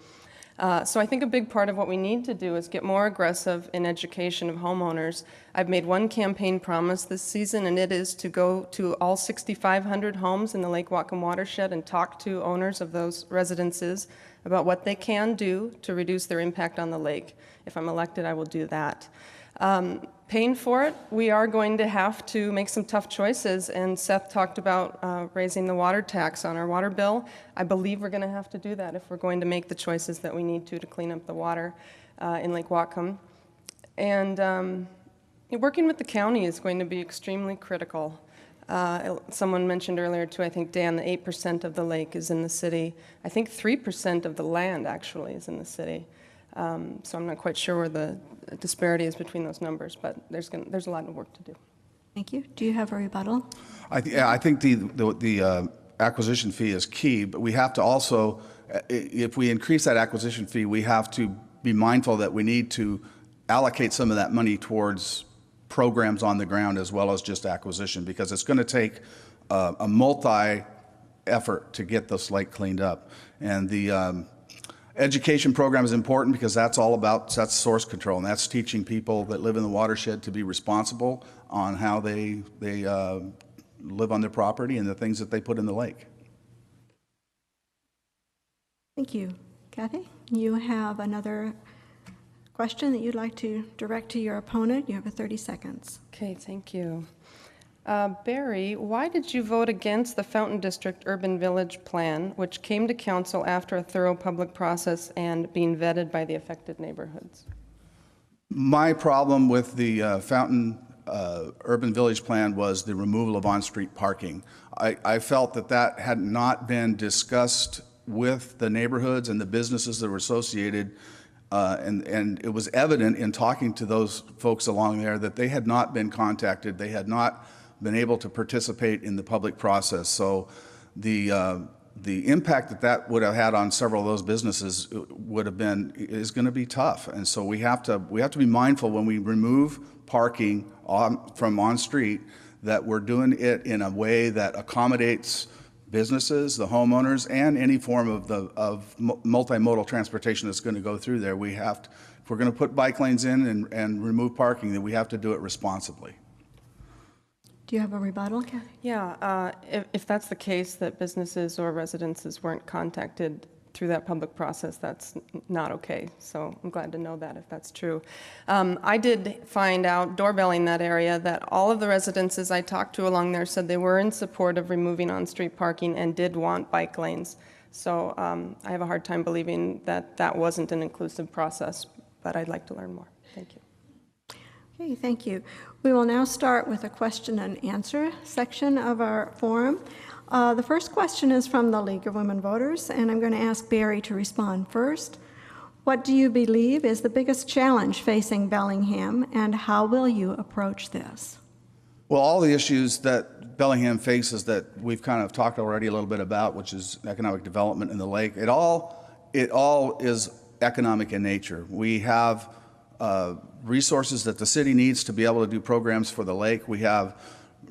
So I think a big part of what we need to do is get more aggressive in education of homeowners. I've made one campaign promise this season, and it is to go to all 6,500 homes in the Lake Whatcom watershed and talk to owners of those residences about what they can do to reduce their impact on the lake. If I'm elected, I will do that. Paying for it, we are going to have to make some tough choices, and Seth talked about raising the water tax on our water bill. I believe we're going to have to do that if we're going to make the choices that we need to clean up the water in Lake Whatcom. And working with the county is going to be extremely critical. Someone mentioned earlier too, I think, Dan, that 8% of the lake is in the city. I think 3% of the land actually is in the city. So I'm not quite sure where the disparity is between those numbers, but there's a lot of work to do. Thank you. Do you have a rebuttal? I think the acquisition fee is key, but we have to also, if we increase that acquisition fee, we have to be mindful that we need to allocate some of that money towards programs on the ground as well as just acquisition, because it's going to take a multi-effort to get this lake cleaned up. And the education program is important because that's source control, and that's teaching people that live in the watershed to be responsible on how they live on their property and the things that they put in the lake. Thank you. Kathy, you have another question that you'd like to direct to your opponent. You have 30 seconds. Okay, thank you. Barry, why did you vote against the Fountain District Urban Village Plan, which came to council after a thorough public process and being vetted by the affected neighborhoods? My problem with the Fountain Urban Village Plan was the removal of on-street parking. I felt that had not been discussed with the neighborhoods and the businesses that were associated, and it was evident in talking to those folks along there that they had not been contacted. They had not been able to participate in the public process. So the impact that would have had on several of those businesses is going to be tough. And so we have to be mindful when we remove parking from on street that we're doing it in a way that accommodates businesses, the homeowners, and any form of multimodal transportation that's going to go through there. If we're going to put bike lanes in and remove parking, then we have to do it responsibly. Do you have a rebuttal, Kathy? Yeah, if that's the case, that businesses or residences weren't contacted through that public process, that's not okay. So I'm glad to know that if that's true. I did find out, doorbelling that area, that all of the residences I talked to along there said they were in support of removing on-street parking and did want bike lanes. So I have a hard time believing that that wasn't an inclusive process, but I'd like to learn more. Thank you. Okay, thank you. We will now start with a question and answer section of our forum. The first question is from the League of Women Voters, and I'm going to ask Barry to respond first. What do you believe is the biggest challenge facing Bellingham, and how will you approach this? Well, all the issues that Bellingham faces that we've kind of talked already a little bit about, which is economic development in the lake, it all is economic in nature. We have resources that the city needs to be able to do programs for the lake. We have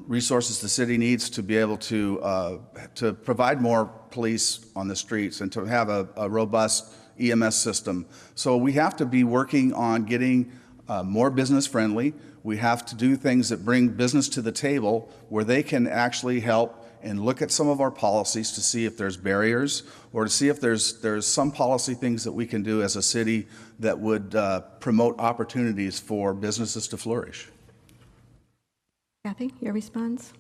resources the city needs to be able to provide more police on the streets and to have a robust EMS system. So we have to be working on getting more business friendly. We have to do things that bring business to the table where they can actually help and look at some of our policies to see if there's barriers or to see if there's some policy things that we can do as a city that would promote opportunities for businesses to flourish. Kathy, your response?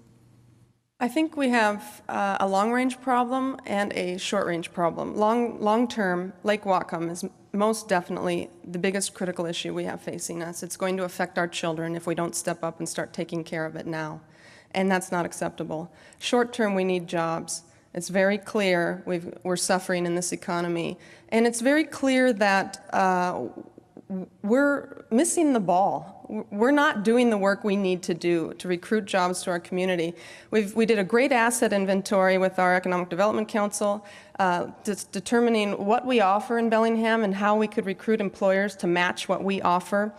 I think we have a long-range problem and a short-range problem. Long-term, Lake Whatcom is most definitely the biggest critical issue we have facing us. It's going to affect our children if we don't step up and start taking care of it now, and that's not acceptable. Short-term, we need jobs. It's very clear we're suffering in this economy, and it's very clear that we're missing the ball. We're not doing the work we need to do to recruit jobs to our community. We did a great asset inventory with our Economic Development Council, determining what we offer in Bellingham and how we could recruit employers to match what we offer.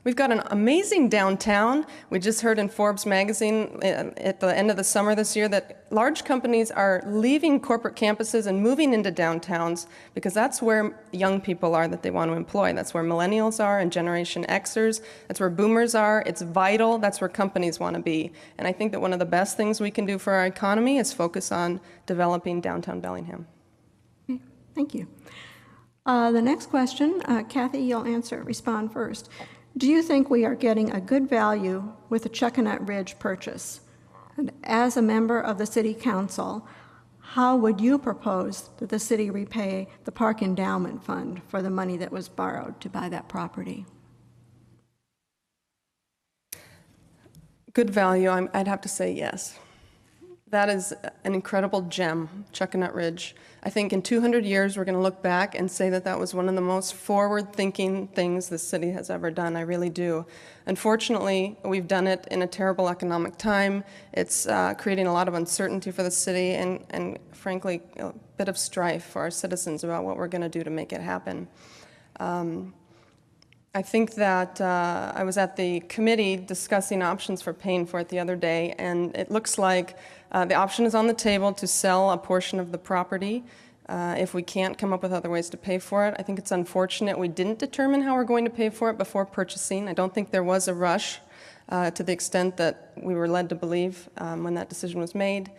We've got an amazing downtown. We just heard in Forbes magazine at the end of the summer this year that large companies are leaving corporate campuses and moving into downtowns because that's where young people are that they want to employ. That's where millennials are and Generation Xers. That's where boomers are. It's vital. That's where companies want to be. And I think that one of the best things we can do for our economy is focus on developing downtown Bellingham. Okay, thank you. The next question, Kathy, you'll respond first. Do you think we are getting a good value with the Chuckanut Ridge purchase? And as a member of the City Council, how would you propose that the city repay the Park Endowment Fund for the money that was borrowed to buy that property? Good value, I'd have to say yes. That is an incredible gem, Chuckanut Ridge. I think in 200 years, we're going to look back and say that that was one of the most forward-thinking things the city has ever done. I really do. Unfortunately, we've done it in a terrible economic time. It's creating a lot of uncertainty for the city and frankly, a bit of strife for our citizens about what we're going to do to make it happen. I think that I was at the committee discussing options for paying for it the other day, and it looks like the option is on the table to sell a portion of the property if we can't come up with other ways to pay for it. I think it's unfortunate we didn't determine how we're going to pay for it before purchasing. I don't think there was a rush to the extent that we were led to believe when that decision was made.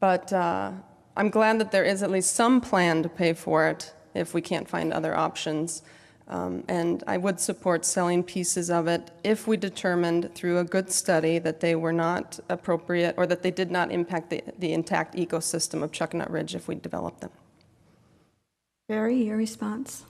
But I'm glad that there is at least some plan to pay for it if we can't find other options. And I would support selling pieces of it if we determined through a good study that they were not appropriate or that they did not impact the intact ecosystem of Chuckanut Ridge if we developed them. Barry, your response?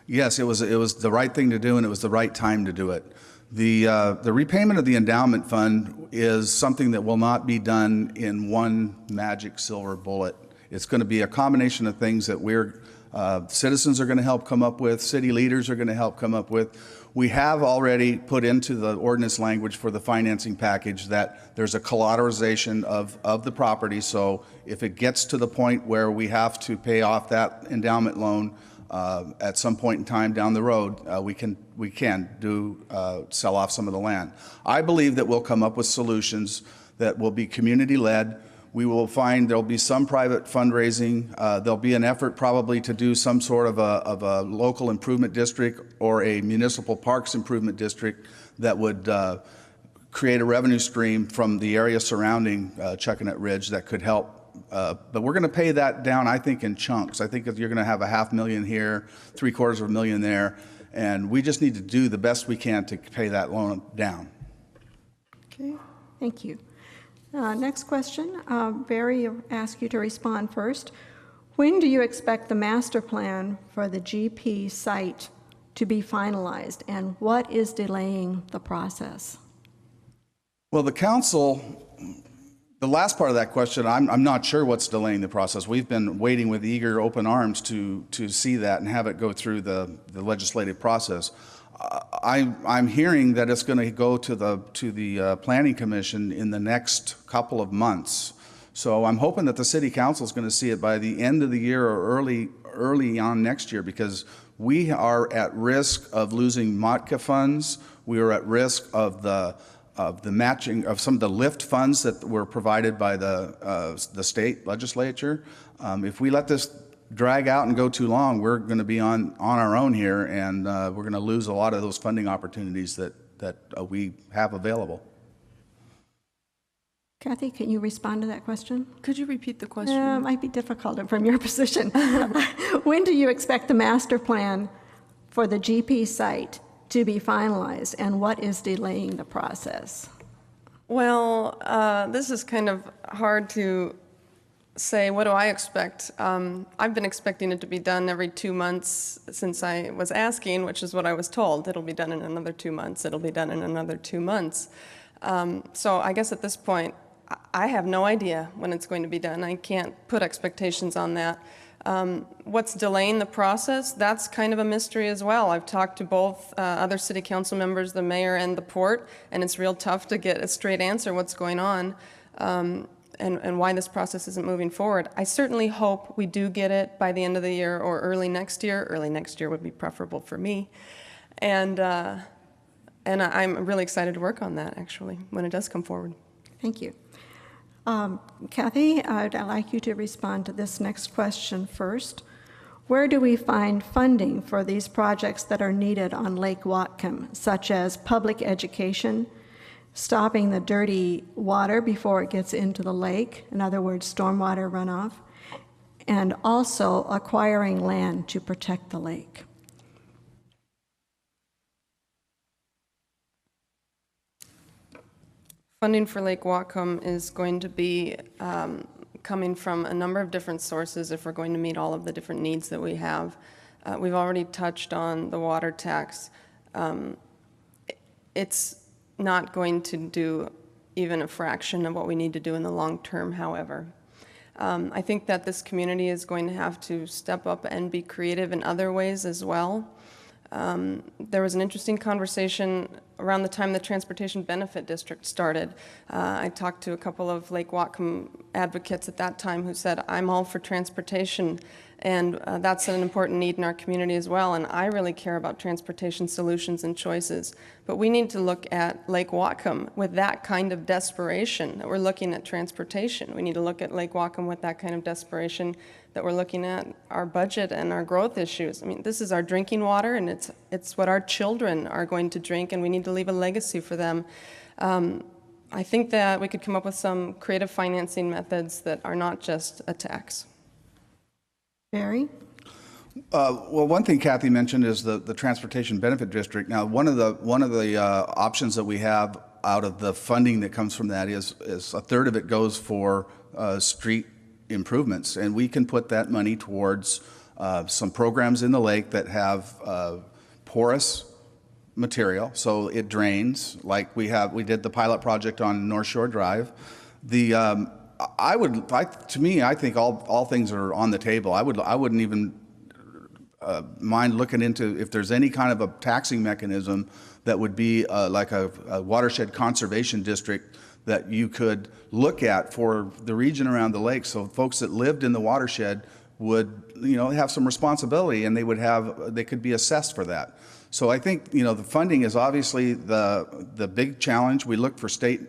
Yes, it was the right thing to do, and it was the right time to do it. The repayment of the endowment fund is something that will not be done in one magic silver bullet. It's going to be a combination of things that citizens are going to help come up with, city leaders are going to help come up with. We have already put into the ordinance language for the financing package that there's a collateralization of the property, so if it gets to the point where we have to pay off that endowment loan at some point in time down the road, we can sell off some of the land. I believe that we'll come up with solutions that will be community-led. We will find there'll be some private fundraising. There'll be an effort probably to do some sort of a local improvement district or a municipal parks improvement district that would create a revenue stream from the area surrounding Chuckanet Ridge that could help. But we're going to pay that down, I think, in chunks. I think you're going to have $500,000 here, $750,000 there, and we just need to do the best we can to pay that loan down. Okay, thank you. Next question. Barry, I'll ask you to respond first. When do you expect the master plan for the GP site to be finalized, and what is delaying the process? Well, the council, the last part of that question, I'm not sure what's delaying the process. We've been waiting with eager, open arms to see that and have it go through the legislative process. I'm hearing that it's going to go to the Planning Commission in the next couple of months. So I'm hoping that the City Council is going to see it by the end of the year or early on next year, because we are at risk of losing MOTCA funds. We are at risk of the matching of some of the lift funds that were provided by the state legislature. If we let this drag out and go too long, we're going to be on our own here, and we're going to lose a lot of those funding opportunities that we have available. Kathy, can you respond to that question? Could you repeat the question? It might be difficult from your position. When do you expect the master plan for the GP site to be finalized, and what is delaying the process? Well, this is kind of hard to say. What do I expect? I've been expecting it to be done every 2 months since I was asking, which is what I was told. It'll be done in another 2 months. It'll be done in another 2 months. So I guess at this point, I have no idea when it's going to be done. I can't put expectations on that. What's delaying the process? That's kind of a mystery as well. I've talked to both other city council members, the mayor and the port, and it's real tough to get a straight answer what's going on and why this process isn't moving forward. I certainly hope we do get it by the end of the year or early next year. Early next year would be preferable for me. And I'm really excited to work on that, actually, when it does come forward. Thank you. Kathy, I'd like you to respond to this next question first. Where do we find funding for these projects that are needed on Lake Whatcom, such as public education, stopping the dirty water before it gets into the lake, in other words, stormwater runoff, and also acquiring land to protect the lake? Funding for Lake Whatcom is going to be coming from a number of different sources if we're going to meet all of the different needs that we have. We've already touched on the water tax. It's not going to do even a fraction of what we need to do in the long term, however. I think that this community is going to have to step up and be creative in other ways as well. There was an interesting conversation around the time the Transportation Benefit District started. I talked to a couple of Lake Whatcom advocates at that time who said, I'm all for transportation, and that's an important need in our community as well, and I really care about transportation solutions and choices. But we need to look at Lake Whatcom with that kind of desperation that we're looking at transportation. We need to look at Lake Whatcom with that kind of desperation that we're looking at our budget and our growth issues. I mean, this is our drinking water, and it's what our children are going to drink, and we need to leave a legacy for them. I think that we could come up with some creative financing methods that are not just a tax. Barry? Well, one thing Kathy mentioned is the Transportation Benefit District. Now, one of the options that we have out of the funding that comes from that is a third of it goes for street improvements, and we can put that money towards some programs in the lake that have porous material, so it drains. Like we did the pilot project on North Shore Drive. To me, I think all things are on the table. I wouldn't even mind looking into if there's any kind of a taxing mechanism that would be like a watershed conservation district that you could look at for the region around the lake, so folks that lived in the watershed would, have some responsibility, and they could be assessed for that. So I think, the funding is obviously the big challenge. We look for state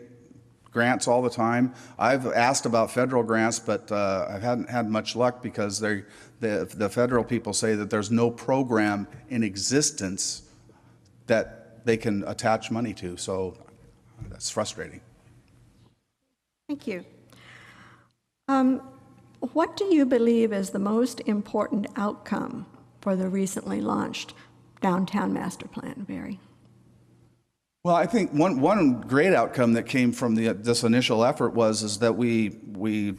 grants all the time. I've asked about federal grants, but I haven't had much luck because the federal people say that there's no program in existence that they can attach money to. So that's frustrating. Thank you. What do you believe is the most important outcome for the recently launched downtown master plan, Barry? Well, I think one great outcome that came from this initial effort is that we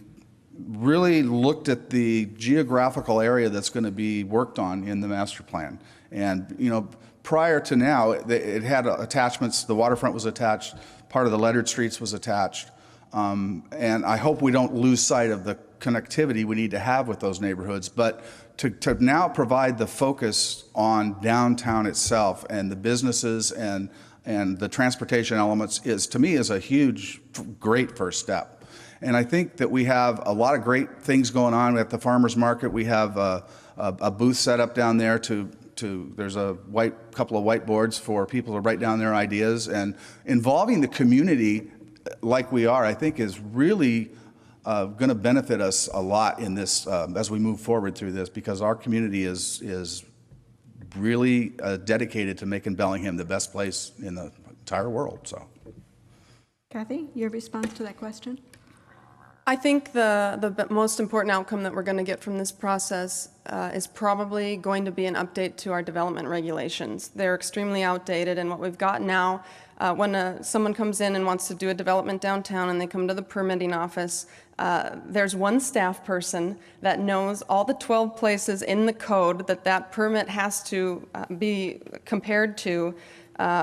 really looked at the geographical area that's going to be worked on in the master plan. And, you know, prior to now, it had attachments. The waterfront was attached. Part of the lettered streets was attached. And I hope we don't lose sight of the connectivity we need to have with those neighborhoods. But to now provide the focus on downtown itself and the businesses and the transportation elements to me, is a huge, great first step. And I think that we have a lot of great things going on at the farmers market. We have a booth set up down there there's a couple of whiteboards for people to write down their ideas, and involving the community like we are, I think, is really going to benefit us a lot in this as we move forward through this, because our community is really dedicated to making Bellingham the best place in the entire world. So, Kathy, your response to that question? I think the most important outcome that we're going to get from this process is probably going to be an update to our development regulations. They're extremely outdated, and what we've got now, when someone comes in and wants to do a development downtown and they come to the permitting office, there's one staff person that knows all the 12 places in the code that permit has to be compared to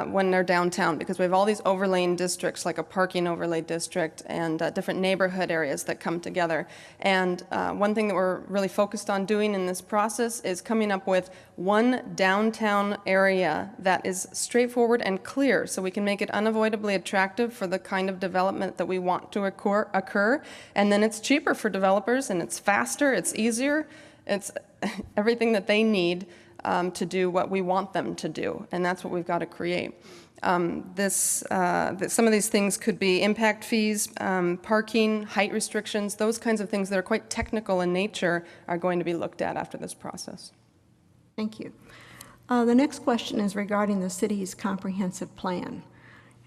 when they're downtown, because we have all these overlaying districts, like a parking overlay district and different neighborhood areas that come together. And one thing that we're really focused on doing in this process is coming up with one downtown area that is straightforward and clear, so we can make it unavoidably attractive for the kind of development that we want to occur. And then it's cheaper for developers, and it's faster, it's easier, it's everything that they need to do what we want them to do, and that's what we've got to create. Some of these things could be impact fees, parking, height restrictions, those kinds of things that are quite technical in nature are going to be looked at after this process. Thank you. The next question is regarding the city's comprehensive plan.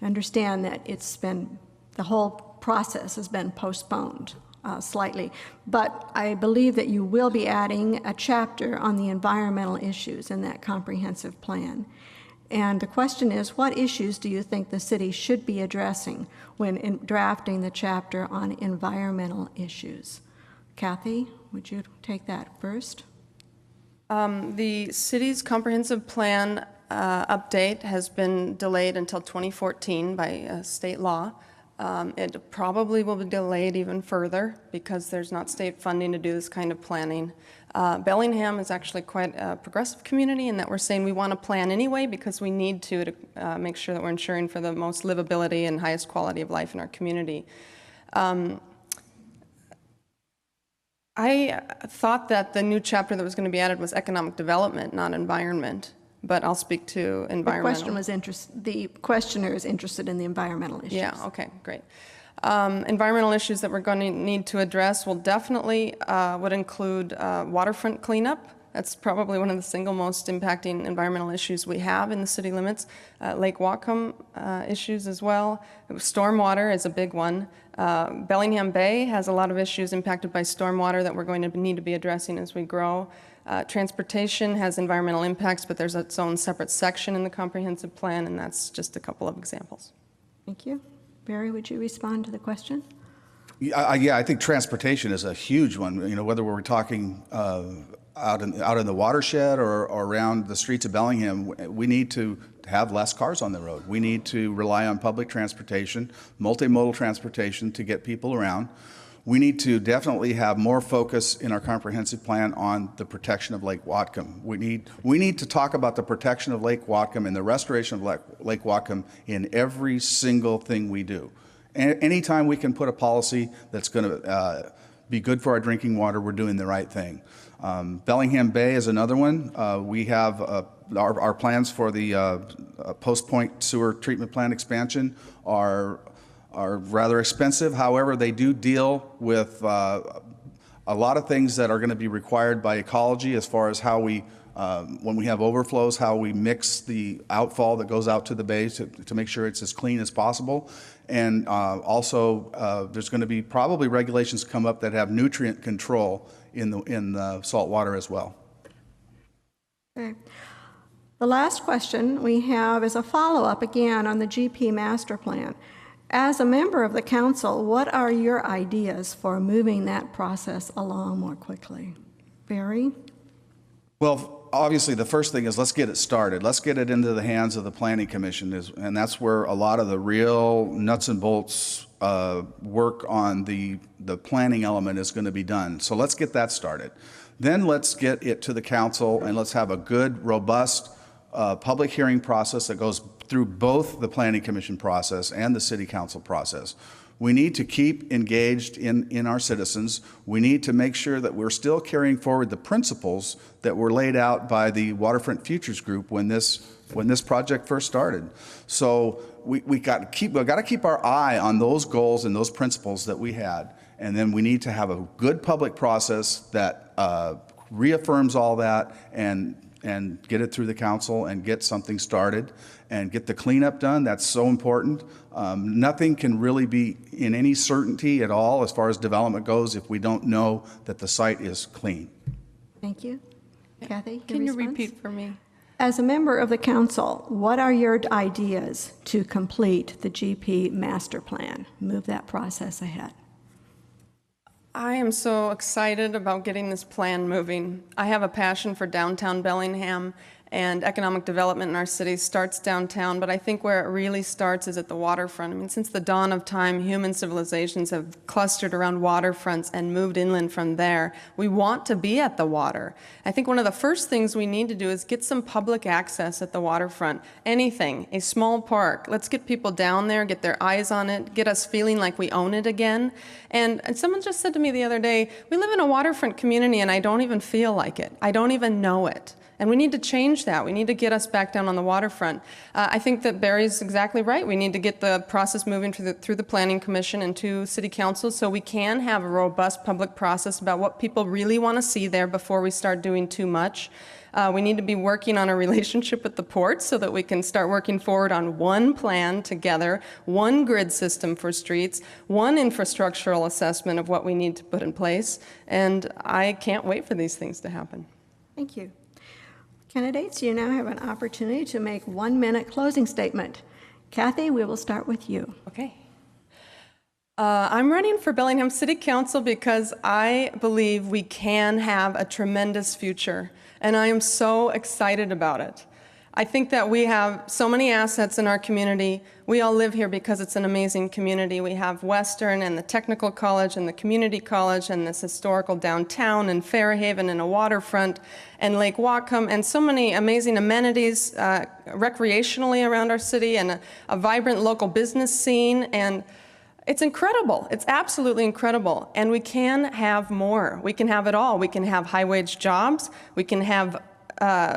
I understand that the whole process has been postponed slightly, but I believe that you will be adding a chapter on the environmental issues in that comprehensive plan. And the question is, what issues do you think the city should be addressing when drafting the chapter on environmental issues? Kathy, would you take that first? The city's comprehensive plan update has been delayed until 2014 by state law. It probably will be delayed even further because there's not state funding to do this kind of planning. Bellingham is actually quite a progressive community in that we're saying we want to plan anyway because we need to make sure that we're ensuring for the most livability and highest quality of life in our community. I thought that the new chapter that was going to be added was economic development, not environment, but I'll speak to environmental. The questioner is interested in the environmental issues. Yeah, okay, great. Environmental issues that we're going to need to address will definitely would include waterfront cleanup. That's probably one of the single most impacting environmental issues we have in the city limits. Lake Whatcom issues as well. Stormwater is a big one. Bellingham Bay has a lot of issues impacted by stormwater that we're going to need to be addressing as we grow. Transportation has environmental impacts, but there's its own separate section in the comprehensive plan, and that's just a couple of examples. Thank you. Barry, would you respond to the question? Yeah, I think transportation is a huge one. You know, whether we're talking out in the watershed or around the streets of Bellingham, we need to have less cars on the road. We need to rely on public transportation, multimodal transportation to get people around. We need to definitely have more focus in our comprehensive plan on the protection of Lake Whatcom. We need to talk about the protection of Lake Whatcom and the restoration of Lake Whatcom in every single thing we do. Anytime we can put a policy that's going to be good for our drinking water, we're doing the right thing. Bellingham Bay is another one. We have our plans for the Post Point sewer treatment plant expansion are rather expensive. However, they do deal with a lot of things that are going to be required by ecology as far as how we, when we have overflows, how we mix the outfall that goes out to the bay to make sure it's as clean as possible. And also, there's going to be probably regulations come up that have nutrient control in the salt water as well. Okay. The last question we have is a follow-up again on the GP master plan. As a member of the council, what are your ideas for moving that process along more quickly? Barry? Well, obviously, the first thing is let's get it started. Let's get it into the hands of the Planning Commission, and that's where a lot of the real nuts and bolts work on the planning element is going to be done. So let's get that started. Then let's get it to the council, and let's have a good, robust public hearing process that goes through both the Planning Commission process and the City Council process. We need to keep engaged in our citizens. We need to make sure that we're still carrying forward the principles that were laid out by the Waterfront Futures Group when this project first started. So we got to keep our eye on those goals and those principles that we had, and then we need to have a good public process that reaffirms all that and get it through the council and get something started and get the cleanup done. That's so important. Nothing can really be in any certainty at all as far as development goes if we don't know that the site is clean. Thank you. Kathy, Can you response? repeat for me? As a member of the council, what are your ideas to complete the GP master plan? Move that process ahead. I am so excited about getting this plan moving. I have a passion for downtown Bellingham, and economic development in our city starts downtown, but I think where it really starts is at the waterfront. I mean, since the dawn of time, human civilizations have clustered around waterfronts and moved inland from there. We want to be at the water. I think one of the first things we need to do is get some public access at the waterfront. Anything, a small park. Let's get people down there, get their eyes on it, get us feeling like we own it again. And someone just said to me the other day, we live in a waterfront community and I don't even feel like it. I don't even know it. And we need to change that. We need to get us back down on the waterfront. I think that Barry's exactly right. We need to get the process moving through the Planning Commission and to City Council so we can have a robust public process about what people really want to see there before we start doing too much. We need to be working on a relationship with the port so that we can start working forward on one plan together, one grid system for streets, one infrastructural assessment of what we need to put in place. And I can't wait for these things to happen. Thank you. Candidates, you now have an opportunity to make 1-minute closing statement. Kathy, we will start with you. Okay. I'm running for Bellingham City Council because I believe we can have a tremendous future, and I am so excited about it. I think that we have so many assets in our community. We all live here because it's an amazing community. We have Western and the Technical College and the Community College and this historical downtown and Fairhaven and a waterfront and Lake Whatcom and so many amazing amenities recreationally around our city and a vibrant local business scene. And it's incredible. It's absolutely incredible. And we can have more. We can have it all. We can have high-wage jobs. We can have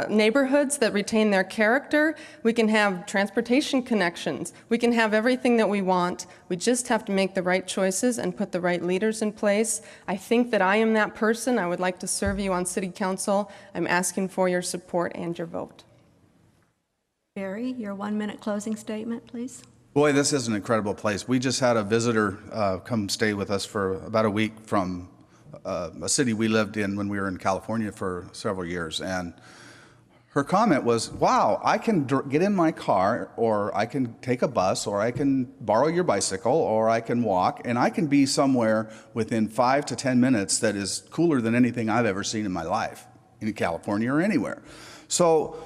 neighborhoods that retain their character. We can have transportation connections. We can have everything that we want. We just have to make the right choices and put the right leaders in place. I think that I am that person. I would like to serve you on City Council. I'm asking for your support and your vote. Barry, your 1-minute closing statement, please. Boy, this is an incredible place. We just had a visitor come stay with us for about a week from a city we lived in when we were in California for several years. And her comment was, wow, I can get in my car, or I can take a bus, or I can borrow your bicycle, or I can walk, and I can be somewhere within 5 to 10 minutes that is cooler than anything I've ever seen in my life, in California or anywhere. So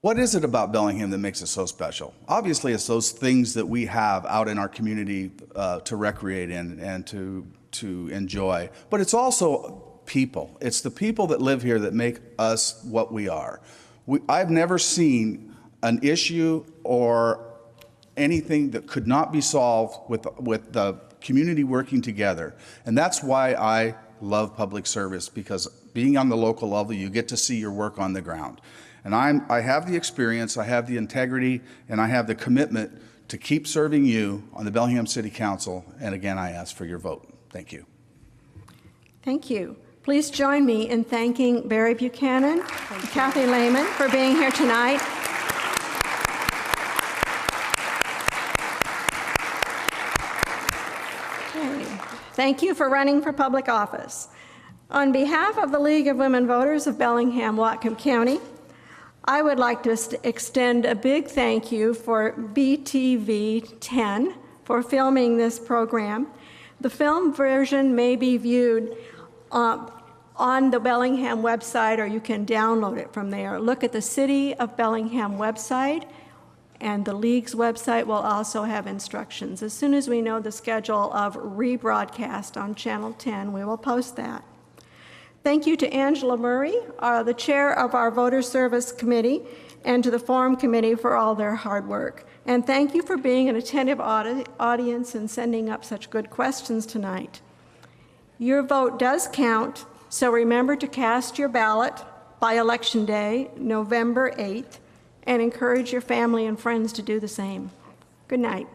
what is it about Bellingham that makes it so special? Obviously, it's those things that we have out in our community to recreate in and to enjoy. But it's also people. It's the people that live here that make us what we are. I've never seen an issue or anything that could not be solved with the community working together. And that's why I love public service, because being on the local level, you get to see your work on the ground. And I have the experience, I have the integrity, and I have the commitment to keep serving you on the Bellingham City Council. And again, I ask for your vote. Thank you. Thank you. Please join me in thanking Barry Buchanan and Kathy Lehman for being here tonight. Okay. Thank you for running for public office. On behalf of the League of Women Voters of Bellingham, Whatcom County, I would like to extend a big thank you for BTV 10 for filming this program. The film version may be viewed on the Bellingham website, or you can download it from there. Look at the City of Bellingham website, and the League's website will also have instructions. As soon as we know the schedule of rebroadcast on Channel 10, we will post that. Thank you to Angela Murray, the chair of our Voter Service Committee, and to the Forum Committee for all their hard work. And thank you for being an attentive audience and sending up such good questions tonight. Your vote does count, so remember to cast your ballot by Election Day, November 8th, and encourage your family and friends to do the same. Good night.